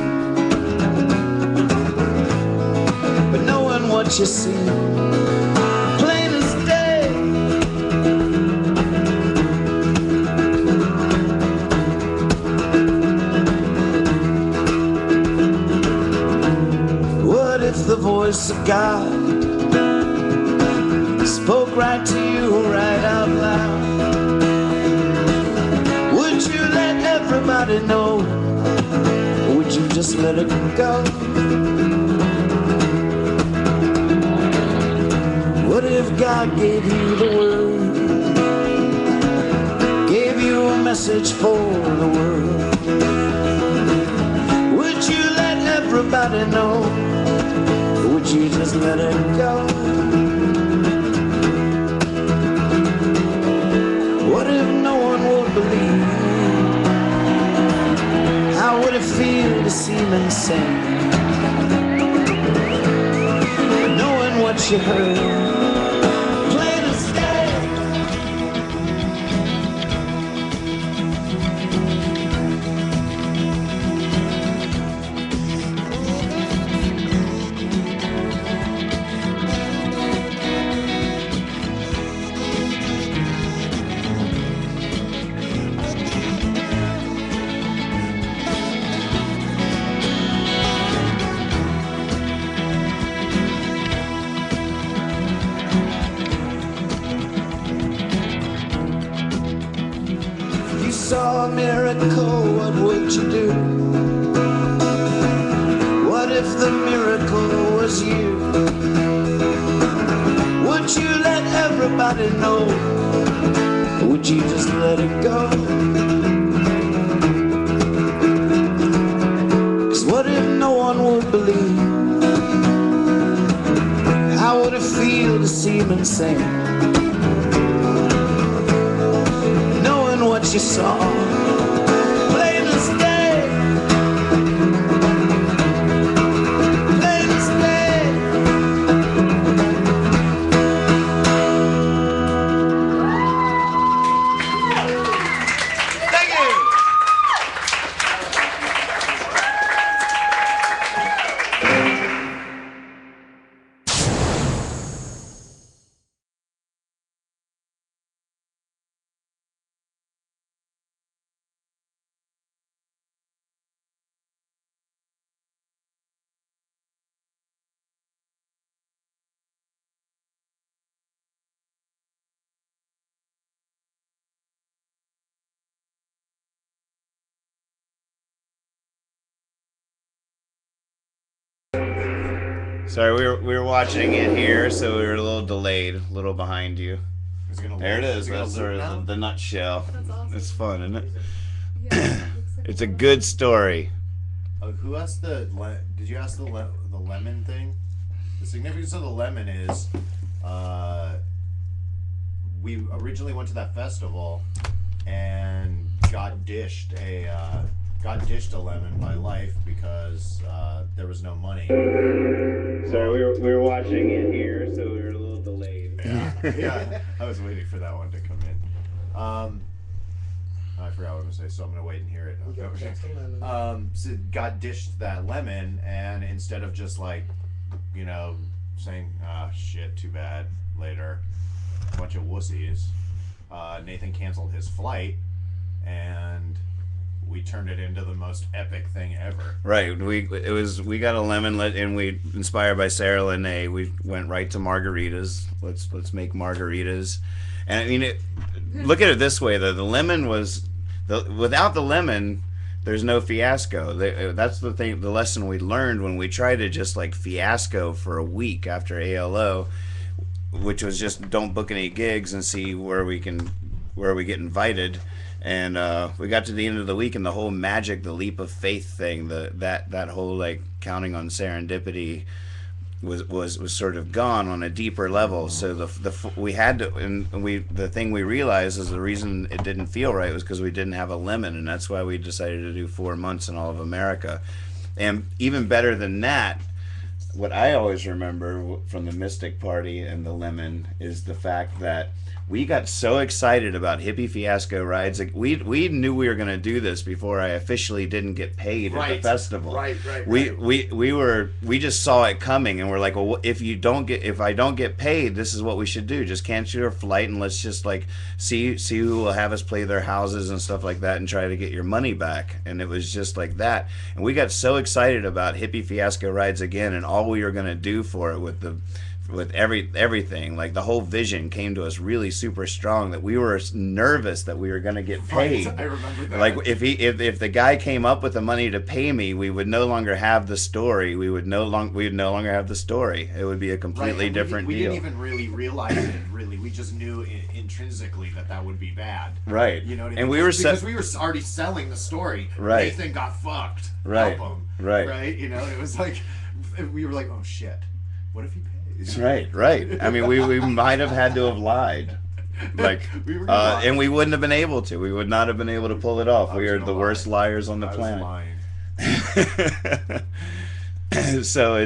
But knowing what you see, plain as day. What if the voice of God spoke right to you, right out loud? Would you let everybody know? Or would you just let it go? What if God gave you the word? Gave you a message for the world? Would you let everybody know? Or would you just let it go? What if no one would believe? How would it feel to seem insane? Knowing what you heard, plain as day. saw a miracle, what would you do? What if the miracle was you? Would you let everybody know? Or would you just let it go? 'Cause what if no one would believe? How would it feel to seem insane? Knowing what you saw, plain as day, plain as day. Thank you. Sorry, we were watching it here, so we were a little delayed, a little behind you. Is it gonna There it loop? is. it gonna That's loop sort now? of the nutshell. That's awesome. It's fun, isn't it? Yeah, It's a good story. Who asked did you ask the lemon thing? The significance of the lemon is, we originally went to that festival and got dished a lemon by Life because there was no money. Sorry, we were watching it here, so we were a little delayed. Yeah, I was waiting for that one to come in. I forgot what I was gonna say, so I'm gonna wait and hear it. Okay. So got dished that lemon, and instead of just like, saying, "Ah, shit, too bad," later, bunch of wussies, Nathan canceled his flight, and we turned it into the most epic thing ever. Right. We got a lemon, and we, inspired by Sarah Lene, we went right to margaritas. Let's make margaritas. And I mean, look at it this way though. The lemon was without the lemon, there's no fiasco. That's the thing. The lesson we learned when we tried to just like fiasco for a week after ALO, which was just don't book any gigs and see where we get invited. And we got to the end of the week, and the whole magic, the leap of faith thing, that whole like counting on serendipity was sort of gone on a deeper level. So the thing we realized is the reason it didn't feel right was because we didn't have a lemon, and that's why we decided to do 4 months in all of America. And even better than that, what I always remember from the Mystic Party and the lemon is the fact that we got so excited about Hippie Fiasco rides. Like we knew we were going to do this before I officially didn't get paid at the festival. Right. We just saw it coming, and we're like, well, if I don't get paid, this is what we should do. Just cancel your flight and let's just like see who will have us play their houses and stuff like that, and try to get your money back. And it was just like that. And we got so excited about Hippie Fiasco rides again, and all we were going to do for it with everything, like the whole vision came to us really super strong, that we were nervous that we were going to get paid. Right, I remember that. Like if the guy came up with the money to pay me, we would no longer have the story. We would no longer have the story. It would be a completely different we deal. didn't even really realize it. Really, we just knew intrinsically that would be bad. Right. You know what I mean? And we were because we were already selling the story. Right. Nathan got fucked. Right. Help him. Right. Right. You know, it was like we were like, oh shit, what if he pays? Right. I mean, we might have had to have lied. Like, We were gonna lie. and we wouldn't have been able to. We would not have been able to pull it off. I We was are gonna the lie. worst liars on the I was planet. lying. So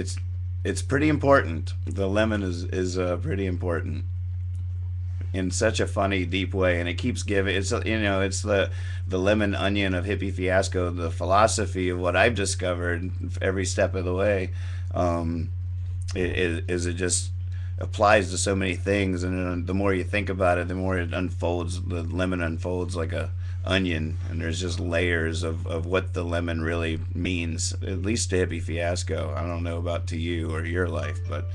it's pretty important. The lemon is pretty important in such a funny, deep way, and it keeps giving. It's the lemon onion of Hippie Fiasco. The philosophy of what I've discovered every step of the way it just applies to so many things, and the more you think about it, the more it unfolds. The lemon unfolds like a onion, and there's just layers of what the lemon really means, at least to Hippie Fiasco. I don't know about to you or your life, but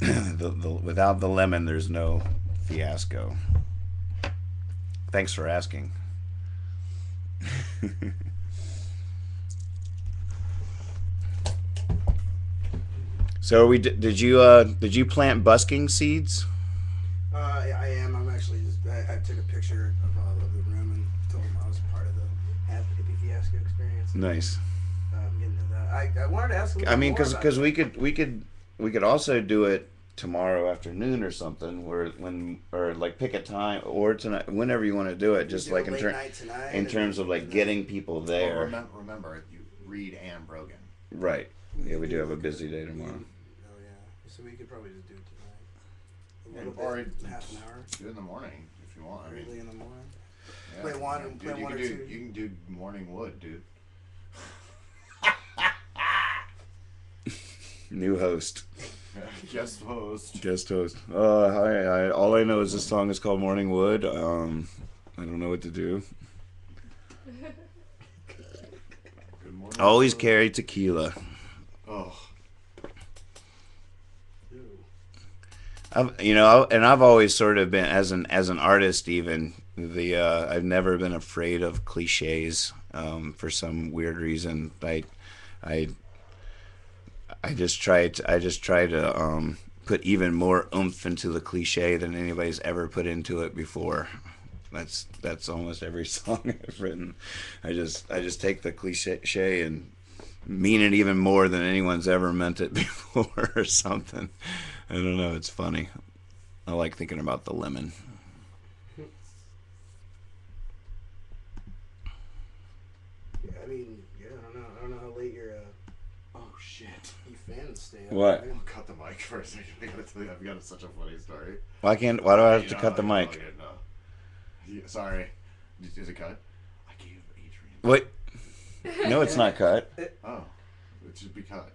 Without the lemon, there's no fiasco. Thanks for asking. So, did you plant busking seeds? I am. I'm actually just. I took a picture of the room and told them I was part of the hippie fiasco experience. Nice. I'm getting to that. I wanted to ask a little I mean, more because about we could also do it tomorrow afternoon or something, or like pick a time, or tonight, whenever you want to do it. Just do like a late night tonight, in and terms of like then- getting people Well, there. remember, you Reed and Brogan. Right. Yeah, we do have a busy day tomorrow. Oh yeah. So we could probably just do it tonight. A Yeah, little or bit, half an hour. do it in the morning if you want. I mean, Early in the morning. yeah, Play one- dude, play you one can or do, two. You can do morning wood, dude. New host. Guest host. Guest host. Hi. All I know is this song is called Morning Wood. I don't know what to do. Good morning. Always carry tequila. Oh, I've always sort of been as an artist. Even I've never been afraid of cliches. For some weird reason, I just try to put even more oomph into the cliche than anybody's ever put into it before. That's almost every song I've written. I just take the cliche and mean it even more than anyone's ever meant it before or something. I don't know. It's funny. I like thinking about the lemon. Yeah, I mean, yeah, I don't know how late your oh shit. fans stay up. What? man. Cut the mic for a second. I gotta tell you, I've got such a funny story. Why do I have You to know, cut the you know, mic? you know. Yeah, sorry. Is it cut? I gave Adrian. What? No, it's not cut. Oh, it should be cut.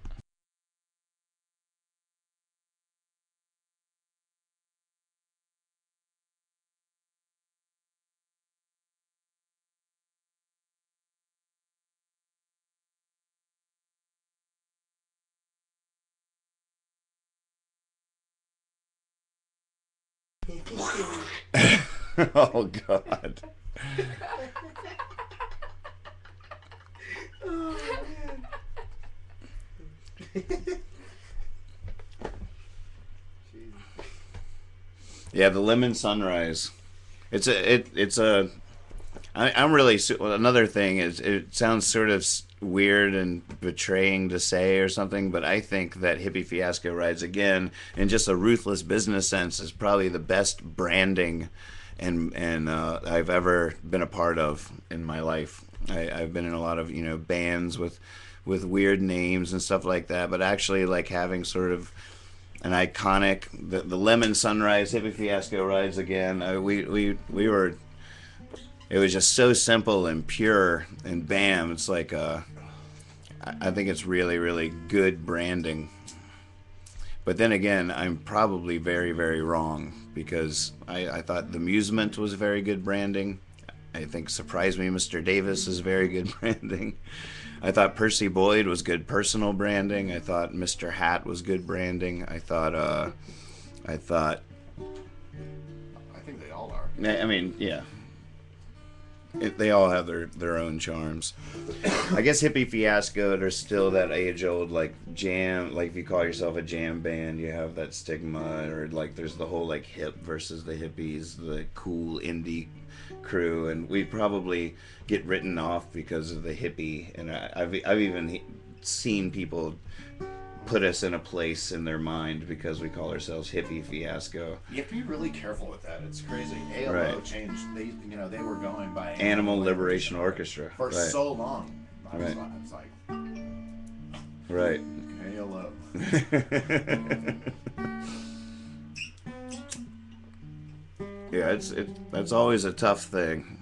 Oh God. Oh man. Yeah, the lemon sunrise. I'm really another thing is it sounds sort of weird and betraying to say or something, but I think that Hippie Fiasco Rides Again, in just a ruthless business sense, is probably the best branding and I've ever been a part of in my life. I've been in a lot of bands with weird names and stuff like that, but actually like having sort of an iconic the Lemon Sunrise Hippie Fiasco Rides Again. We were. It was just so simple and pure, and bam! It's like I think it's really, really good branding. But then again, I'm probably very, very wrong because I thought The Musement was very good branding. I think Surprise Me, Mr. Davis is very good branding. I thought Percy Boyd was good personal branding. I thought Mr. Hat was good branding. I think they all are. I mean, yeah. They all have their own charms. I guess Hippie Fiasco, there's still that age-old, like, jam, like, if you call yourself a jam band, you have that stigma, or, like, there's the whole, like, hip versus the hippies, the cool indie crew, and we probably get written off because of the hippie, and I've even seen people put us in a place in their mind because we call ourselves Hippie Fiasco. You have to be really careful with that. It's crazy. ALO Right. changed. They were going by Animal Liberation Orchestra. for Right. so long. Right. It's like Right. ALO. Yeah, that's always a tough thing.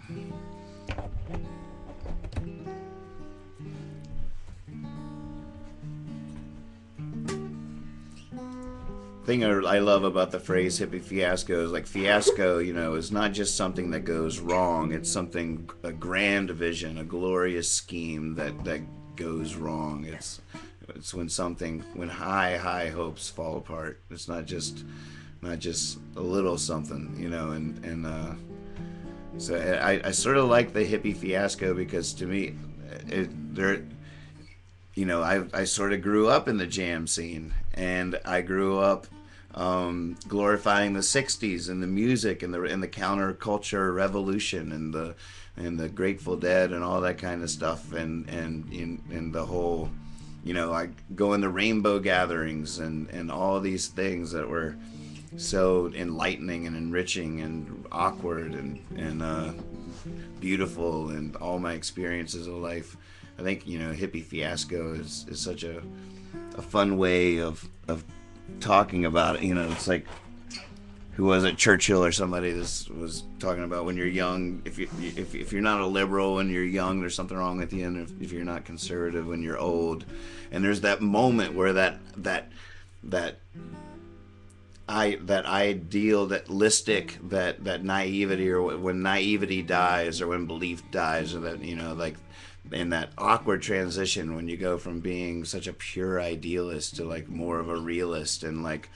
Thing I love about the phrase hippie fiasco is like fiasco, is not just something that goes wrong. It's something, a grand vision, a glorious scheme that goes wrong. It's when high hopes fall apart. It's not just a little something, you know. So I sort of like the hippie fiasco because to me, I sort of grew up in the jam scene, and I grew up glorifying the '60s and the music and the counterculture revolution and the Grateful Dead and all that kind of stuff, and the whole, I go into rainbow gatherings and all these things that were so enlightening and enriching and awkward and beautiful, and all my experiences of life. I think hippie fiasco is such a fun way of talking about it. It's like, who was it, Churchill or somebody was talking about when you're young, if you're not a liberal when you're young, there's something wrong with you, and if you're not conservative when you're old. And there's that moment where that ideal, that listic, that naivety, or when naivety dies, or when belief dies, or that like in that awkward transition when you go from being such a pure idealist to like more of a realist, and like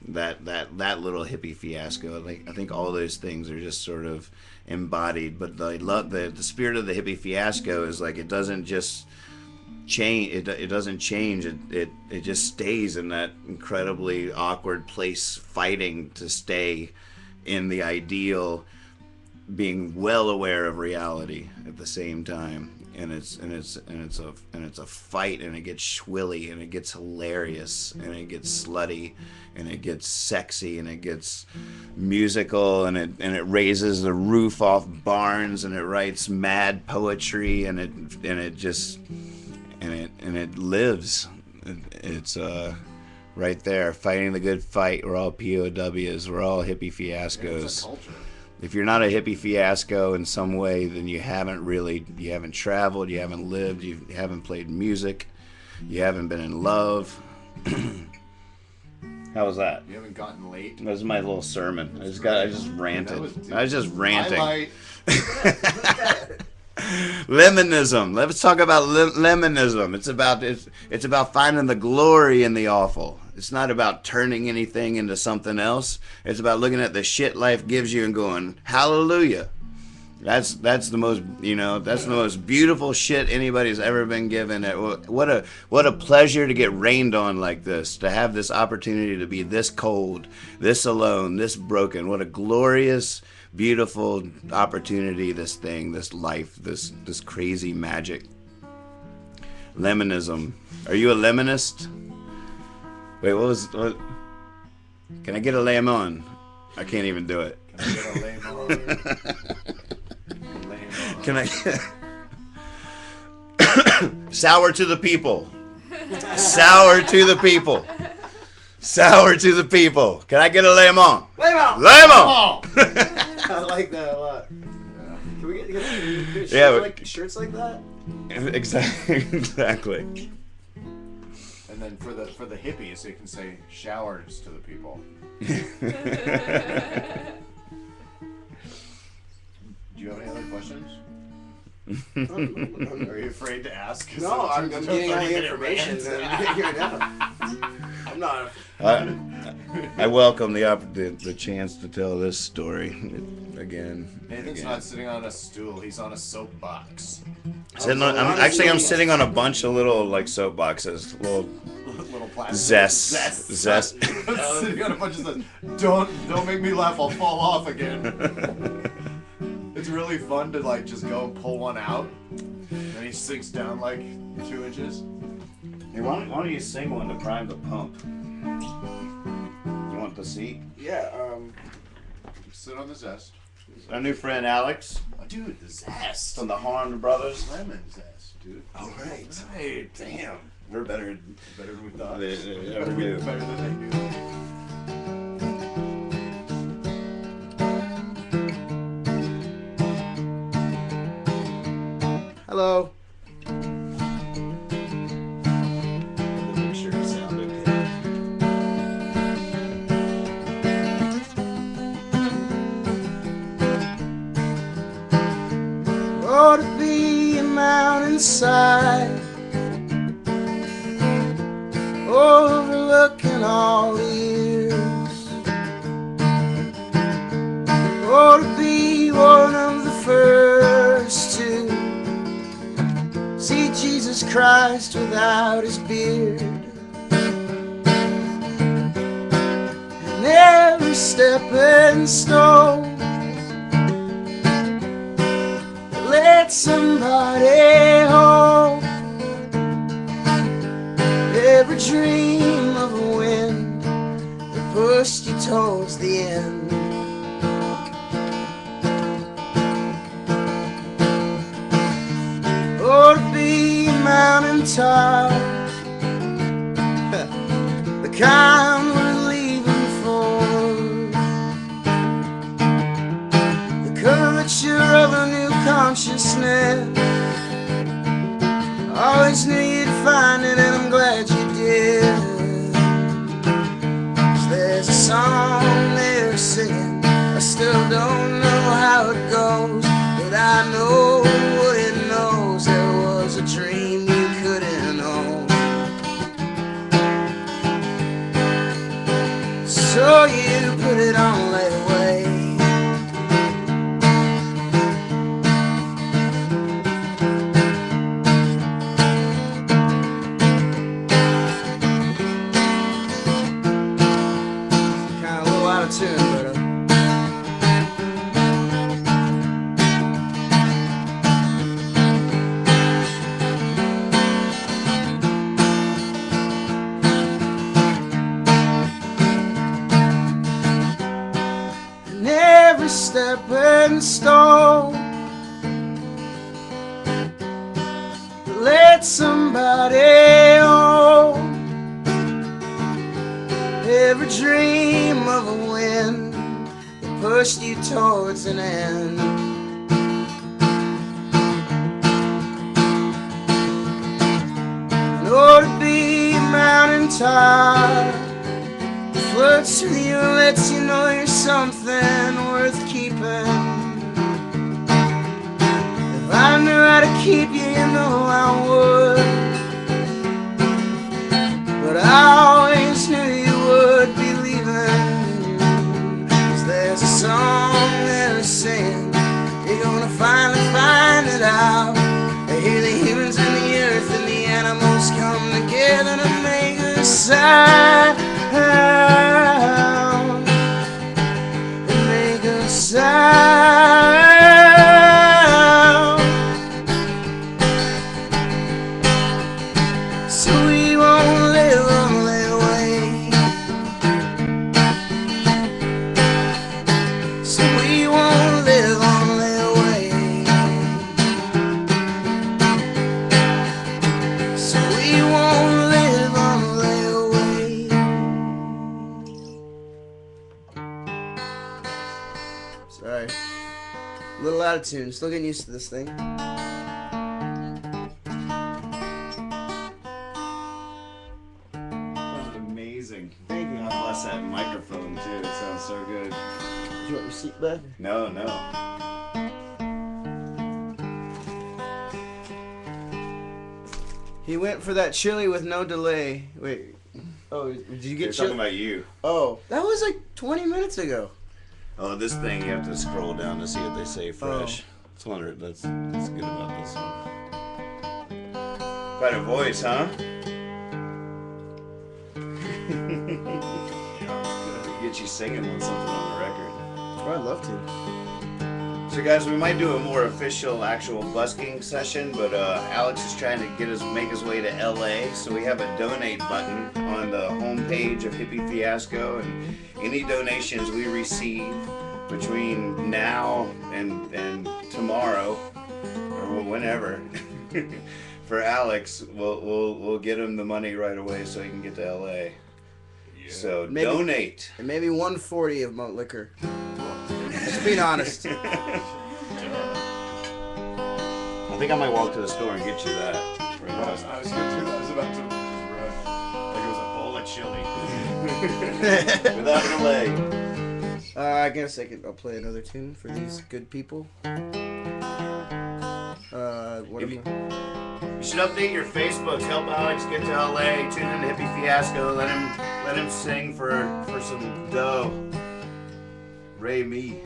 that little hippie fiasco. Like, I think all those things are just sort of embodied, but the spirit of the hippie fiasco is like, it doesn't just change. It doesn't change. It just stays in that incredibly awkward place, fighting to stay in the ideal, being well aware of reality at the same time. And it's a fight, and it gets shwilly, and it gets hilarious, and it gets slutty, and it gets sexy, and it gets musical, and it raises the roof off barns, and it writes mad poetry, and it lives. It's right there, fighting the good fight. We're all POWs. We're all hippie fiascos. It's a culture. If you're not a hippie fiasco in some way, then you haven't traveled, you haven't lived, you haven't played music, you haven't been in love. How was that? You haven't gotten late. That was my little sermon. I just ranted. I was just ranting. Highlight. Leminism. Let's talk about leminism. It's about finding the glory in the awful. It's not about turning anything into something else. It's about looking at the shit life gives you and going, hallelujah. That's the most beautiful shit anybody's ever been given. What a pleasure to get rained on like this, to have this opportunity to be this cold, this alone, this broken. What a glorious, beautiful opportunity, this thing, this life, this crazy magic. Leminism. Are you a lemonist? Wait, what? Can I get a lemon? I can't even do it. Can I get a lemon? Can I? Sour to the people. Sour to the people. Sour to the people. Can I get a lemon? Lemon! Lemon! I like that a lot. Yeah. Can we get shirts like that? Exactly. And then for the hippies, you can say showers to the people. Do you have any other questions? Are you afraid to ask? No, I'm getting all the information that I'm getting right now. I'm not. I welcome the chance to tell this story again. Nathan's not sitting on a stool; he's on a soapbox. I'm sitting on a bunch of little like soapboxes, little plastic zest. Sitting on a bunch of zest. Don't make me laugh! I'll fall off again. It's really fun to like just go and pull one out, and then he sinks down like 2 inches. Hey, why don't you sing one to prime the pump? You want the seat? Yeah. Sit on the zest. Our new friend Alex Oh, dude, the zest. from the Horn Brothers. Lemon zest, dude. All right. Hey, Damn, they're better. better than we thought. They ever Better do. than they do. Hello. Make sure you sound okay. Oh, to be a mountainside Christ without his beard. And every stepping stone let somebody home. Every dream of a wind that pushed you towards the end. Or to be a mountaintop, the kind we're leaving for, the curvature of a new consciousness. Always knew you'd find it, and I'm glad you did. 'Cause there's a song they're singing, I still don't know how it goes, but I know what it knows. There was a dream you couldn't own. So you put it on layaway. Tune, but and every stepping stone let somebody home. Every dream of a wind that pushed you towards an end. Or to be a mountaintop that flirts with you and lets you know you're something worth keeping. If I knew how to keep you, you know I would. But I always knew you would be leaving. 'Cause there's a song they're singing, you're gonna finally find it out. I hear the humans and the earth and the animals come together to make a sound. And make a sound. So we won't live on layaway. So we won't live on layaway. So we won't live on layaway. Sorry. A little out of tune. Still getting used to this thing. Amazing. Thank you. God bless that microphone too. It sounds so good. Do you want your seat back? No. He went for that chili with no delay. Wait. Oh, did you They're get talking chili? about you. Oh, that was like 20 minutes ago. Oh, this thing you have to scroll down to see what they say fresh. That's wonder that's good about this one. Quite a voice, huh? Get you singing on something on the record. Oh, I'd love to. So guys, we might do a more official actual busking session, but Alex is trying to make his way to LA, so we have a donate button on the homepage of Hippie Fiasco, and any donations we receive between now and tomorrow, or whenever, for Alex, we'll get him the money right away so he can get to LA. Yeah. So Maybe- donate. And maybe 140 of malt liquor. Just being honest. I think I might walk to the store and get you that. I was about to just run. Like it was a bowl of chili. Without delay. I guess I'll play another tune for these good people. What If am you- I- You should update your Facebook. Help Alex get to LA. Tune in to Hippie Fiasco. Let him sing for some dough. Ray me.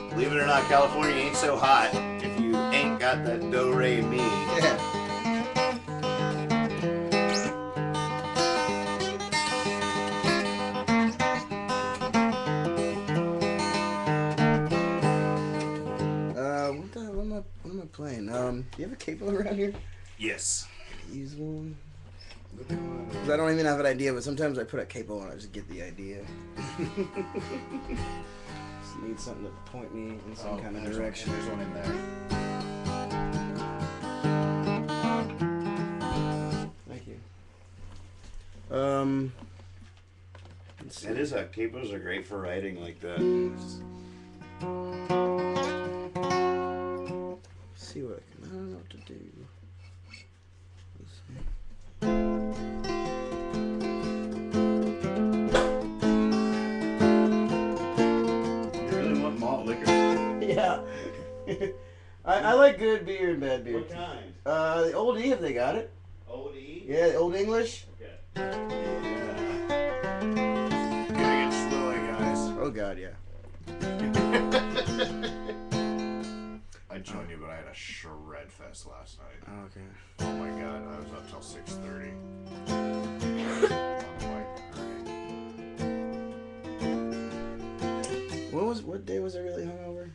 Believe it or not, California ain't so hot if you ain't ain't got that do re mi. Yeah. What am I playing? Do you have a capo around here? Yes. Use one. Because I don't even have an idea, but sometimes I put a capo on, I just get the idea. Just need something to point me in some kind of direction. There's one in there. Thank you. Let's see. It is capos are great for writing like that. See what I don't know what to do. Let's see. You really want malt liquor? Yeah. I like good beer and bad beer. What kind? The Old E, if they got it. Old E? Yeah, the Old English. Okay. Gonna get slowy, guys. Oh God, yeah. I joined you, but I had a shred fest last night. Oh, okay. Oh my god, I was up till 6:30. What day was I really hungover?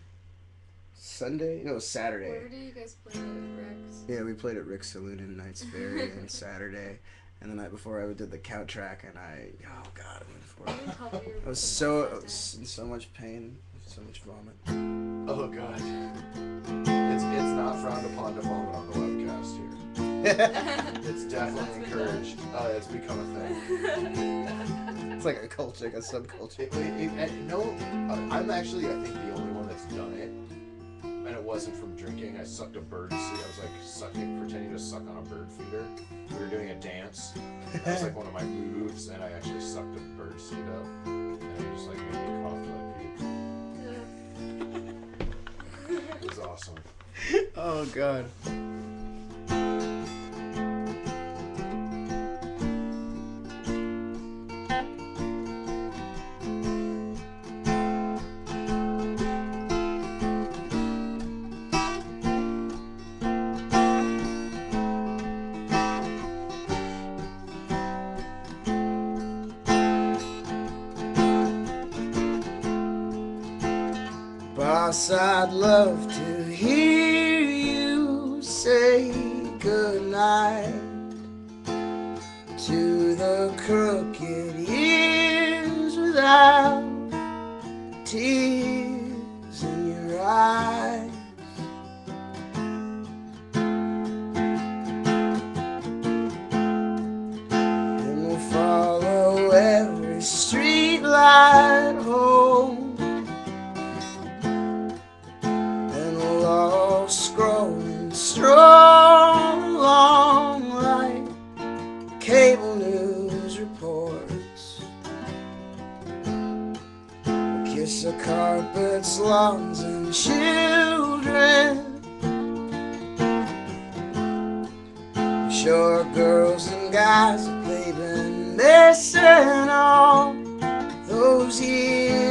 Sunday? No, it was Saturday. Where do you guys play at Rex? Yeah, we played at Rick's Saloon in Knights Ferry on Saturday. And the night before I did the cow track and I went for it. I was in so much pain, so much vomit. Oh god. It's not frowned upon to vomit on the webcast here. It's definitely encouraged. It's become a thing. It's like a culture, like a subculture. I'm actually, I think, the only one that's done it. And it wasn't from drinking. I sucked a bird seed. I was like pretending to suck on a bird feeder. We were doing a dance. That was like one of my moves, and I actually sucked a bird seed up. And it just like made me cough like it was awesome. Oh God. Boss, I'd love to hear you say goodnight to the crooked years without tears in your eyes. And we'll follow every street light home. Scrolling strong along like cable news reports. Kiss the carpets, lawns, and children. Sure, girls and guys that they've been missing all those years.